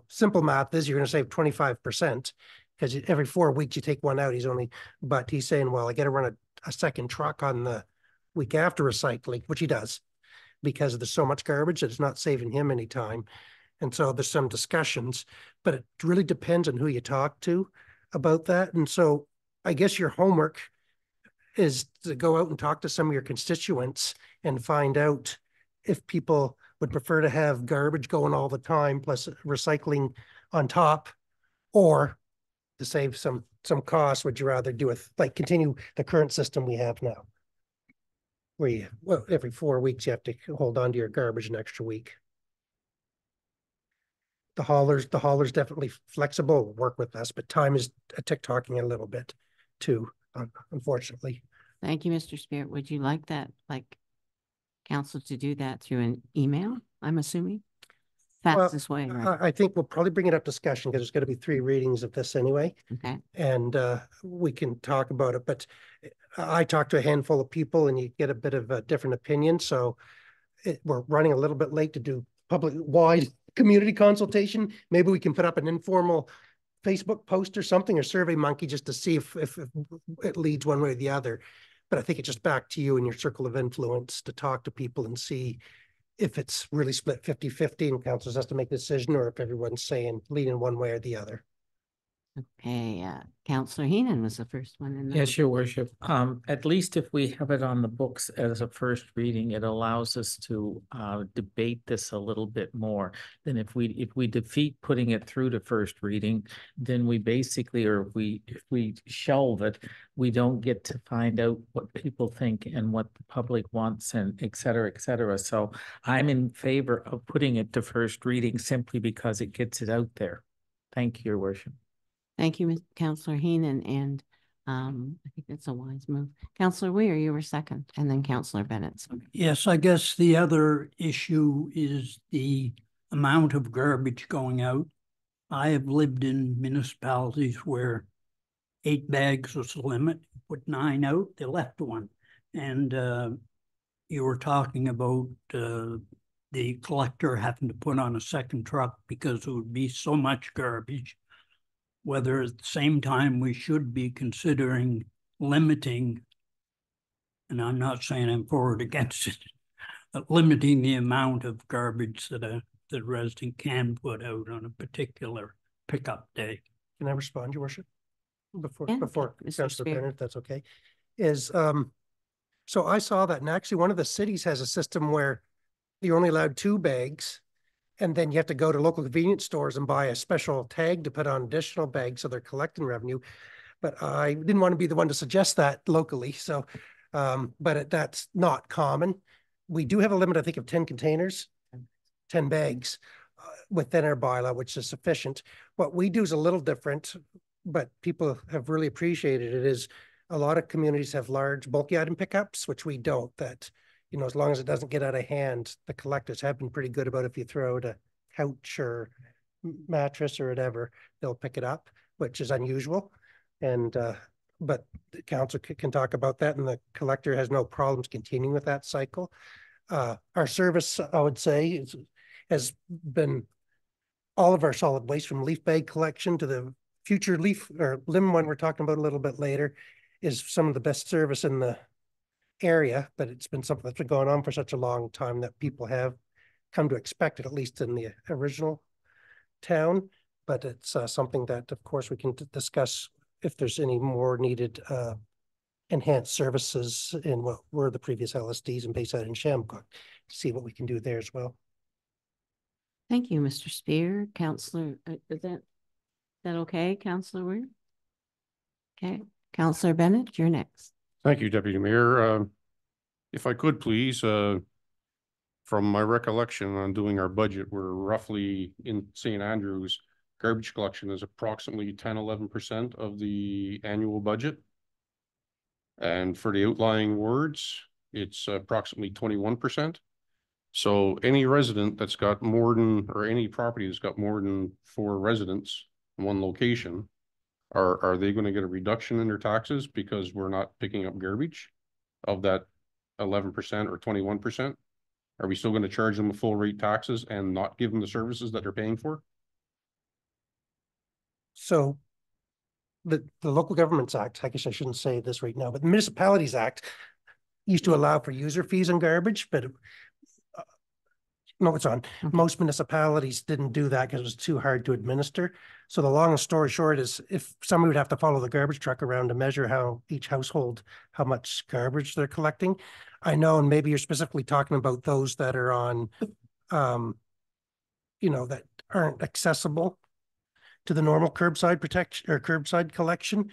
simple math is you're going to save 25%, because every 4 weeks you take one out. But he's saying, well, I got to run a second truck on the week after recycling, which he does, because there's so much garbage that it's not saving him any time. And so there's some discussions, but it really depends on who you talk to about that. And so I guess your homework is to go out and talk to some of your constituents and find out if people would prefer to have garbage going all the time plus recycling on top, or to save some costs, would you rather do continue the current system we have now, where every 4 weeks you have to hold on to your garbage an extra week. The haulers definitely flexible, work with us, but time is tick-tocking a little bit too, unfortunately. Thank you, Mr. Spear. Would you like council to do that through an email, I'm assuming? Fastest way, right? I think we'll probably bring it up discussion, because there's going to be 3 readings of this anyway. Okay. And we can talk about it, but I talked to a handful of people and you get a bit of a different opinion. So we're running a little bit late to do public-wide community consultation. Maybe we can put up an informal Facebook post or something, or Survey Monkey, just to see if it leads one way or the other. But I think it's just back to you and your circle of influence to talk to people and see if it's really split 50-50 and council has to make a decision, or if everyone's saying leaning one way or the other. Okay, Councillor Heenan was the first one in there. Yes, Your Worship. At least if we have it on the books as a first reading, it allows us to debate this a little bit more than if we defeat putting it through to first reading, then we basically, or if we shelve it, we don't get to find out what people think and what the public wants, and et cetera, et cetera. So I'm in favor of putting it to first reading simply because it gets it out there. Thank you, Your Worship. Thank you, Councillor Heenan, and I think that's a wise move. Councillor Weir, you were second, and then Councillor Bennett. Yes, I guess the other issue is the amount of garbage going out. I have lived in municipalities where 8 bags was the limit. Put 9 out, they left 1. And you were talking about the collector having to put on a second truck because it would be so much garbage. whether at the same time we should be considering limiting, and I'm not saying I'm for or against it, but limiting the amount of garbage that a resident can put out on a particular pickup day. Can I respond, Your Worship? Before Yeah, Councillor Spear. Bennett, if that's okay. So I saw that, and actually one of the cities has a system where you're only allowed 2 bags, and then you have to go to local convenience stores and buy a special tag to put on additional bags, so they're collecting revenue. But I didn't want to be the one to suggest that locally, so that's not common. We do have a limit, I think, of 10 containers, 10 bags within our bylaw, which is sufficient. What we do is a little different, but people have really appreciated it, is a lot of communities have large bulky item pickups, which we don't. That, you know, as long as it doesn't get out of hand, the collectors have been pretty good about if you throw out a couch or mattress or whatever, they'll pick it up, which is unusual. And but the council can talk about that, and the collector has no problems continuing with that cycle. Our service, I would say, has been all of our solid waste, from leaf bag collection to the future leaf or limb one we're talking about a little bit later, is some of the best service in the area. But it's been something that's been going on for such a long time that people have come to expect it, at least in the original town. But it's something that, of course, we can discuss if there's any more needed enhanced services in what were the previous LSDs in Bayside and Chamcook, see what we can do there as well. Thank you, Mr. Spear. Councillor, is that okay, Councillor Weir? Okay, Councillor Bennett, you're next. Thank you, Deputy Mayor. If I could please, from my recollection on doing our budget, we're roughly in St. Andrews, garbage collection is approximately 10–11% of the annual budget. And for the outlying wards, it's approximately 21%. So any resident that's got more than, or any property that's got more than 4 residents in one location, are they going to get a reduction in their taxes because we're not picking up garbage of that 11% or 21%? Are we still going to charge them a full rate taxes and not give them the services that they're paying for? So the Local Governments Act, I guess I shouldn't say this right now, but the Municipalities Act used to allow for user fees on garbage, but no, it's on. Okay. Most municipalities didn't do that because it was too hard to administer. So the long story short is, if somebody would have to follow the garbage truck around to measure how each household, how much garbage they're collecting. I know, and maybe you're specifically talking about those that are on, you know, that aren't accessible to the normal curbside protection or curbside collection.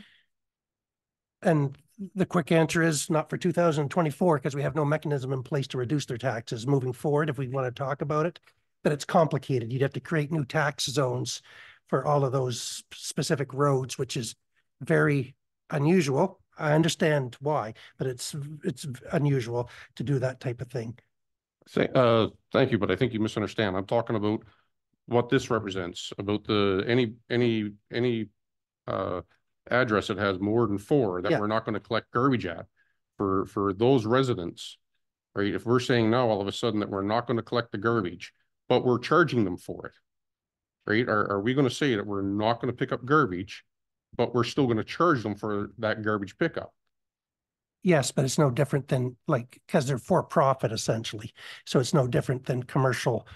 And the quick answer is not for 2024, because we have no mechanism in place to reduce their taxes moving forward if we want to talk about it. But it's complicated. You'd have to create new tax zones for all of those specific roads, which is very unusual. I understand why, but it's unusual to do that type of thing. Thank you, but I think you misunderstand. I'm talking about what this represents, about the any address that has more than 4 that we're not going to collect garbage at for those residents, right? If we're saying now all of a sudden that we're not going to collect the garbage, but we're charging them for it, right? Are we going to say that we're not going to pick up garbage, but we're still going to charge them for that garbage pickup? Yes, but it's no different than, like, because they're for profit essentially. So it's no different than commercial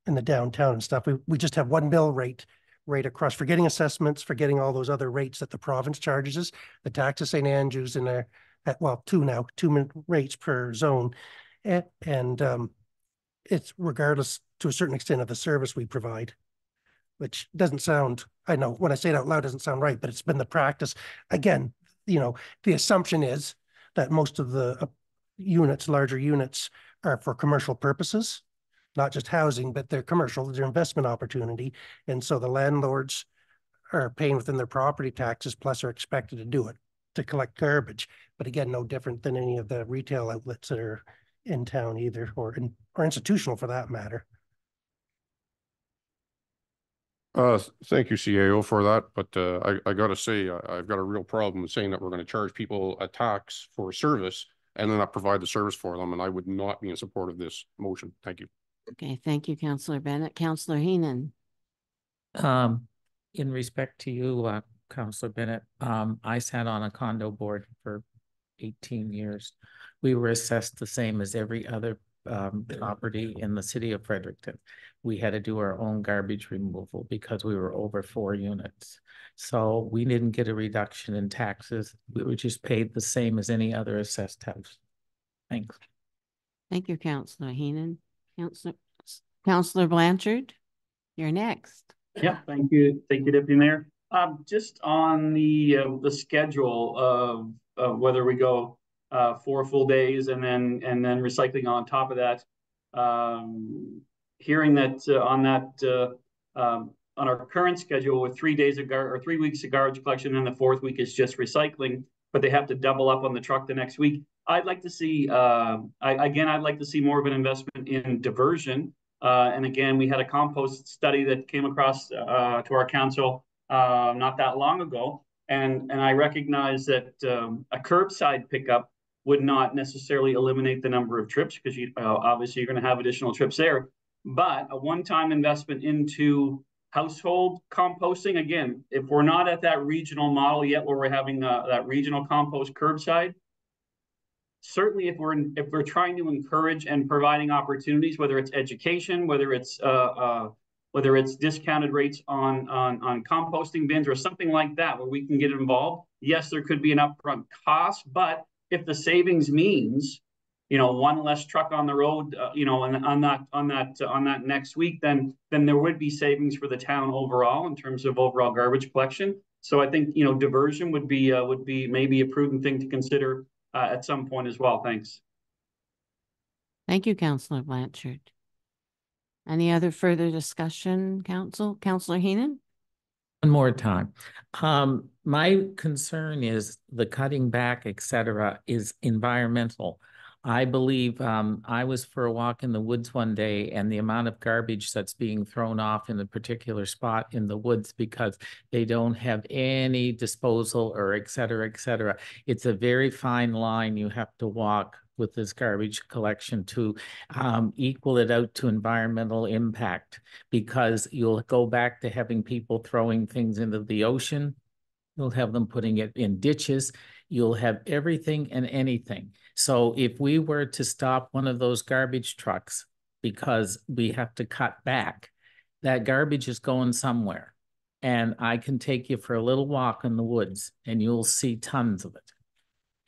in the downtown and stuff. We just have one mill rate across, forgetting assessments, forgetting all those other rates that the province charges us. The tax of St. Andrews in there at, well, 2 rates per zone. And it's regardless to a certain extent of the service we provide, which doesn't sound, I know when I say it out loud, it doesn't sound right, but it's been the practice. Again, you know, the assumption is that most of the units, larger units, are for commercial purposes, not just housing, but they're commercial, they're investment opportunity. And so the landlords are paying within their property taxes, plus are expected to do it, to collect garbage. But again, no different than any of the retail outlets that are in town either, or institutional for that matter. Thank you, CAO, for that. But I got to say, I've got a real problem with saying that we're going to charge people a tax for a service and then not provide the service for them. And I would not be in support of this motion. Thank you. Okay, thank you, Councillor Bennett. Councillor Heenan. In respect to you, Councillor Bennett, I sat on a condo board for 18 years. We were assessed the same as every other property in the city of Fredericton. We had to do our own garbage removal because we were over 4 units. So we didn't get a reduction in taxes. We were just paid the same as any other assessed house. Thanks. Thank you, Councillor Heenan. Councillor Blanchard, you're next. Yeah, thank you, Deputy Mayor. Just on the schedule of whether we go 4 full days and then recycling on top of that. Hearing that on our current schedule with 3 days of 3 weeks of garbage collection, and the 4th week is just recycling, but they have to double up on the truck the next week. I'd like to see I'd like to see more of an investment in diversion. And again, we had a compost study that came across to our council not that long ago. And I recognize that a curbside pickup would not necessarily eliminate the number of trips, because obviously you're going to have additional trips there. But a one-time investment into household composting, again, if we're not at that regional model yet where we're having that regional compost curbside, certainly if we're trying to encourage and providing opportunities, whether it's education, whether it's discounted rates on composting bins or something like that, where we can get involved. Yes, there could be an upfront cost, but if the savings means, one less truck on the road, and on that next week, then there would be savings for the town overall in terms of overall garbage collection. So I think, diversion would be maybe a prudent thing to consider at some point as well. Thanks. Thank you, Councillor Blanchard. Any other further discussion, Council? Councillor Heenan? One more time. My concern is the cutting back, et cetera, is environmental. I believe I was for a walk in the woods one day, and the amount of garbage that's being thrown off in a particular spot in the woods because they don't have any disposal or et cetera, et cetera. It's a very fine line you have to walk with this garbage collection to equal it out to environmental impact, because you'll go back to having people throwing things into the ocean. You'll have them putting it in ditches. You'll have everything and anything. So if we were to stop one of those garbage trucks because we have to cut back, that garbage is going somewhere. And I can take you for a little walk in the woods and you'll see tons of it.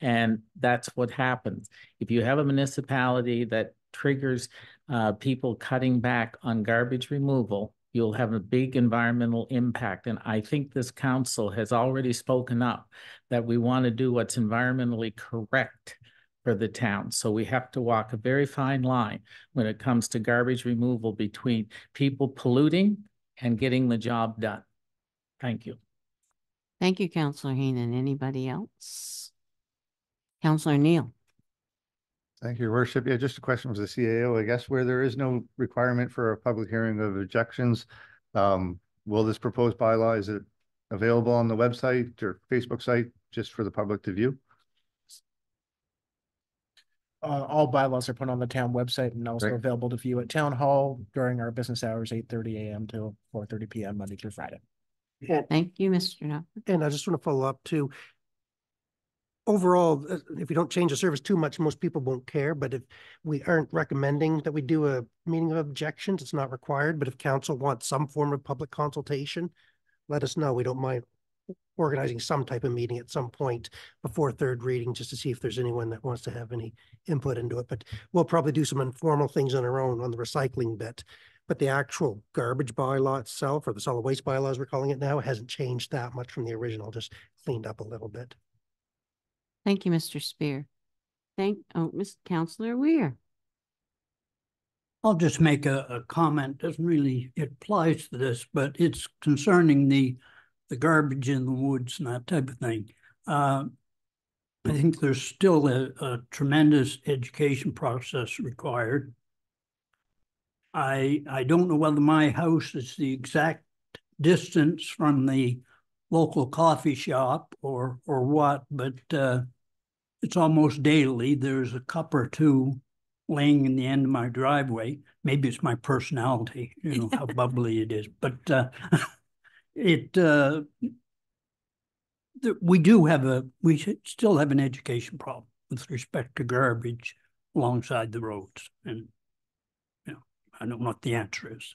And that's what happens. If you have a municipality that triggers people cutting back on garbage removal, you'll have a big environmental impact. And I think this council has already spoken up that we want to do what's environmentally correct for the town. So we have to walk a very fine line when it comes to garbage removal between people polluting and getting the job done. Thank you. Thank you, Councillor Heenan. Anybody else? Councillor Neal. Thank you, Your Worship. Yeah, just a question was the CAO, I guess, where there is no requirement for a public hearing of objections. Will this proposed bylaw, is it available on the website or Facebook site just for the public to view? All bylaws are put on the town website and also available to view at Town Hall during our business hours, 8:30 a.m. to 4:30 p.m. Monday through Friday. And, thank you, Mr. Knopf. And I just want to follow up too. Overall, if we don't change the service too much, most people won't care. But if we aren't recommending that we do a meeting of objections, it's not required. But if council wants some form of public consultation, let us know. We don't mind organizing some type of meeting at some point before 3rd reading, just to see if there's anyone that wants to have any input into it. But we'll probably do some informal things on our own on the recycling bit. But the actual garbage bylaw itself, or the solid waste bylaws we're calling it now, hasn't changed that much from the original, just cleaned up a little bit. Thank you, Mr. Spear. Mr. Councillor Weir. I'll just make a comment. Doesn't really, it applies to this, but it's concerning the garbage in the woods and that type of thing. I think there's still a tremendous education process required. I don't know whether my house is the exact distance from the local coffee shop or what, but it's almost daily. There's a cup or two laying in the end of my driveway. Maybe it's my personality, how bubbly it is. But we should still have an education problem with respect to garbage alongside the roads. And, I don't know what the answer is.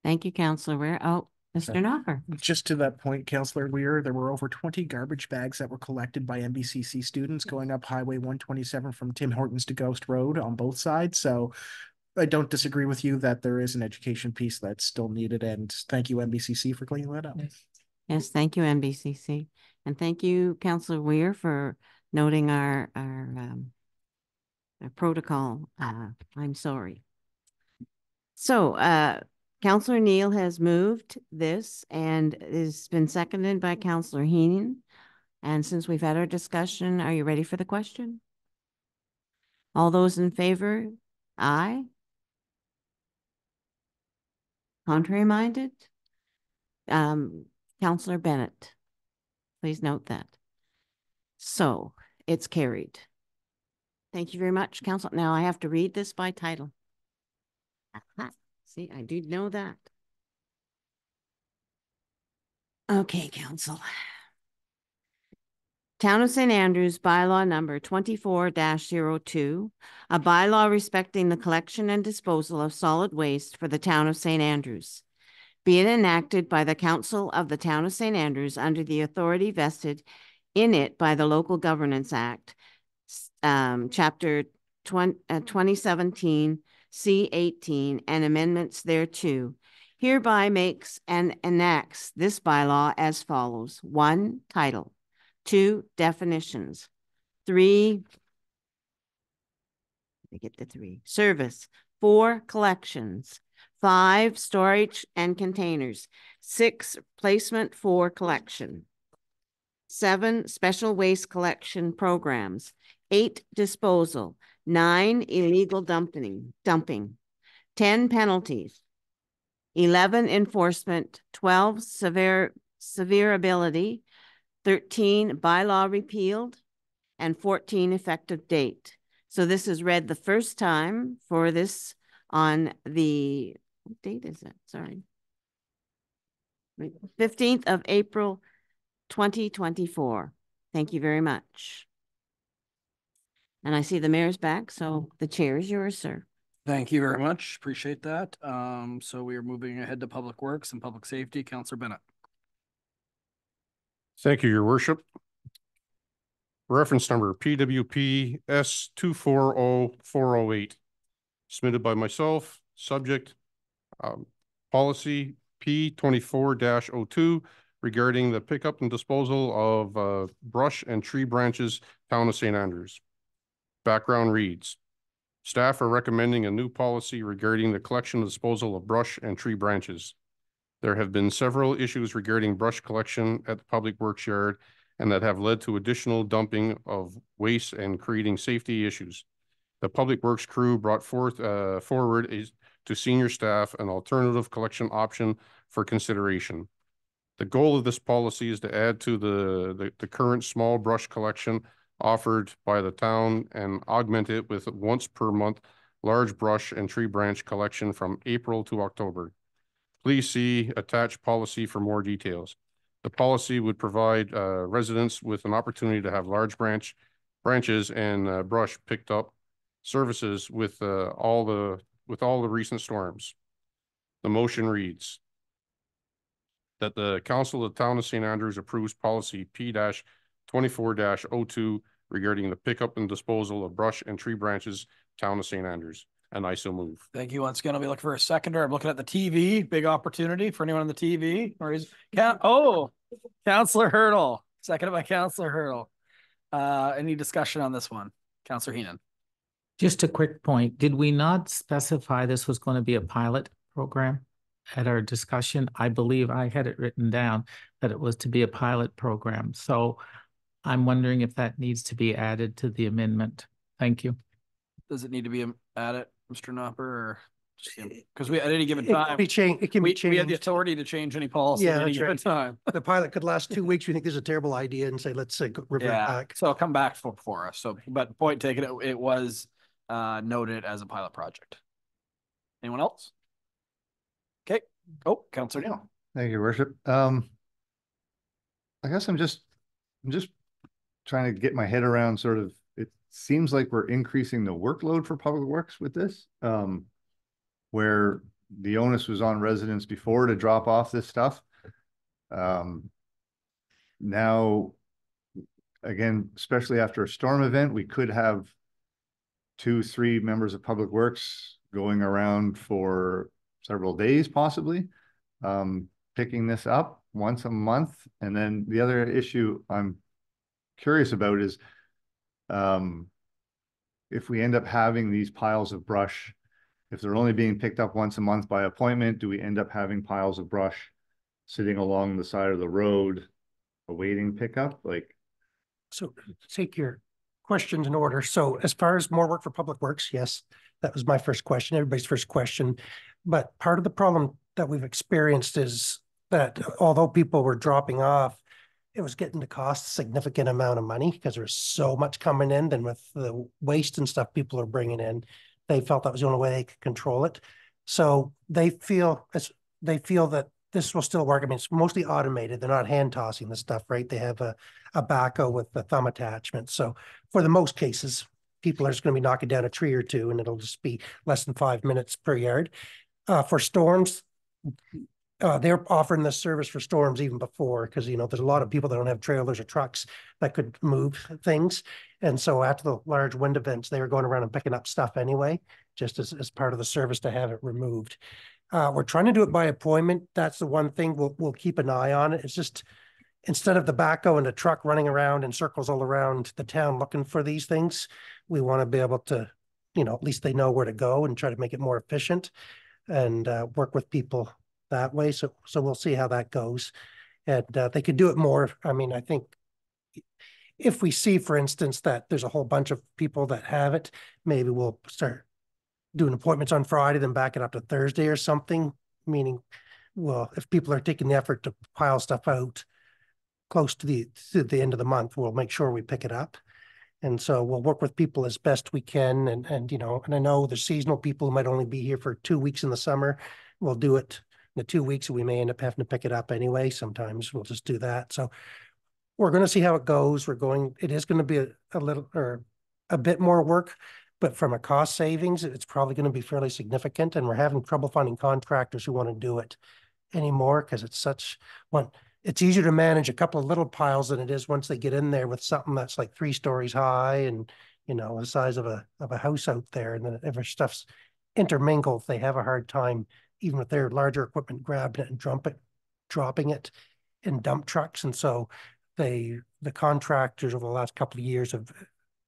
Thank you, Councillor Weir. Oh, Mr. Knopper. Just to that point, Councillor Weir, there were over 20 garbage bags that were collected by MBCC students going up Highway 127 from Tim Hortons to Ghost Road on both sides. So I don't disagree with you that there is an education piece that's still needed. And thank you, MBCC, for cleaning that up. Yes, thank you, MBCC. And thank you, Councillor Weir, for noting our protocol. I'm sorry. So, Councillor Neal has moved this and it's been seconded by Councillor Heenan. And since we've had our discussion, are you ready for the question? All those in favor? Aye. Contrary minded? Councillor Bennett, please note that. So it's carried. Thank you very much, Council. Now I have to read this by title. Aha. See, I do know that. Okay, Council. Town of St. Andrews bylaw number 24-02, a bylaw respecting the collection and disposal of solid waste for the town of St. Andrews. Be it enacted by the Council of the Town of St. Andrews under the authority vested in it by the Local Governance Act, Chapter 2017 C18 and amendments thereto, hereby makes and enacts this bylaw as follows. 1, title. 2, definitions. 3, service. 4, collections. 5, storage and containers. 6, placement for collection. 7, special waste collection programs. 8, disposal. 9, illegal dumping. 10, penalties. 11, enforcement. 12, severability. 13, bylaw repealed. And 14, effective date. So this is read the first time for this on the, what date is it? Sorry. 15th of April, 2024. Thank you very much. And I see the mayor's back, so the chair is yours, sir. Thank you very much. Appreciate that. So we are moving ahead to Public Works and Public Safety. Councillor Bennett. Thank you, Your Worship. Reference number PWP S240408, submitted by myself, subject policy P24-02 regarding the pickup and disposal of brush and tree branches, Town of St. Andrews. Background reads, staff are recommending a new policy regarding the collection and disposal of brush and tree branches. There have been several issues regarding brush collection at the Public Works Yard and that have led to additional dumping of waste and creating safety issues. The Public Works crew brought forward to senior staff an alternative collection option for consideration. The goal of this policy is to add to the current small brush collection offered by the town and augment it with once per month large brush and tree branch collection from April to October. Please see attached policy for more details. The policy would provide residents with an opportunity to have large branches and brush picked up services with all the recent storms. The motion reads that the Council of the Town of St. Andrews approves policy P-24-02 regarding the pickup and disposal of brush and tree branches, Town of St. Andrews. And I so move. Thank you. Once again, I'll be looking for a seconder. I'm looking at the TV. Big opportunity for anyone on the TV. Or is Councillor Hurdle. Seconded by Councillor Hurdle. Any discussion on this one? Councillor Heenan. Just a quick point. Did we not specify this was going to be a pilot program at our discussion? I believe I had it written down that it was to be a pilot program. So I'm wondering if that needs to be added to the amendment. Thank you. Does it need to be added, Mr. Knopper, or because we at any given time it can be changed. We have the authority to change any policy at any given time. The pilot could last 2 weeks. We think this is a terrible idea and say, let's say revert back. So I'll come back for us. So, but point taken, it was noted as a pilot project. Anyone else? Okay. Oh, Councillor Neal. Thank you, Your Worship. I guess I'm just trying to get my head around sort of, it seems like we're increasing the workload for Public Works with this, where the onus was on residents before to drop off this stuff. Now, again, especially after a storm event, we could have 2-3 members of Public Works going around for several days, possibly, picking this up once a month. And then the other issue I'm curious about is if we end up having these piles of brush, if they're only being picked up once a month by appointment, do we end up having piles of brush sitting along the side of the road awaiting pickup? Like, So take your questions in order. So as far as more work for Public Works, yes, that was my first question, everybody's first question. But part of the problem that we've experienced is that although people were dropping off, it was getting to cost a significant amount of money because there's so much coming in. Then with the waste and stuff people are bringing in, they felt that was the only way they could control it. So they feel that this will still work. I mean, it's mostly automated. They're not hand tossing the stuff, right? They have a backhoe with the thumb attachment. So for the most cases, people are just going to be knocking down a tree or two, and it'll just be less than 5 minutes per yard. For storms, they're offering this service for storms even before, because there's a lot of people that don't have trailers or trucks that could move things. And so after the large wind events, they were going around and picking up stuff anyway, just as part of the service to have it removed. We're trying to do it by appointment. That's the one thing we'll keep an eye on. It's just instead of the backhoe and the truck running around in circles all around the town looking for these things, we want to be able to, at least they know where to go and try to make it more efficient and work with people that way. So we'll see how that goes. And they could do it more. I mean, I think if we see, for instance, that there's a whole bunch of people that have it, maybe we'll start doing appointments on Friday, then back it up to Thursday or something, meaning, well, if people are taking the effort to pile stuff out close to the end of the month, we'll make sure we pick it up. And so we'll work with people as best we can. And I know the seasonal people who might only be here for 2 weeks in the summer, we'll do it in the 2 weeks, and we may end up having to pick it up anyway. Sometimes we'll just do that. So we're going to see how it goes. It is going to be a little, or a bit more work, but from a cost savings, it's probably going to be fairly significant. And we're having trouble finding contractors who want to do it anymore, because it's easier to manage a couple of little piles than it is once they get in there with something that's like 3 stories high and, the size of a house out there. And then if stuff's intermingled, they have a hard time, even with their larger equipment, grabbing it and dropping it in dump trucks. And so the contractors over the last couple of years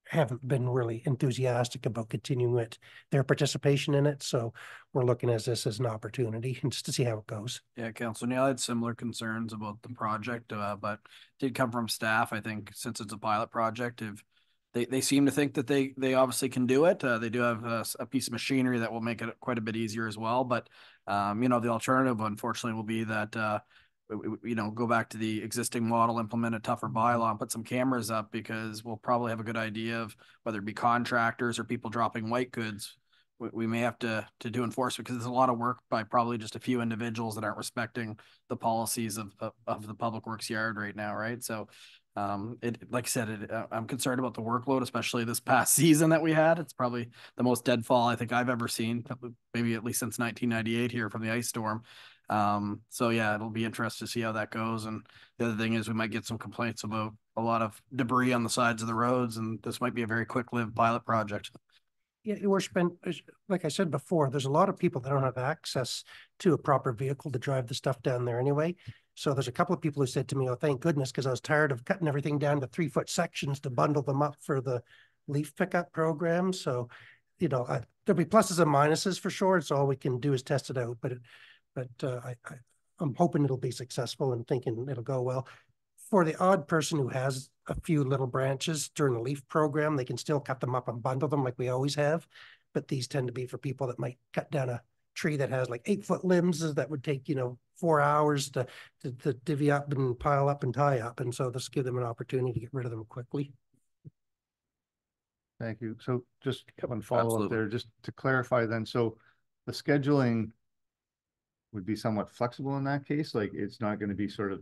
haven't been really enthusiastic about continuing their participation in it. So we're looking at this as an opportunity and just to see how it goes. Yeah, Councilor Neil, I had similar concerns about the project, but did come from staff. I think since it's a pilot project, if they seem to think that they obviously can do it. They do have a piece of machinery that will make it quite a bit easier as well. But the alternative, unfortunately, will be that go back to the existing model, implement a tougher bylaw, and put some cameras up, because we'll probably have a good idea of whether it be contractors or people dropping white goods. We may have to do enforcement, because there's a lot of work by probably just a few individuals that aren't respecting the policies of the Public Works yard right now, right? So like I said, I'm concerned about the workload, especially this past season that we had. It's probably the most deadfall I think I've ever seen, maybe at least since 1998 here from the ice storm. So yeah, it'll be interesting to see how that goes. And the other thing is we might get some complaints about a lot of debris on the sides of the roads, and this might be a very quick-lived pilot project. Yeah, like I said before, there's a lot of people that don't have access to a proper vehicle to drive the stuff down there anyway. So there's a couple of people who said to me, oh, thank goodness, because I was tired of cutting everything down to 3-foot sections to bundle them up for the leaf pickup program. So, there'll be pluses and minuses for sure. It's all we can do is test it out. But I'm hoping it'll be successful and thinking it'll go well. For the odd person who has a few little branches during the leaf program, they can still cut them up and bundle them like we always have. But these tend to be for people that might cut down a tree that has like 8-foot limbs that would take, 4 hours to divvy up and pile up and tie up. And so this give them an opportunity to get rid of them quickly. Thank you. So just one follow up there, just to clarify then. So the scheduling would be somewhat flexible in that case. Like it's not going to be sort of,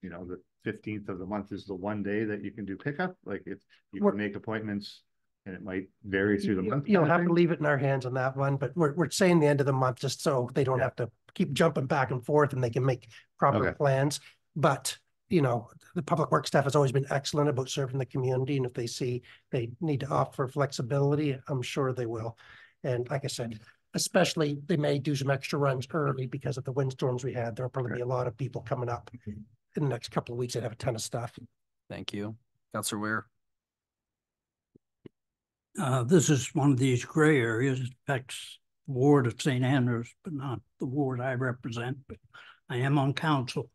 you know, the 15th of the month is the one day that you can do pickup. Like if you can make appointments and it might vary through the month. You'll have to leave it in our hands on that one, but we're saying the end of the month just so they don't have to keep jumping back and forth and they can make proper plans. But, you know, the public works staff has always been excellent about serving the community. And if they see they need to opt for flexibility, I'm sure they will. And like I said, especially they may do some extra runs early because of the windstorms we had. There'll probably be a lot of people coming up in the next couple of weeks that have a ton of stuff. Thank you. Councillor Weir. This is one of these gray areas. It affects the ward of St. Andrews, but not the ward I represent, but I am on council.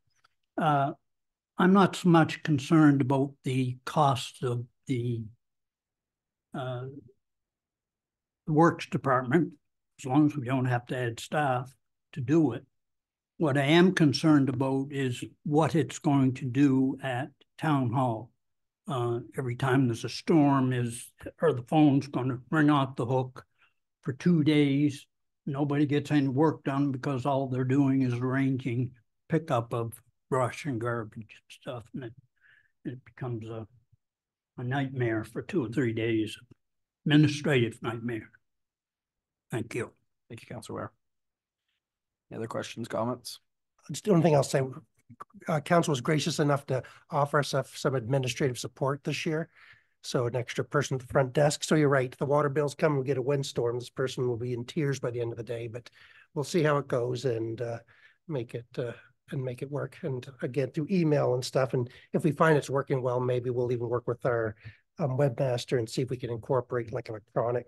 I'm not so much concerned about the cost of the works department, as long as we don't have to add staff to do it. What I am concerned about is what it's going to do at town hall. Every time there's a storm or the phone's going to ring off the hook for 2 days. Nobody gets any work done because all they're doing is arranging pickup of brush and garbage and stuff. And it becomes a nightmare for 2 or 3 days. Administrative nightmare. Thank you. Thank you, Councillor Ware. Any other questions, comments? It's the only thing I'll say. Council was gracious enough to offer us some administrative support this year. So an extra person at the front desk. So you're right. The water bills come, we get a windstorm. This person will be in tears by the end of the day, but we'll see how it goes and make it work. And again, through email and stuff. And if we find it's working well, maybe we'll even work with our webmaster and see if we can incorporate like electronic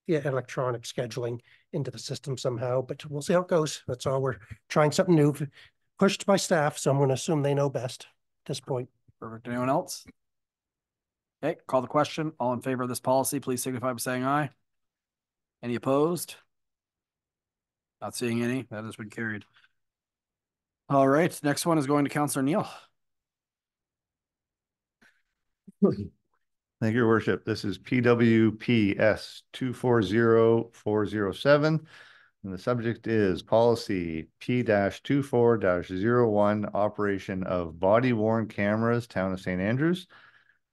scheduling into the system somehow, but we'll see how it goes. That's all. We're trying something new, pushed by staff, so I'm going to assume they know best at this point. Perfect. Anyone else? Okay, call the question. All in favor of this policy, please signify by saying aye. Any opposed? Not seeing any. That has been carried. All right, next one is going to Councillor Neal. Thank you, Your Worship. This is PWPS 240407, and the subject is policy P-24-01, operation of body-worn cameras, Town of St. Andrews.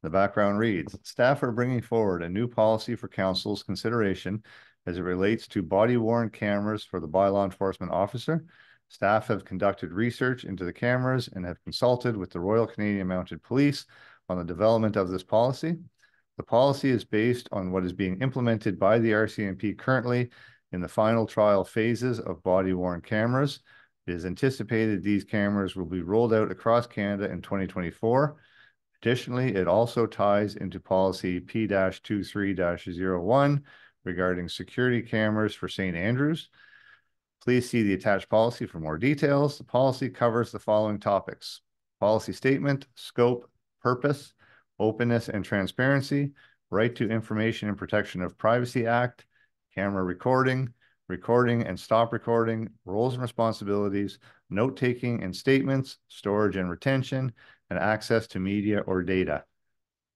The background reads, staff are bringing forward a new policy for council's consideration as it relates to body-worn cameras for the bylaw enforcement officer. Staff have conducted research into the cameras and have consulted with the Royal Canadian Mounted Police on the development of this policy. The policy is based on what is being implemented by the RCMP currently in the final trial phases of body-worn cameras. It is anticipated these cameras will be rolled out across Canada in 2024. Additionally, it also ties into policy P-23-01 regarding security cameras for St. Andrews. Please see the attached policy for more details. The policy covers the following topics: policy statement, scope, purpose, openness and transparency, right to information and protection of privacy act, camera recording, recording and stop recording, roles and responsibilities, note-taking and statements, storage and retention, and access to media or data.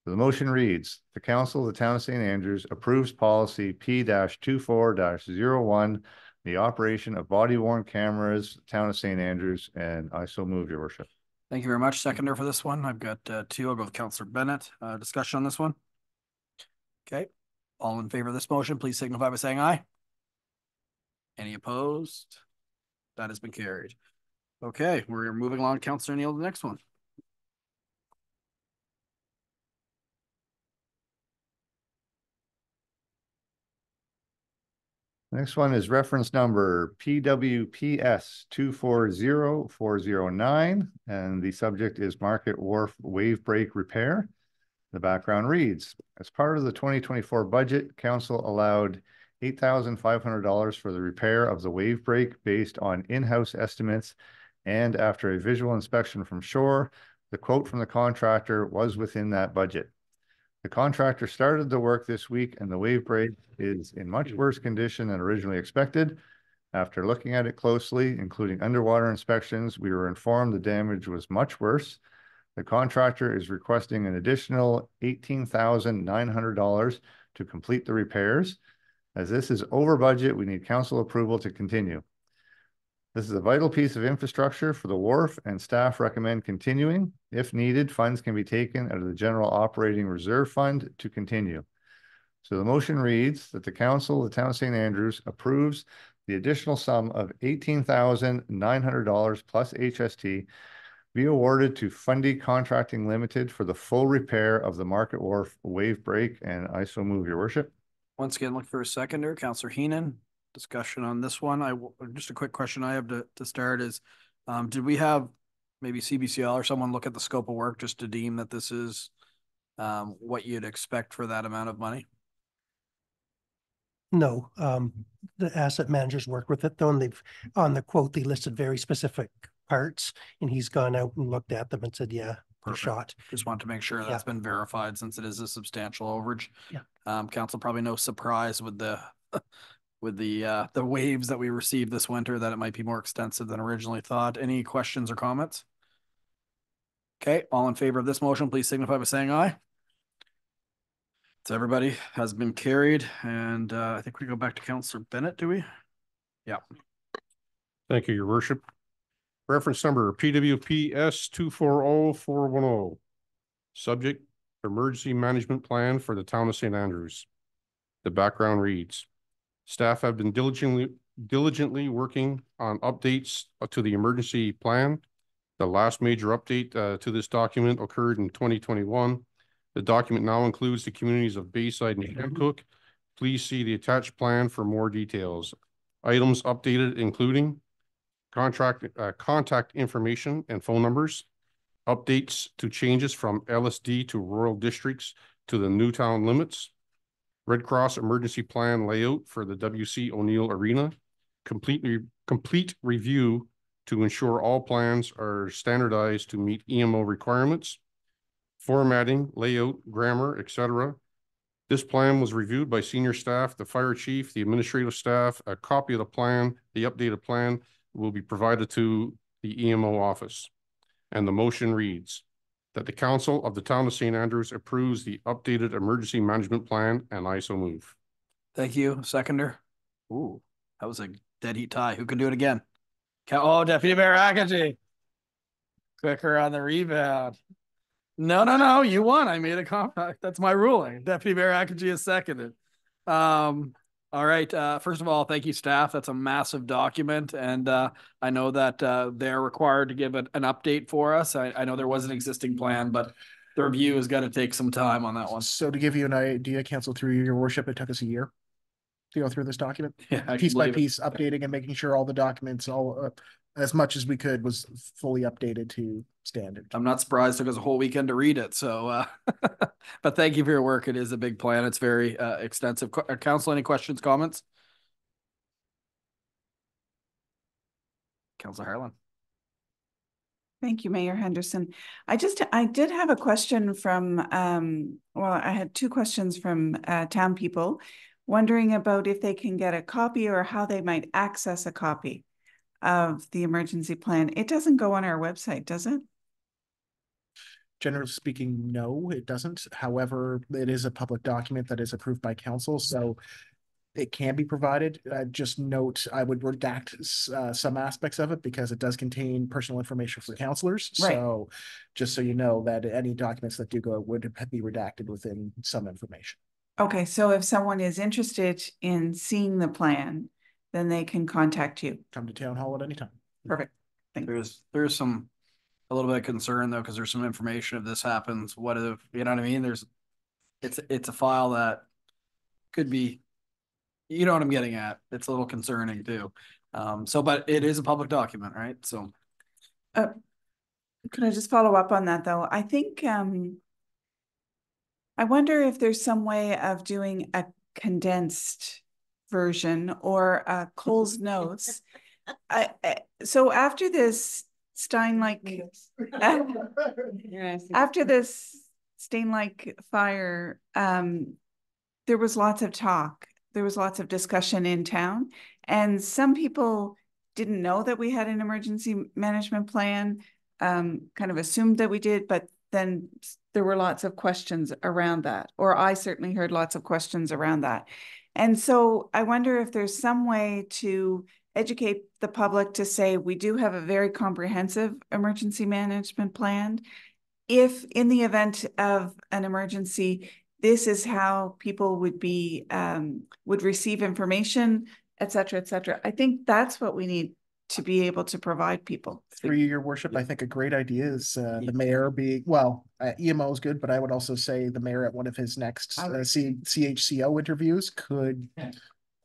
The motion reads, the Council of the Town of St. Andrews approves policy P-24-01, the operation of body-worn cameras, Town of St. Andrews, and I so move, Your Worship. Thank you very much. Seconder for this one. I've got two. I'll go with Councillor Bennett. Discussion on this one. Okay. All in favor of this motion, please signify by saying aye. Any opposed? That has been carried. Okay, we're moving along. Councillor Neal, the next one. Next one is reference number PWPS 240409, and the subject is Market Wharf Wave Break Repair. The background reads, as part of the 2024 budget, Council allowed $8,500 for the repair of the wave break based on in-house estimates, and after a visual inspection from shore, the quote from the contractor was within that budget. The contractor started the work this week and the wave break is in much worse condition than originally expected. After looking at it closely, including underwater inspections, we were informed the damage was much worse. The contractor is requesting an additional $18,900 to complete the repairs. As this is over budget, we need council approval to continue. This is a vital piece of infrastructure for the wharf, and staff recommend continuing. If needed, funds can be taken out of the general operating reserve fund to continue. So the motion reads that the council of the town of St. Andrews approves the additional sum of $18,900 plus HST be awarded to Fundy Contracting Limited for the full repair of the Market Wharf wave break, and I so move, your worship. Once again, look for a seconder. Councillor Heenan, discussion on this one. Just a quick question I have to start is, did we have maybe CBCL or someone look at the scope of work just to deem that this is what you'd expect for that amount of money? No, the asset managers work with it though, and they've, on the quote, they listed very specific parts, and he's gone out and looked at them and said, yeah, they're shot. Just want to make sure that's been verified since it is a substantial overage. Yeah. Council, probably no surprise with the with the waves that we received this winter that it might be more extensive than originally thought. Any questions or comments? Okay, all in favor of this motion, please signify by saying aye. So everybody has been carried, and I think we go back to Councillor Bennett, do we? Yeah. Thank you, your worship. Reference number PWP S240410. Subject, emergency management plan for the town of St. Andrews. The background reads, staff have been diligently working on updates to the emergency plan. The last major update to this document occurred in 2021. The document now includes the communities of Bayside and Chamcook. Please see the attached plan for more details. Items updated including contact information and phone numbers, updates to changes from LSD to rural districts to the Newtown limits, Red Cross emergency plan layout for the W.C. O'Neill Arena, complete review to ensure all plans are standardized to meet EMO requirements, formatting, layout, grammar, etc. This plan was reviewed by senior staff, the fire chief, the administrative staff. A copy of the plan, the updated plan, will be provided to the EMO office. And the motion reads that the council of the town of St. Andrews approves the updated emergency management plan, and I so move. Thank you. Seconder. Ooh, that was a dead heat tie. Who can do it again? Oh, Deputy Mayor Akaji. Quicker on the rebound. No. You won. I made a compact. That's my ruling. Deputy Mayor Akaji is seconded. All right. First of all, thank you, staff. That's a massive document. And I know that they're required to give an update for us. I know there was an existing plan, but the review has got to take some time on that one. So to give you an idea, Council, through your worship, it took us a year to go through this document. Yeah, piece by piece, updating and making sure all the documents, as much as we could, was fully updated to standard. I'm not surprised. It took us a whole weekend to read it. So, but thank you for your work. It is a big plan. It's very extensive. Council, any questions, comments? Councilor Harlan. Thank you, Mayor Henderson. I did have a question from, well, I had two questions from town people wondering about if they can get a copy or how they might access a copy of the emergency plan. It doesn't go on our website, does it? Generally speaking, no, it doesn't. However, it is a public document that is approved by council, so it can be provided. Just note, I would redact some aspects of it because it does contain personal information for councillors. Right. So just so you know that any documents that do go would be redacted within some information. Okay, so if someone is interested in seeing the plan, then they can contact you. Come to town hall at any time. Perfect. Thank you. There's a little bit of concern though, because there's some information if this happens. What if, you know what I mean? It's a file that could be, you know what I'm getting at. It's a little concerning too. But it is a public document, right? So. Could I just follow up on that though? I think, I wonder if there's some way of doing a condensed version or Cole's notes. So after this Steinlike, after this Steinlike fire, there was lots of talk. There was lots of discussion in town, and some people didn't know that we had an emergency management plan, kind of assumed that we did, but then there were lots of questions around that, or I certainly heard lots of questions around that. And so I wonder if there's some way to educate the public to say, we do have a very comprehensive emergency management plan. If in the event of an emergency, this is how people would be, would receive information, et cetera, et cetera. I think that's what we need to be able to provide people. Through your worship, I think a great idea is the mayor being, well, EMO is good, but I would also say the mayor at one of his next CHCO interviews could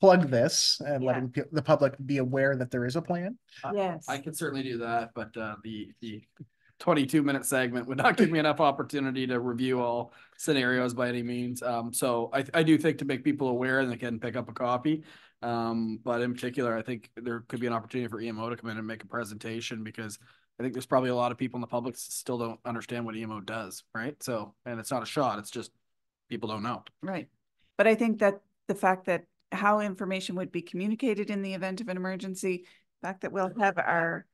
plug this and letting the public be aware that there is a plan. Yes. I can certainly do that, but the 22-minute segment would not give me enough opportunity to review all scenarios by any means. So I do think to make people aware and they can pick up a copy. But in particular, I think there could be an opportunity for EMO to come in and make a presentation, because I think there's probably a lot of people in the public still don't understand what EMO does, right? So, and it's not a shot, it's just people don't know. Right. But I think that the fact that how information would be communicated in the event of an emergency, the fact that we'll have our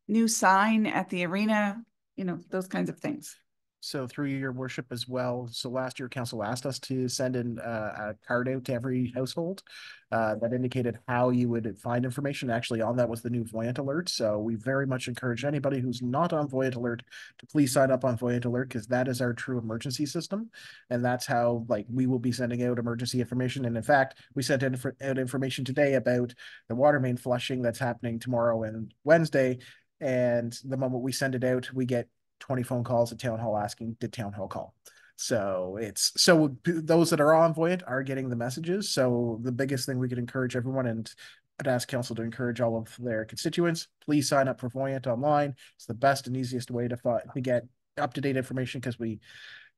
new sign at the arena, you know, those kinds of things. So through your worship as well. So last year council asked us to send in a card out to every household that indicated how you would find information. Actually on that was the new Voyant Alert. So we very much encourage anybody who's not on Voyant Alert to please sign up on Voyant Alert, because that is our true emergency system. And that's how like we will be sending out emergency information. And in fact, we sent out information today about the water main flushing that's happening tomorrow and Wednesday. And the moment we send it out, we get 20 phone calls at town hall asking, did town hall call? So it's, so those that are on Voyant are getting the messages. So the biggest thing we could encourage everyone, and I'd ask council to encourage all of their constituents, please sign up for Voyant online. It's the best and easiest way to get up-to-date information, because we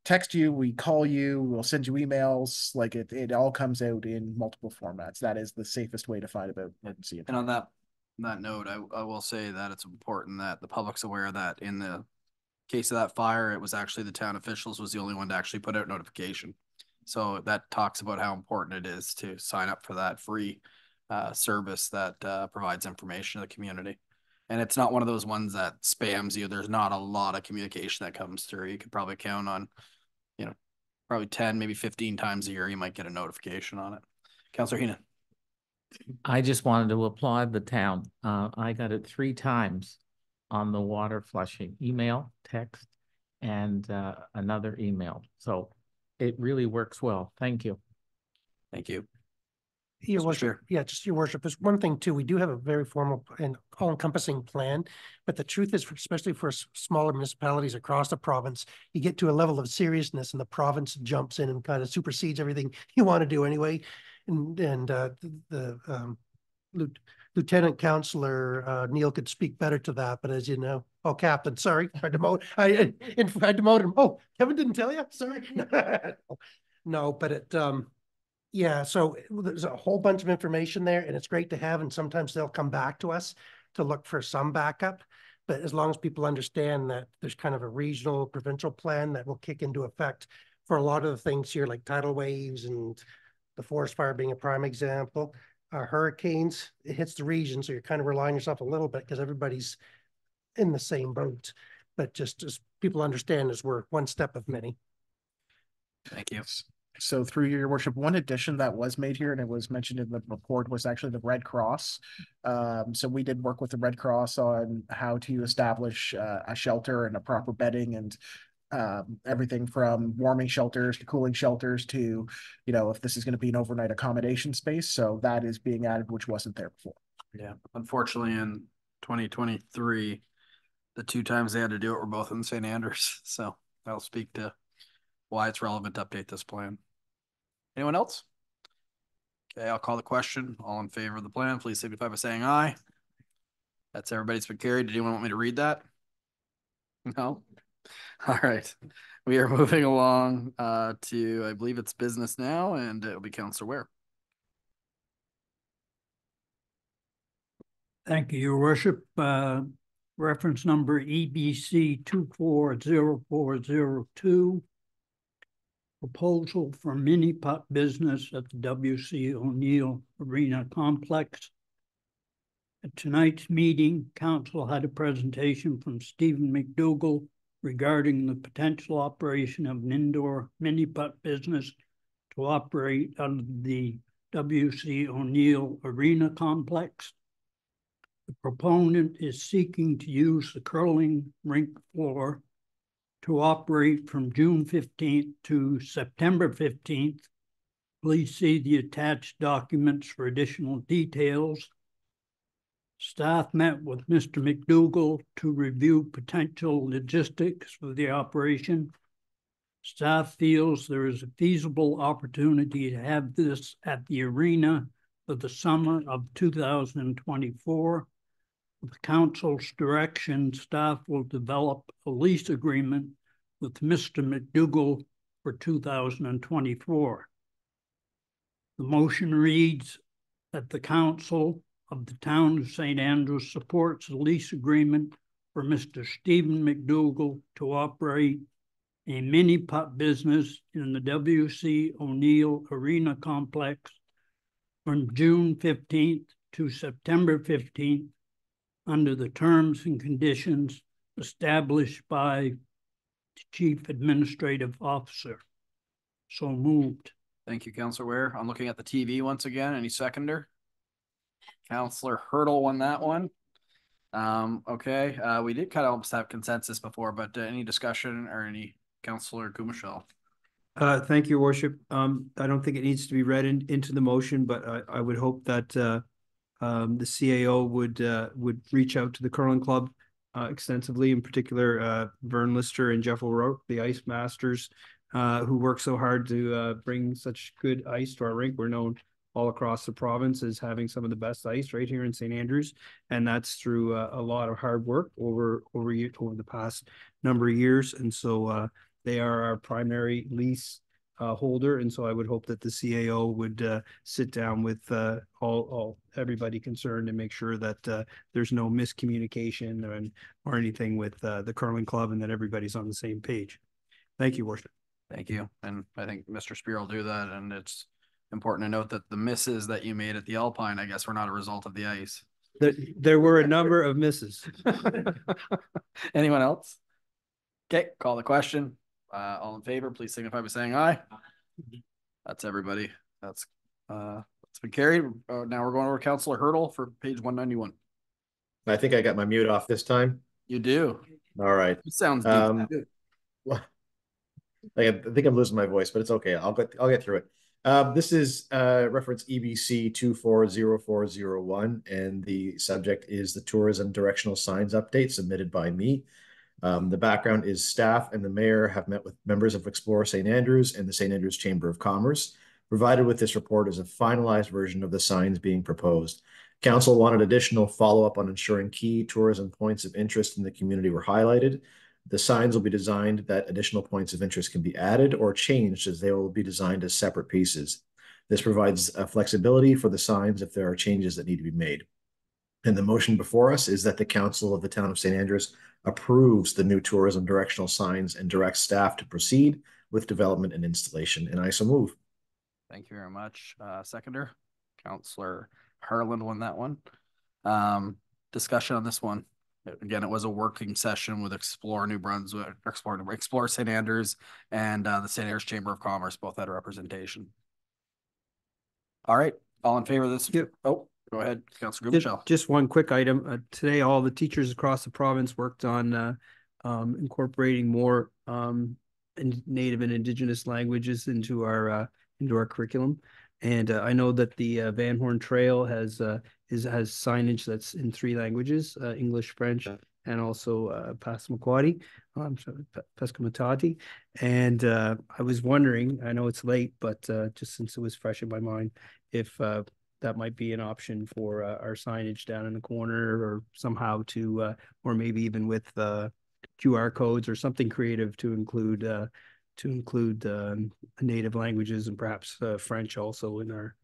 text you, we call you, we'll send you emails. Like it all comes out in multiple formats. That is the safest way to find about emergency. And on that note, I will say that it's important that the public's aware that in the case of that fire, it was actually the town officials was the only one to actually put out notification. So that talks about how important it is to sign up for that free service that provides information to the community. And it's not one of those ones that spams you. There's not a lot of communication that comes through. You could probably count on, you know, probably 10, maybe 15 times a year, you might get a notification on it. Councillor Heenan. I just wanted to applaud the town. I got it 3 times on the water flushing, email, text, and another email. So it really works well. Thank you. Thank you. Your worship, yeah, just your worship. There's one thing too. We do have a very formal and all-encompassing plan, but the truth is, especially for smaller municipalities across the province, you get to a level of seriousness, and the province jumps in and kind of supersedes everything you want to do anyway. And Lieutenant Councillor Neil could speak better to that, but as you know, oh, Captain, sorry, I demoted him. Oh, Kevin didn't tell you? Sorry. No, but it, yeah, so there's a whole bunch of information there, and it's great to have, and sometimes they'll come back to us to look for some backup. But as long as people understand that there's kind of a regional, provincial plan that will kick into effect for a lot of the things here, like tidal waves and the forest fire being a prime example. Hurricanes, it hits the region, so you're kind of relying yourself a little bit because everybody's in the same boat. But just as people understand, as we're one step of many. Thank you. So through your worship, one addition that was made here, and it was mentioned in the report, was actually the Red Cross. So we did work with the Red Cross on how to establish a shelter and a proper bedding, and everything from warming shelters to cooling shelters to, you know, if this is going to be an overnight accommodation space. So that is being added, which wasn't there before. Yeah, unfortunately in 2023, the 2 times they had to do it were both in St. Andrews. So I'll speak to why it's relevant to update this plan. Anyone else? Okay, I'll call the question. All in favor of the plan, please signify by saying aye. That's everybody's been carried. Did anyone want me to read that? No? All right. We are moving along to, I believe it's business now, and it'll be Councillor Ware. Thank you, Your Worship. Reference number EBC 240402. Proposal for Mini-Putt business at the W.C. O'Neill Arena Complex. At tonight's meeting, Council had a presentation from Stephen MacDougal regarding the potential operation of an indoor Mini-Putt business to to operate under the W.C. O'Neill Arena Complex. The proponent is seeking to use the curling rink floor to operate from June 15th to September 15th. Please see the attached documents for additional details. Staff met with Mr. MacDougal to review potential logistics for the operation. Staff feels there is a feasible opportunity to have this at the arena for the summer of 2024. With council's direction, staff will develop a lease agreement with Mr. MacDougal for 2024. The motion reads that the council of the town of St. Andrews supports a lease agreement for Mr. Stephen MacDougal to operate a mini-putt business in the W.C. O'Neill Arena Complex from June 15th to September 15th under the terms and conditions established by the Chief Administrative Officer. So moved. Thank you, Councillor Ware. I'm looking at the TV once again. Any seconder? Councillor Hurdle won that one. Okay, we did kind of almost have consensus before, but any discussion or any Councillor Gumashal? Thank you, Your Worship. I don't think it needs to be read into the motion, but I would hope that the CAO would reach out to the curling club extensively, in particular Vern Lister and Jeff O'Rourke, the ice masters, who work so hard to bring such good ice to our rink. We're known all across the province as having some of the best ice right here in St. Andrews, and that's through a lot of hard work over the past number of years. And so they are our primary lease holder, and so I would hope that the CAO would sit down with everybody concerned and make sure that there's no miscommunication or anything with the curling club, and that everybody's on the same page. Thank you, Worship. Thank you. And I think Mr. Spear will do that. And it's important to note that the misses that you made at the Alpine, I guess, were not a result of the ice. There were a number of misses. Anyone else? Okay, call the question. All in favor, please signify by saying aye. That's everybody. That's been carried. Now we're going over Councillor Hurdle for page 191. I think I got my mute off this time. You do. All right. It sounds good. I think I'm losing my voice, but it's okay. I'll get through it. This is reference EBC 240401, and the subject is the tourism directional signs update submitted by me. The background is staff and the mayor have met with members of Explore St. Andrews and the St. Andrews Chamber of Commerce. Provided with this report is a finalized version of the signs being proposed. Council wanted additional follow-up on ensuring key tourism points of interest in the community were highlighted. The signs will be designed that additional points of interest can be added or changed, as they will be designed as separate pieces. This provides flexibility for the signs if there are changes that need to be made. And the motion before us is that the Council of the Town of St. Andrews approves the new tourism directional signs and directs staff to proceed with development and installation. And I so move. Thank you very much. Seconder, Councillor Harland won that one. Discussion on this one. Again, it was a working session with Explore New Brunswick, Explore St. Andrews, and the St. Andrews Chamber of Commerce both had a representation. All right, all in favor of this? Yep. Oh, go ahead, Councillor Gumashal. Just one quick item. Today, all the teachers across the province worked on incorporating more Native and Indigenous languages into our curriculum. And I know that the Van Horn Trail has signage that's in 3 languages: English, French, and also Passamaquoddy. Peskotomuhkati. And I was wondering, I know it's late, but just since it was fresh in my mind, if that might be an option for our signage down in the corner, or somehow to, or maybe even with QR codes or something creative to include native languages and perhaps French also in our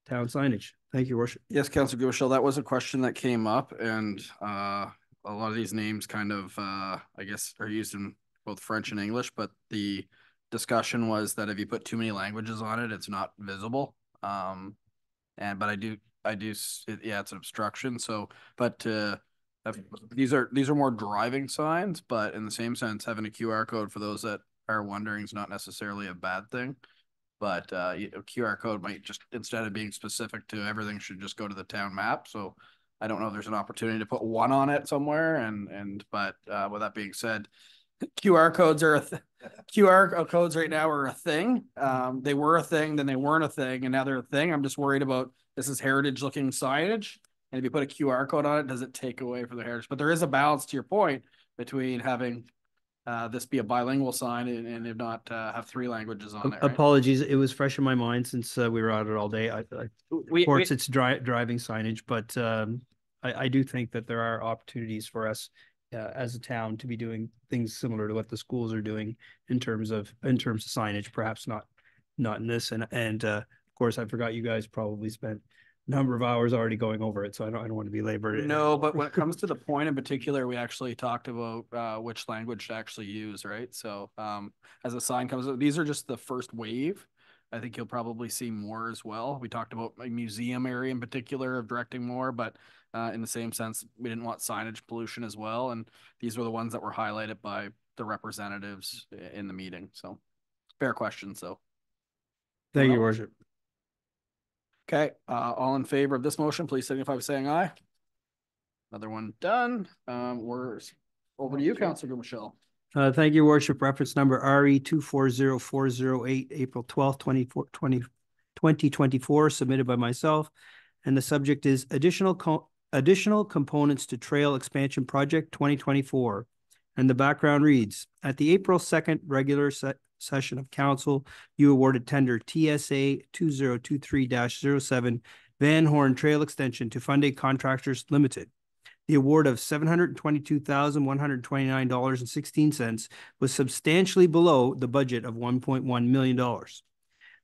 town signage. Thank you, Your Worship. Yes, Councillor Gumashal, that was a question that came up, and a lot of these names kind of, I guess, are used in both French and English, but the discussion was that if you put too many languages on it, it's not visible. But I do, it's an obstruction. So, but these are more driving signs, but in the same sense, having a QR code for those that are wondering is not necessarily a bad thing. But QR code might just, instead of being specific to everything, should just go to the town map. So I don't know if there's an opportunity to put one on it somewhere. But with that being said, QR codes are QR codes right now are a thing. They were a thing, then they weren't a thing, and now they're a thing. I'm just worried about, this is heritage looking signage, and if you put a QR code on it, does it take away from the heritage? But there is a balance, to your point, between having this be a bilingual sign and if not have 3 languages on it. Right? Apologies, it was fresh in my mind since we were out it all day. Of course, it's driving signage, but I do think that there are opportunities for us as a town to be doing things similar to what the schools are doing in terms of signage, perhaps not in this. And of course, I forgot you guys probably spent a number of hours already going over it, so I don't want to be labored. No, but when it comes to the point in particular, we actually talked about which language to actually use, right? So as a sign comes up, these are just the first wave. I think you'll probably see more as well. We talked about a museum area in particular of directing more, but in the same sense, we didn't want signage pollution as well. And these were the ones that were highlighted by the representatives in the meeting. So fair question. So thank you, Your Worship. Okay, all in favor of this motion, please signify by saying aye. Another one done. We're over to you, Councillor Michelle. Thank you, Your Worship. Reference number RE 240408, April 12th, 2024, submitted by myself. And the subject is additional components to trail expansion project 2024. And the background reads, at the April 2nd regular session of council, you awarded tender TSA 2023-07 Van Horn Trail Extension to Funday Contractors Limited. The award of $722,129.16 was substantially below the budget of $1.1 million.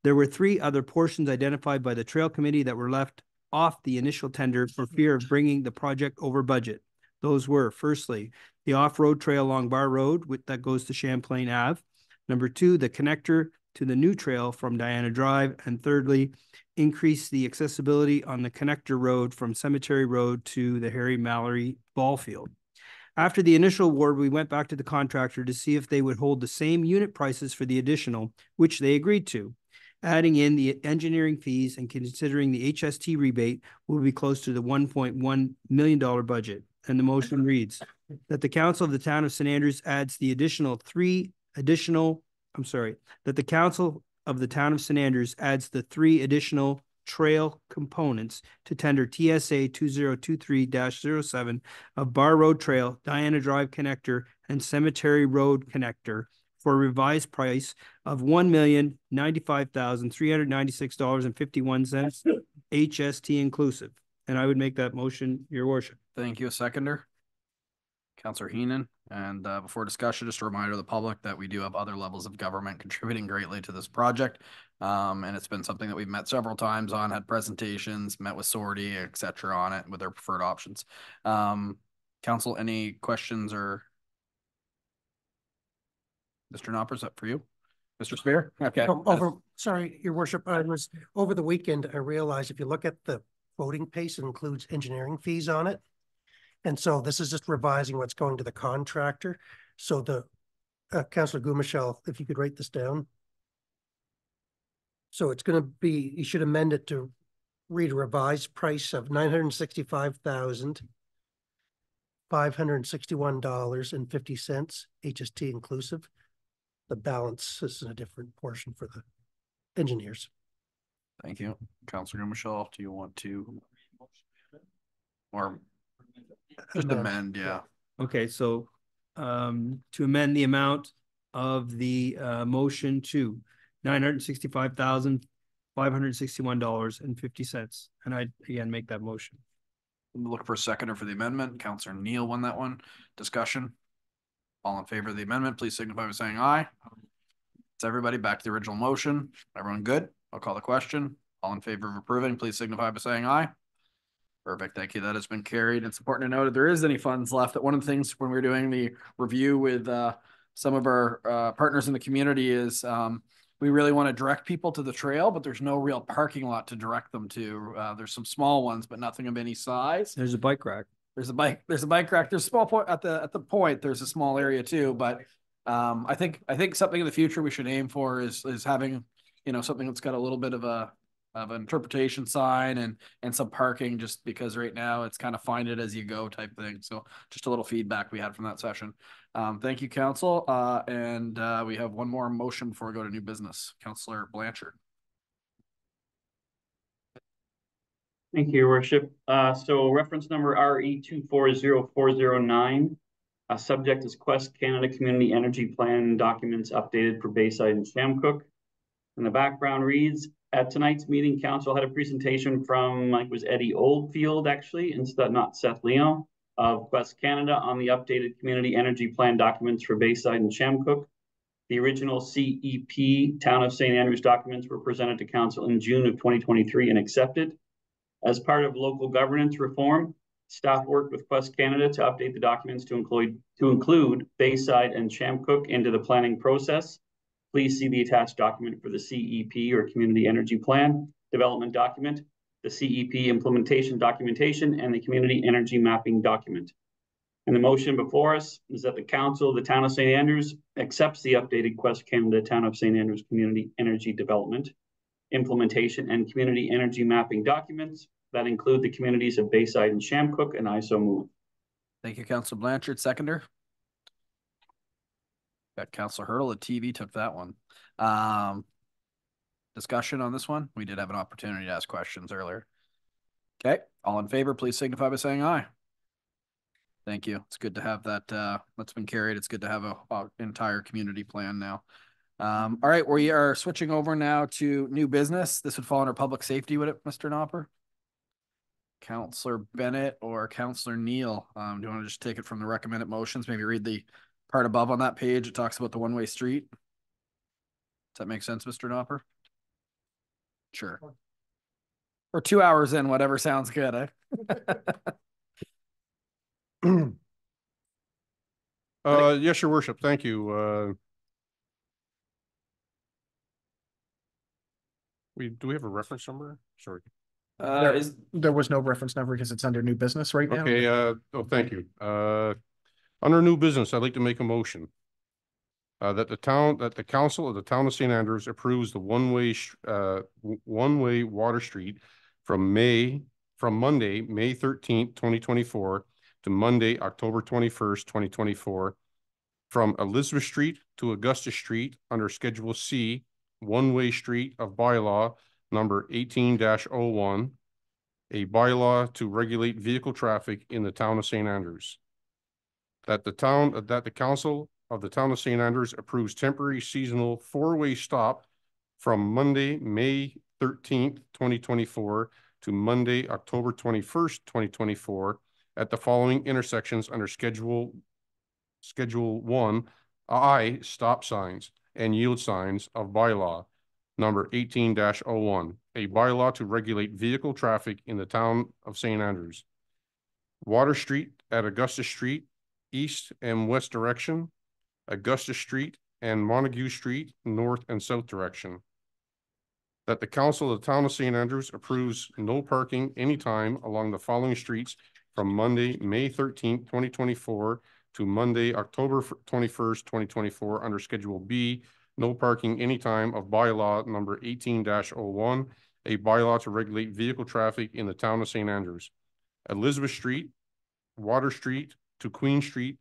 There were 3 other portions identified by the Trail Committee that were left off the initial tender for fear of bringing the project over budget. Those were, firstly, the off-road trail along Bar Road that goes to Champlain Ave. Number 2, the connector to the new trail from Diana Drive. And thirdly, increase the accessibility on the connector road from Cemetery Road to the Harry Mallory ball field. After the initial award, we went back to the contractor to see if they would hold the same unit prices for the additional, which they agreed to. Adding in the engineering fees and considering the HST rebate will be close to the $1.1 million budget. And the motion reads that the Council of the Town of St. Andrews adds the that the Council of the Town of St. Andrews adds the 3 additional trail components to tender TSA 2023-07 of Bar Road Trail, Diana Drive Connector, and Cemetery Road Connector for a revised price of $1,095,396.51, HST inclusive. And I would make that motion, Your Worship. Thank you. A seconder. Councillor Heenan. And before discussion, just a reminder to the public that we do have other levels of government contributing greatly to this project. And it's been something that we've met several times on, had presentations, met with SORTI, et cetera, on it with their preferred options. Council, any questions or? Mr. Knopper, is that for you? Mr. Spear? Okay. Sorry, Your Worship, I was over the weekend, I realized if you look at the voting pace, it includes engineering fees on it. And so this is just revising what's going to the contractor. So the Councillor Gumichel, if you could write this down. So it's going to be, you should amend it to read a revised price of $965,561.50, HST inclusive. The balance is in a different portion for the engineers. Thank you. Councillor Gumichel, do you want to? Or just amend, yeah. Okay, so to amend the amount of the motion to $965,561.50. And I again make that motion. Look for a seconder for the amendment. Councillor Neal won that one. Discussion. All in favor of the amendment, please signify by saying aye. It's everybody back to the original motion. Everyone good? I'll call the question. All in favor of approving, please signify by saying aye. Perfect. Thank you. That has been carried. It's important to note if there is any funds left, that one of the things when we were doing the review with some of our partners in the community is we really want to direct people to the trail, but there's no real parking lot to direct them to. There's some small ones, but nothing of any size. There's a bike rack. There's a bike rack. There's a small point at the point. There's a small area too, but I think something in the future we should aim for is having something that's got a little bit of an interpretation sign and some parking, just because right now it's kind of find it as you go type thing. So just a little feedback we had from that session. Thank you, council. And we have one more motion before we go to new business. Councillor Blanchard. Thank you, Your Worship. So reference number RE 240409. Subject is Quest Canada Community Energy Plan documents updated for Bayside and Chamcook. And the background reads, at tonight's meeting, council had a presentation from, like, was Eddie Oldfield actually, instead not Seth Leon, of Quest Canada on the updated community energy plan documents for Bayside and Chamcook. The original CEP Town of St. Andrews documents were presented to council in June of 2023 and accepted. As part of local governance reform, staff worked with Quest Canada to update the documents to include Bayside and Chamcook into the planning process. Please see the attached document for the CEP or Community Energy Plan development document, the CEP implementation documentation, and the Community Energy Mapping document. And the motion before us is that the council of the Town of St. Andrews accepts the updated Quest Canada Town of St. Andrews Community Energy Development, implementation, and Community Energy Mapping documents that include the communities of Bayside and Chamcook, and I so move. Thank you, Councillor Blanchard. Seconder. Got Councillor Hurdle. The TV took that one. Discussion on this one? We did have an opportunity to ask questions earlier. Okay, all in favor, please signify by saying aye. Thank you. It's good to have that. That's been carried. It's good to have a entire community plan now. All right, we are switching over now to new business. This would fall under public safety, would it, Mr. Nopper? Councillor Bennett or Councillor Neal, do you want to just take it from the recommended motions? Maybe read the part above on that page. It talks about the one-way street. Does that make sense, Mr. Nopper? Sure. Or 2 hours in, whatever sounds good, eh? Yes, Your Worship. Thank you. Do we have a reference number? Sorry. There was no reference number because it's under new business right now. Okay. Thank you. Under new business, I'd like to make a motion that the council of the Town of St. Andrews approves the one-way Water Street from Monday, May 13th, 2024 to Monday, October 21st, 2024, from Elizabeth Street to Augusta Street under Schedule C, one-way street of bylaw number 18-01, a bylaw to regulate vehicle traffic in the Town of St. Andrews. That the council of the Town of St. Andrews approves temporary seasonal four-way stop from Monday, May 13th, 2024 to Monday, October 21st, 2024 at the following intersections under Schedule 1, I, stop signs and yield signs of bylaw number 18-01, a bylaw to regulate vehicle traffic in the Town of St. Andrews. Water Street at Augusta Street, east and west direction, Augusta Street and Montague Street, north and south direction. That the council of the Town of St. Andrews approves no parking anytime along the following streets from Monday, May 13th, 2024 to Monday, October 21st, 2024 under Schedule B, no parking anytime of bylaw number 18-01, a bylaw to regulate vehicle traffic in the Town of St. Andrews. Elizabeth Street, Water Street to Queen Street,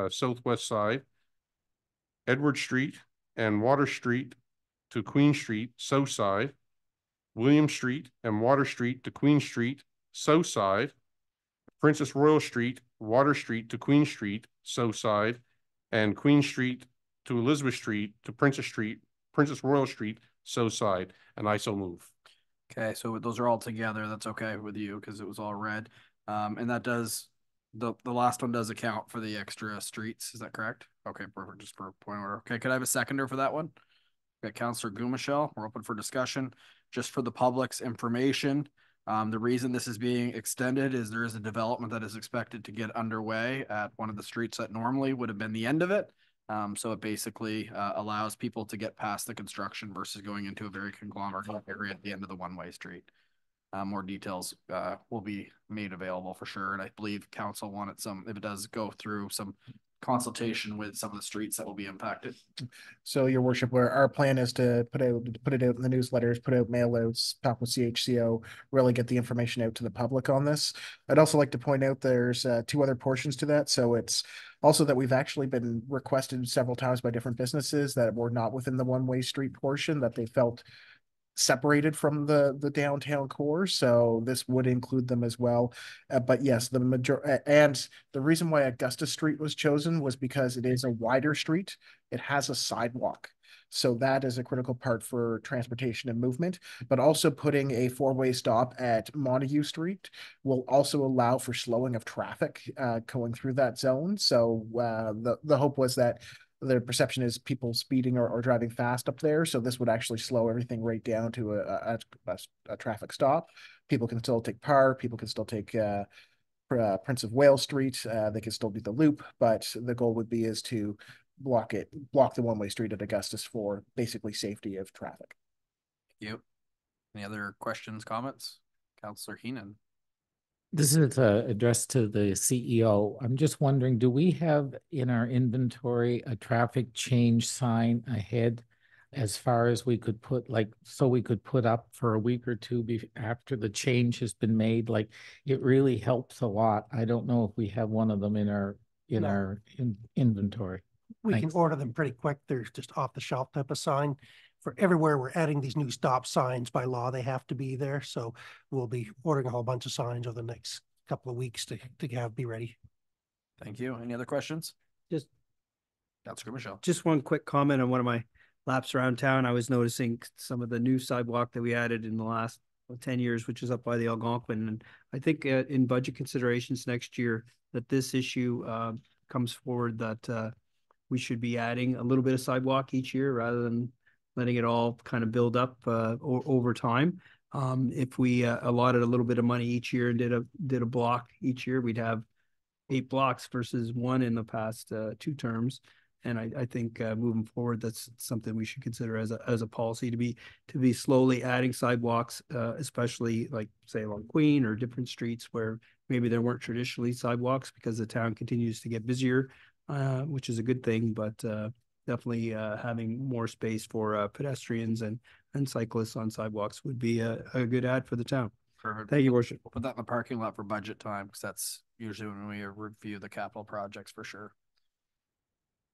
southwest side, Edward Street and Water Street to Queen Street, south side, William Street and Water Street to Queen Street, south side, Princess Royal Street, Water Street to Queen Street, south side, and Queen Street to Elizabeth Street to Princess Royal Street, south side, and I so move. Okay, so those are all together. That's okay with you because it was all red. And that does, the last one does account for the extra streets. Is that correct? Okay, perfect. Just for point of order. Okay, could I have a seconder for that one? Got Councillor Gumashell. We're open for discussion. Just for the public's information, the reason this is being extended is there is a development that is expected to get underway at one of the streets that normally would have been the end of it. So it basically allows people to get past the construction versus going into a very conglomerate area at the end of the one-way street. More details will be made available for sure. And I believe council wanted some, if it does go through, some consultation with some of the streets that will be impacted. So, Your Worship, where our plan is to put it out in the newsletters, put out mail outs, talk with CHCO, really get the information out to the public on this. I'd also like to point out there's two other portions to that. So it's also that we've actually been requested several times by different businesses that were not within the one-way street portion, that they felt separated from the downtown core, so this would include them as well. But yes, the major and the reason why Augusta Street was chosen was because it is a wider street. It has a sidewalk. So that is a critical part for transportation and movement, but also putting a four-way stop at Montague Street will also allow for slowing of traffic going through that zone. So the hope was that the perception is people speeding or driving fast up there. So this would actually slow everything right down to a traffic stop. People can still take Parr, people can still take Prince of Wales Street. They can still do the loop, but the goal would be is to block the one-way street at Augustus for basically safety of traffic. Thank you. Any other questions, comments? Councillor Heenan. This is addressed to the CEO. I'm just wondering, do we have in our inventory a traffic change sign ahead as far as we could put, like, so we could put up for a week or two after the change has been made? Like, it really helps a lot. I don't know if we have one of them in our inventory. We can order them pretty quick. There's just off the shelf type of sign. For everywhere we're adding these new stop signs, by law they have to be there, so we'll be ordering a whole bunch of signs over the next couple of weeks to be ready. Thank you. Any other questions? Just Councillor Michelle. Just one quick comment on one of my laps around town. I was noticing some of the new sidewalk that we added in the last 10 years, which is up by the Algonquin, and I think in budget considerations next year that this issue comes forward, that we should be adding a little bit of sidewalk each year rather than letting it all kind of build up over time. If we allotted a little bit of money each year and did a block each year, we'd have 8 blocks versus 1 in the past 2 terms. And I think moving forward, that's something we should consider as a policy to be slowly adding sidewalks, especially like say along Queen or different streets where maybe there weren't traditionally sidewalks, because the town continues to get busier, which is a good thing, but definitely having more space for pedestrians and cyclists on sidewalks would be a good add for the town. Perfect. Thank you, Worship. We'll put that in the parking lot for budget time, because that's usually when we review the capital projects for sure.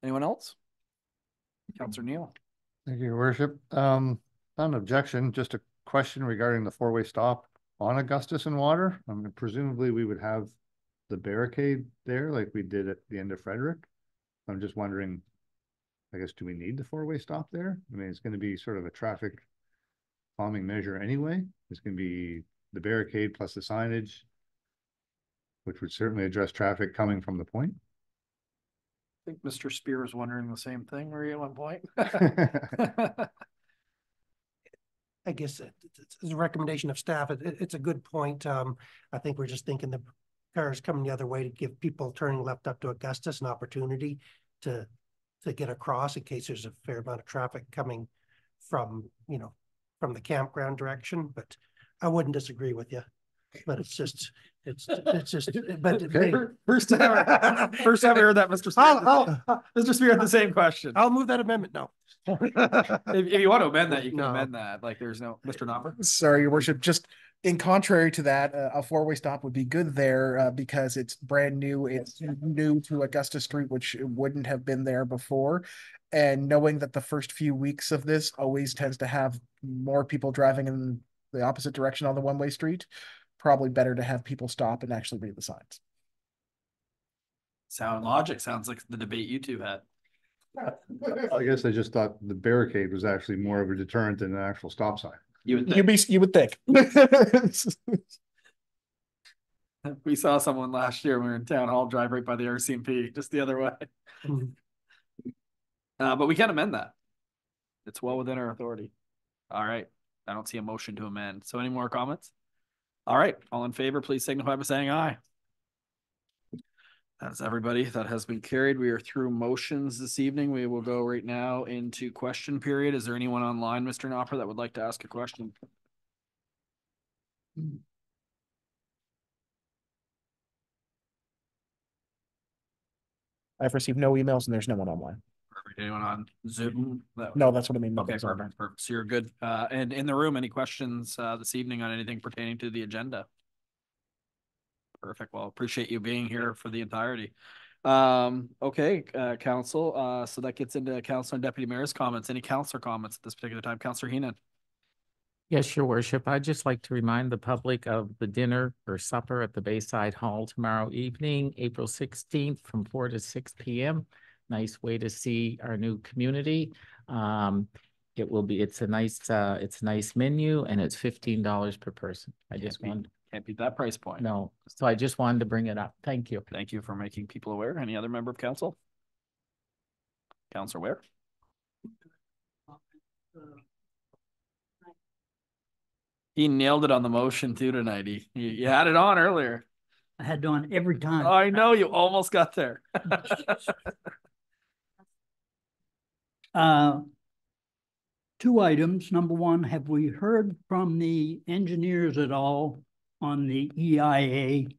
Anyone else? Councillor Neal. Thank you, Your Worship. Not an objection, just a question regarding the four-way stop on Augustus and Water. I mean, presumably we would have the barricade there like we did at the end of Frederick. I'm just wondering, I guess, do we need the four-way stop there? I mean, it's going to be sort of a traffic calming measure anyway. It's going to be the barricade plus the signage, which would certainly address traffic coming from the point. I think Mr. Spear was wondering the same thing, were you at one point? I guess it's a recommendation of staff. It's a good point. I think we're just thinking the cars coming the other way to give people turning left up to Augustus an opportunity to get across in case there's a fair amount of traffic coming from the campground direction. But I wouldn't disagree with you. But it's just, but okay. First time I heard that, Mr. Spear. Mr. Spear had the same question. I'll move that amendment now. if you want to amend that, you can amend that. Like, there's no Mr. Knopper. Sorry, Your Worship. Just in contrary to that, a four-way stop would be good there because it's brand new. It's new to Augusta Street, which wouldn't have been there before. And knowing that the first few weeks of this always tends to have more people driving in the opposite direction on the one-way street, probably better to have people stop and actually read the signs. Sound logic sounds like the debate you two had. I guess I just thought the barricade was actually more of a deterrent than an actual stop sign. You would think. You would think. We saw someone last year when we were in town hall drive right by the RCMP, just the other way. But we can amend that. It's well within our authority. All right. I don't see a motion to amend. So any more comments? All right. All in favor, please signify by saying aye. That's everybody. That has been carried. We are through motions this evening. We will go right now into question period. Is there anyone online, Mr. Knopper, that would like to ask a question? I've received no emails and there's no one online. Perfect. Anyone on Zoom? No, that's what I mean. Okay, Nobody's online. perfect. So you're good. And in the room, any questions this evening on anything pertaining to the agenda? Perfect. Well, appreciate you being here for the entirety. Okay, council. So that gets into council and deputy mayor's comments. Any councilor comments at this particular time? Councilor Heenan. Yes, your worship. I'd just like to remind the public of the dinner or supper at the Bayside Hall tomorrow evening, April 16th from 4 to 6 p.m. Nice way to see our new community. It's a nice menu and it's $15 per person. Can't beat that price point. No. So I just wanted to bring it up. Thank you. Thank you for making people aware. Any other member of council? Councilor Ware? He nailed it on the motion too tonight. You had it on earlier. I had it on every time. I know, you almost got there. Two items. Number one, have we heard from the engineers at all on the EIA?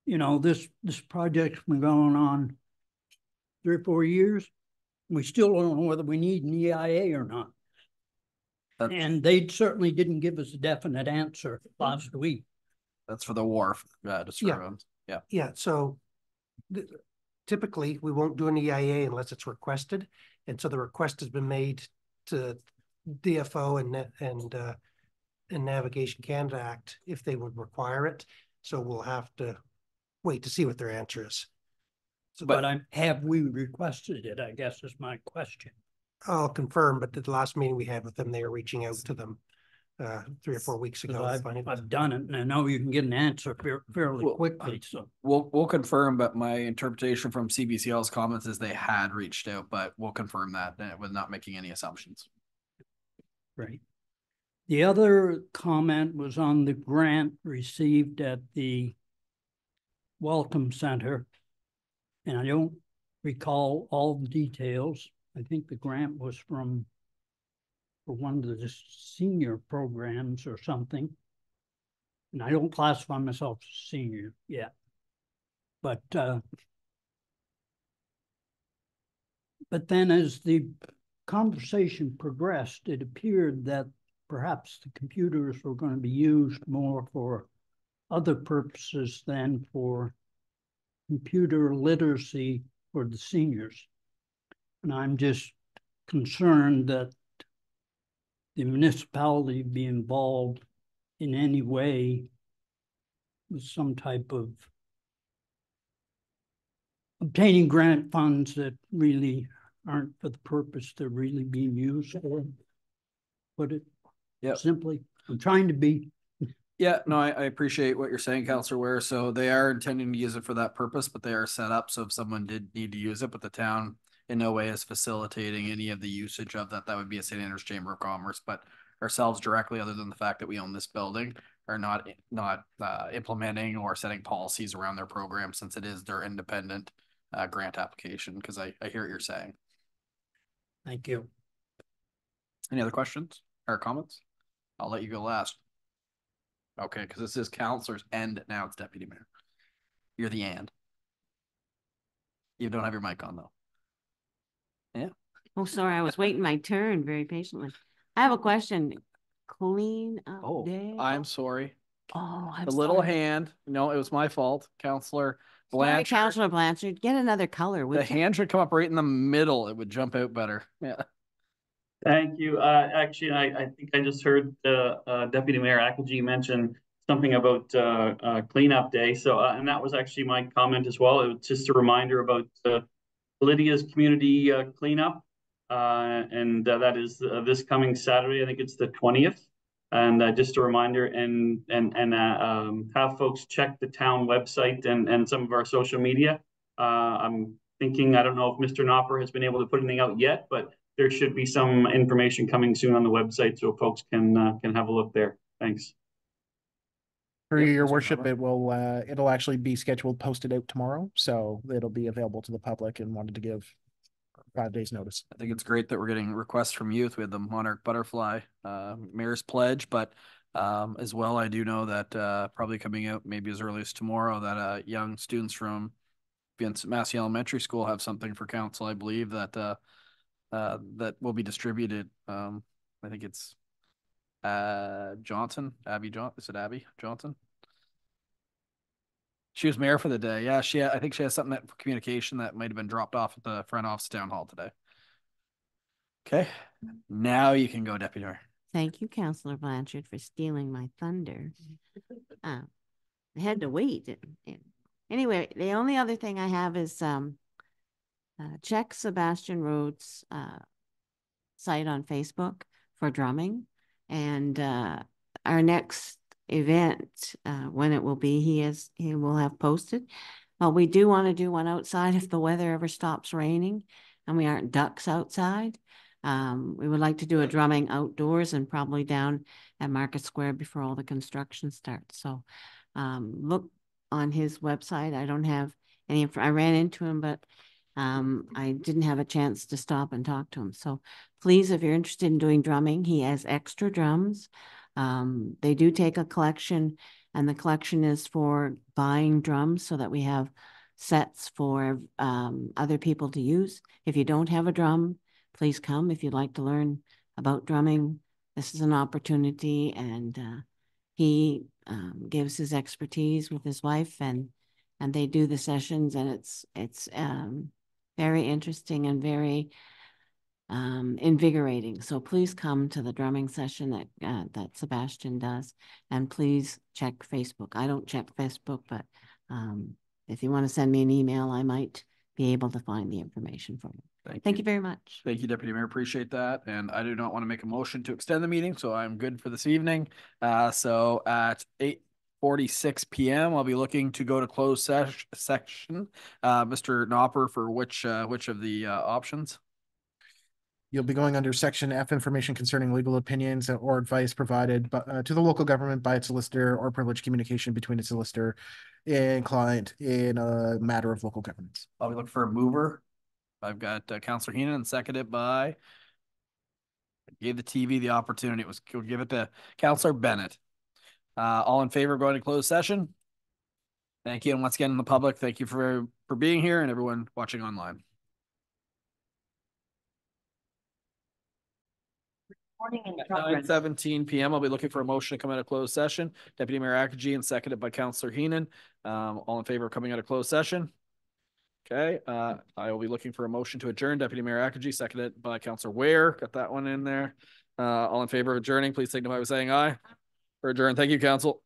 You know, this project's been going on 3 or 4 years. We still don't know whether we need an EIA or not. And they certainly didn't give us a definite answer last week. That's for the wharf. Yeah. So typically we won't do an EIA unless it's requested. And so the request has been made to DFO and Navigation Canada Act if they would require it. So we'll have to wait to see what their answer is. So, but have we requested it, I guess is my question. I'll confirm, but the last meeting we had with them, they were reaching out to them 3 or 4 weeks ago. I've done it, and I know you can get an answer fairly quickly. So we'll confirm, but my interpretation from CBCL's comments is they had reached out, but we'll confirm that with not making any assumptions. Right. The other comment was on the grant received at the Welcome Center, and I don't recall all the details. I think the grant was for one of the senior programs or something. And I don't classify myself as a senior yet. But then as the conversation progressed, it appeared that perhaps the computers were going to be used more for other purposes than for computer literacy for the seniors. And I'm just concerned that the municipality be involved in any way with some type of obtaining grant funds that really aren't for the purpose they're really being used for. Put it simply, I'm trying to be. Yeah, no, I appreciate what you're saying, Councillor Ware. So they are intending to use it for that purpose, but they are set up so if someone did need to use it, but the town in no way is facilitating any of the usage of that. That would be a St. Andrews Chamber of Commerce, but ourselves directly, other than the fact that we own this building, are not implementing or setting policies around their program since it is their independent grant application. Because I hear what you're saying. Thank you. Any other questions or comments? I'll let you go last. Okay, because this is councillors and now it's deputy mayor. You're the and. You don't have your mic on though. Yeah. Oh, sorry. I was waiting my turn very patiently. I have a question. Clean up day. I'm sorry. Oh, I'm the little sorry. hand. No, it was my fault. Councillor Blanchard. Sorry, Councillor Blanchard. Get another color. The hand should come up right in the middle. It would jump out better. Yeah. Thank you. Actually, I think I just heard Deputy Mayor Akaji mention something about cleanup day. So, and that was actually my comment as well. It was just a reminder about Lydia's community cleanup. And that is this coming Saturday. I think it's the 20th. And just a reminder and have folks check the town website and some of our social media. I'm thinking, I don't know if Mr. Knopper has been able to put anything out yet, but there should be some information coming soon on the website so folks can have a look there. Thanks. For your worship, it'll actually be scheduled, posted out tomorrow, so it'll be available to the public, and wanted to give 5 days notice. I think it's great that we're getting requests from youth. We had the Monarch Butterfly Mayor's Pledge, but as well, I do know that probably coming out maybe as early as tomorrow that young students from Massey Elementary School have something for council, I believe, that that will be distributed. I think it's Johnson, Abby Johnson. Is it Abby Johnson? She was mayor for the day. Yeah, I think she has something that communication that might have been dropped off at the front office town hall today. Okay, now you can go, Deputy Mayor. Thank you, Councillor Blanchard, for stealing my thunder. I had to wait. Anyway, the only other thing I have is check Sebastian Rhodes' site on Facebook for drumming, and our next event, when it will be, he will have posted. But we do want to do one outside if the weather ever stops raining and we aren't ducks outside. We would like to do a drumming outdoors and probably down at Market Square before all the construction starts. So look on his website. I don't have any, I ran into him, but I didn't have a chance to stop and talk to him. So please, if you're interested in doing drumming, he has extra drums. They do take a collection, and the collection is for buying drums so that we have sets for other people to use. If you don't have a drum, please come. If you'd like to learn about drumming, this is an opportunity, and he gives his expertise with his wife, and they do the sessions, and it's very interesting and very invigorating. So please come to the drumming session that Sebastian does, and please check Facebook. I don't check Facebook, but if you want to send me an email, I might be able to find the information for you. Thank you very much. Thank you, Deputy Mayor. Appreciate that. And I do not want to make a motion to extend the meeting, so I'm good for this evening. So at 8:46 p.m., I'll be looking to go to closed section. Mr. Knopper, for which of the options? You'll be going under Section F, information concerning legal opinions or advice provided to the local government by its solicitor, or privileged communication between its solicitor and client in a matter of local governance. I'll be looking for a mover. I've got Councillor Heenan, and seconded by, gave the TV the opportunity. We'll give it to Councillor Bennett. All in favor of going to closed session? Thank you. And once again, in the public, thank you for being here, and everyone watching online. At 9:17 p.m., I'll be looking for a motion to come out of closed session. Deputy Mayor Akaji, and seconded by Councillor Heenan. All in favor of coming out of closed session? Okay. I will be looking for a motion to adjourn. Deputy Mayor Akaji, seconded by Councillor Ware. Got that one in there. All in favor of adjourning, please signify by saying aye. For adjourn. Thank you, Council.